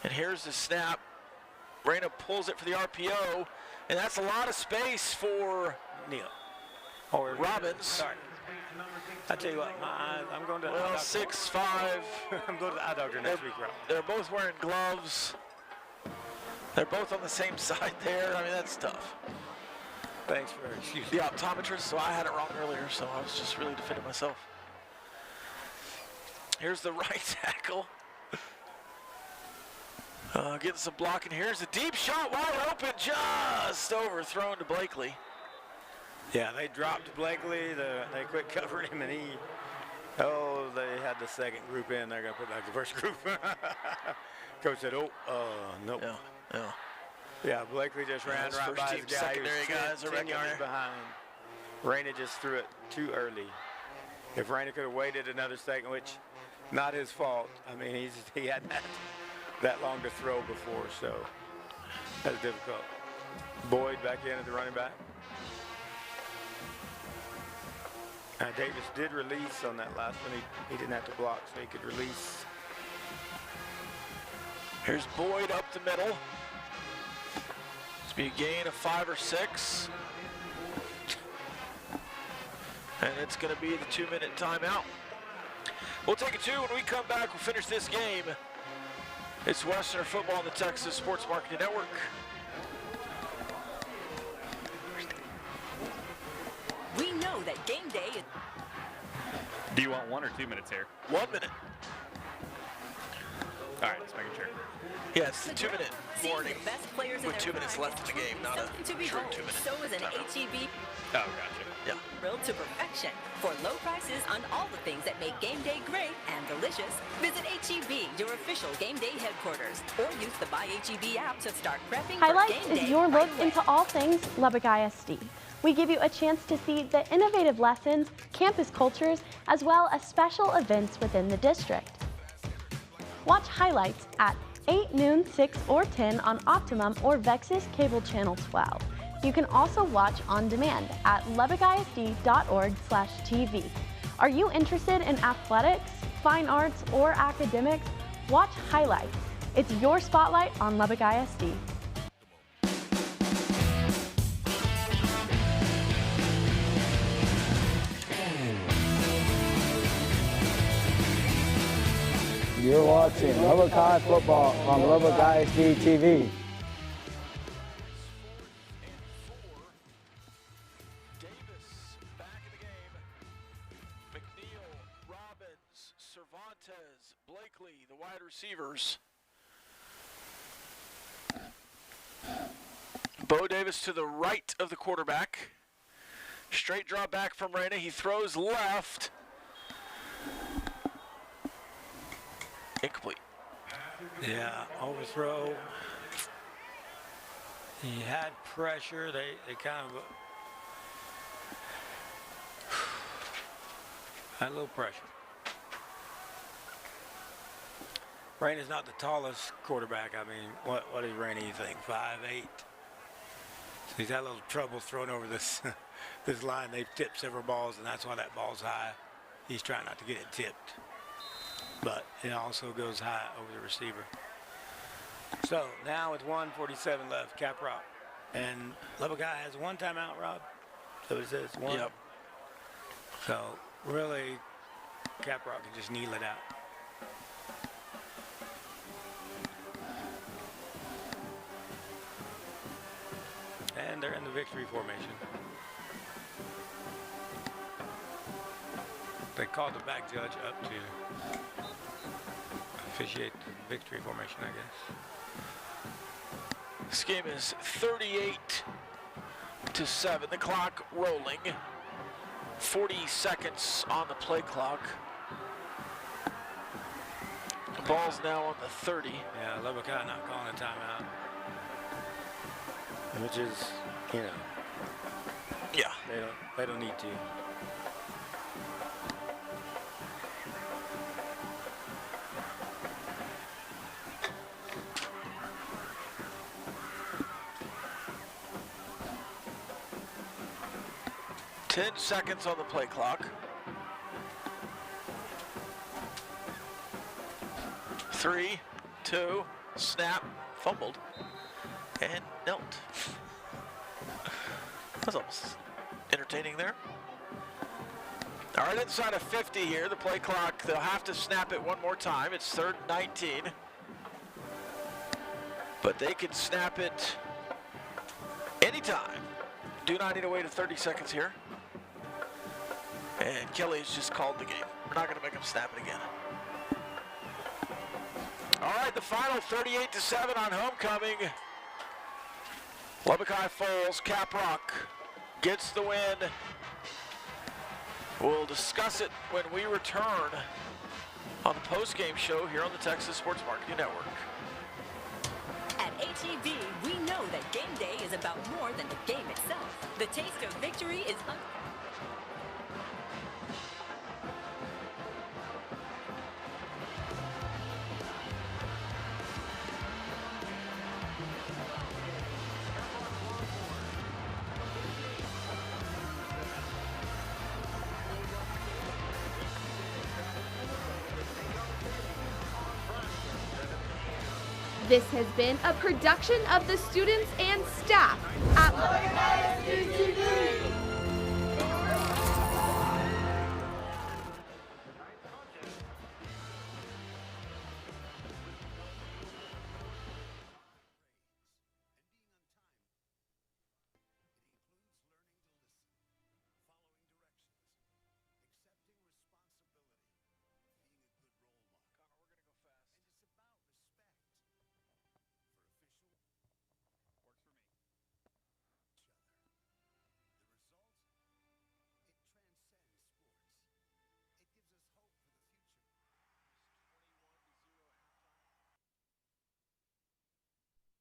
And here's the snap. Reyna pulls it for the RPO, and that's a lot of space for Neal. Or Robbins. Sorry. I tell you what, my eyes, I'm going to the Well, eye doctor. 6'5". I'm going to the eye doctor next week, Rob. They're both wearing gloves. They're both on the same side there. I mean, that's tough. Thanks for excusing the optometrist, so I had it wrong earlier, so I was just really defending myself. Here's the right tackle. Getting some blocking. Here's a deep shot, wide open, just overthrown to Blakely. Yeah, they dropped Blakely. They quit covering him, and they had the second group in. They're going to put back the first group. Coach said, nope. Yeah, Blakely just ran right by his guy. Secondary guys are 10 yards behind. Reyna just threw it too early. If Reyna could have waited another second, which not his fault. I mean, he had that long to throw before, so that's difficult. Boyd back in at the running back. Davis did release on that last one. He didn't have to block, so he could release. Here's Boyd up the middle. It's be a gain of 5 or 6. And it's going to be the 2-minute timeout. We'll take a 2. When we come back, we'll finish this game. It's Westerner football on the Texas Sports Marketing Network. We know that game day is... Do you want 1 or 2 minutes here? 1 minute. All right, just making sure. Yeah, it's the 2-minute warning with with 2 minutes left in the game, not a to true behold. 2-minute. So is an HEB Oh, gotcha. Yeah. grilled to perfection. For low prices on all the things that make game day great and delicious, visit HEB, your official game day headquarters, or use the Buy HEB app to start prepping Highlights for game day is your right look away. into all things Lubbock ISD. We give you a chance to see the innovative lessons, campus cultures, as well as special events within the district. Watch highlights at 8, noon, 6, or 10 on Optimum or Vexus Cable Channel 12. You can also watch on demand at lubbockisd.org/TV. Are you interested in athletics, fine arts, or academics? Watch highlights. It's your spotlight on Lubbock ISD. You're watching Lubbock High football on Lubbock ISD TV. Cervantes, Blakely, the wide receivers. Bo Davis to the right of the quarterback. Straight draw back from Reyna. He throws left. Incomplete. Yeah, overthrow. He had pressure. They kind of had a little pressure. Reyna's not the tallest quarterback. I mean, what is Reyna, you think, 5'8"? So he's had a little trouble throwing over this this line. They've tipped several balls, and that's why that ball's high. He's trying not to get it tipped. But it also goes high over the receiver. So now with 1:47 left, Caprock. And Lubbock High has one timeout, Rob. So it says one. Yep. So really, Caprock can just kneel it out. And they're in the victory formation. They called the back judge up to officiate the victory formation, I guess. This game is 38-7. The clock rolling. 40 seconds on the play clock. The ball's now on the 30. Yeah, Lubbock High not calling a timeout. Which is, you know. Yeah. They don't need to. Ten seconds on the play clock. 3, 2, snap, fumbled. and knelt. That's almost entertaining there. All right, inside of 50 here, the play clock, they'll have to snap it one more time. It's 3rd and 19. But they can snap it anytime. Do not need to wait 30 seconds here. And Kelly has just called the game. We're not going to make him snap it again. All right, the final 38-7 on homecoming. Lubbock High falls. Caprock gets the win. We'll discuss it when we return on the post-game show here on the Texas Sports Marketing Network. At HEB, we know that game day is about more than the game itself. The taste of victory is This has been a production of the students and staff at Lubbock ISD TV.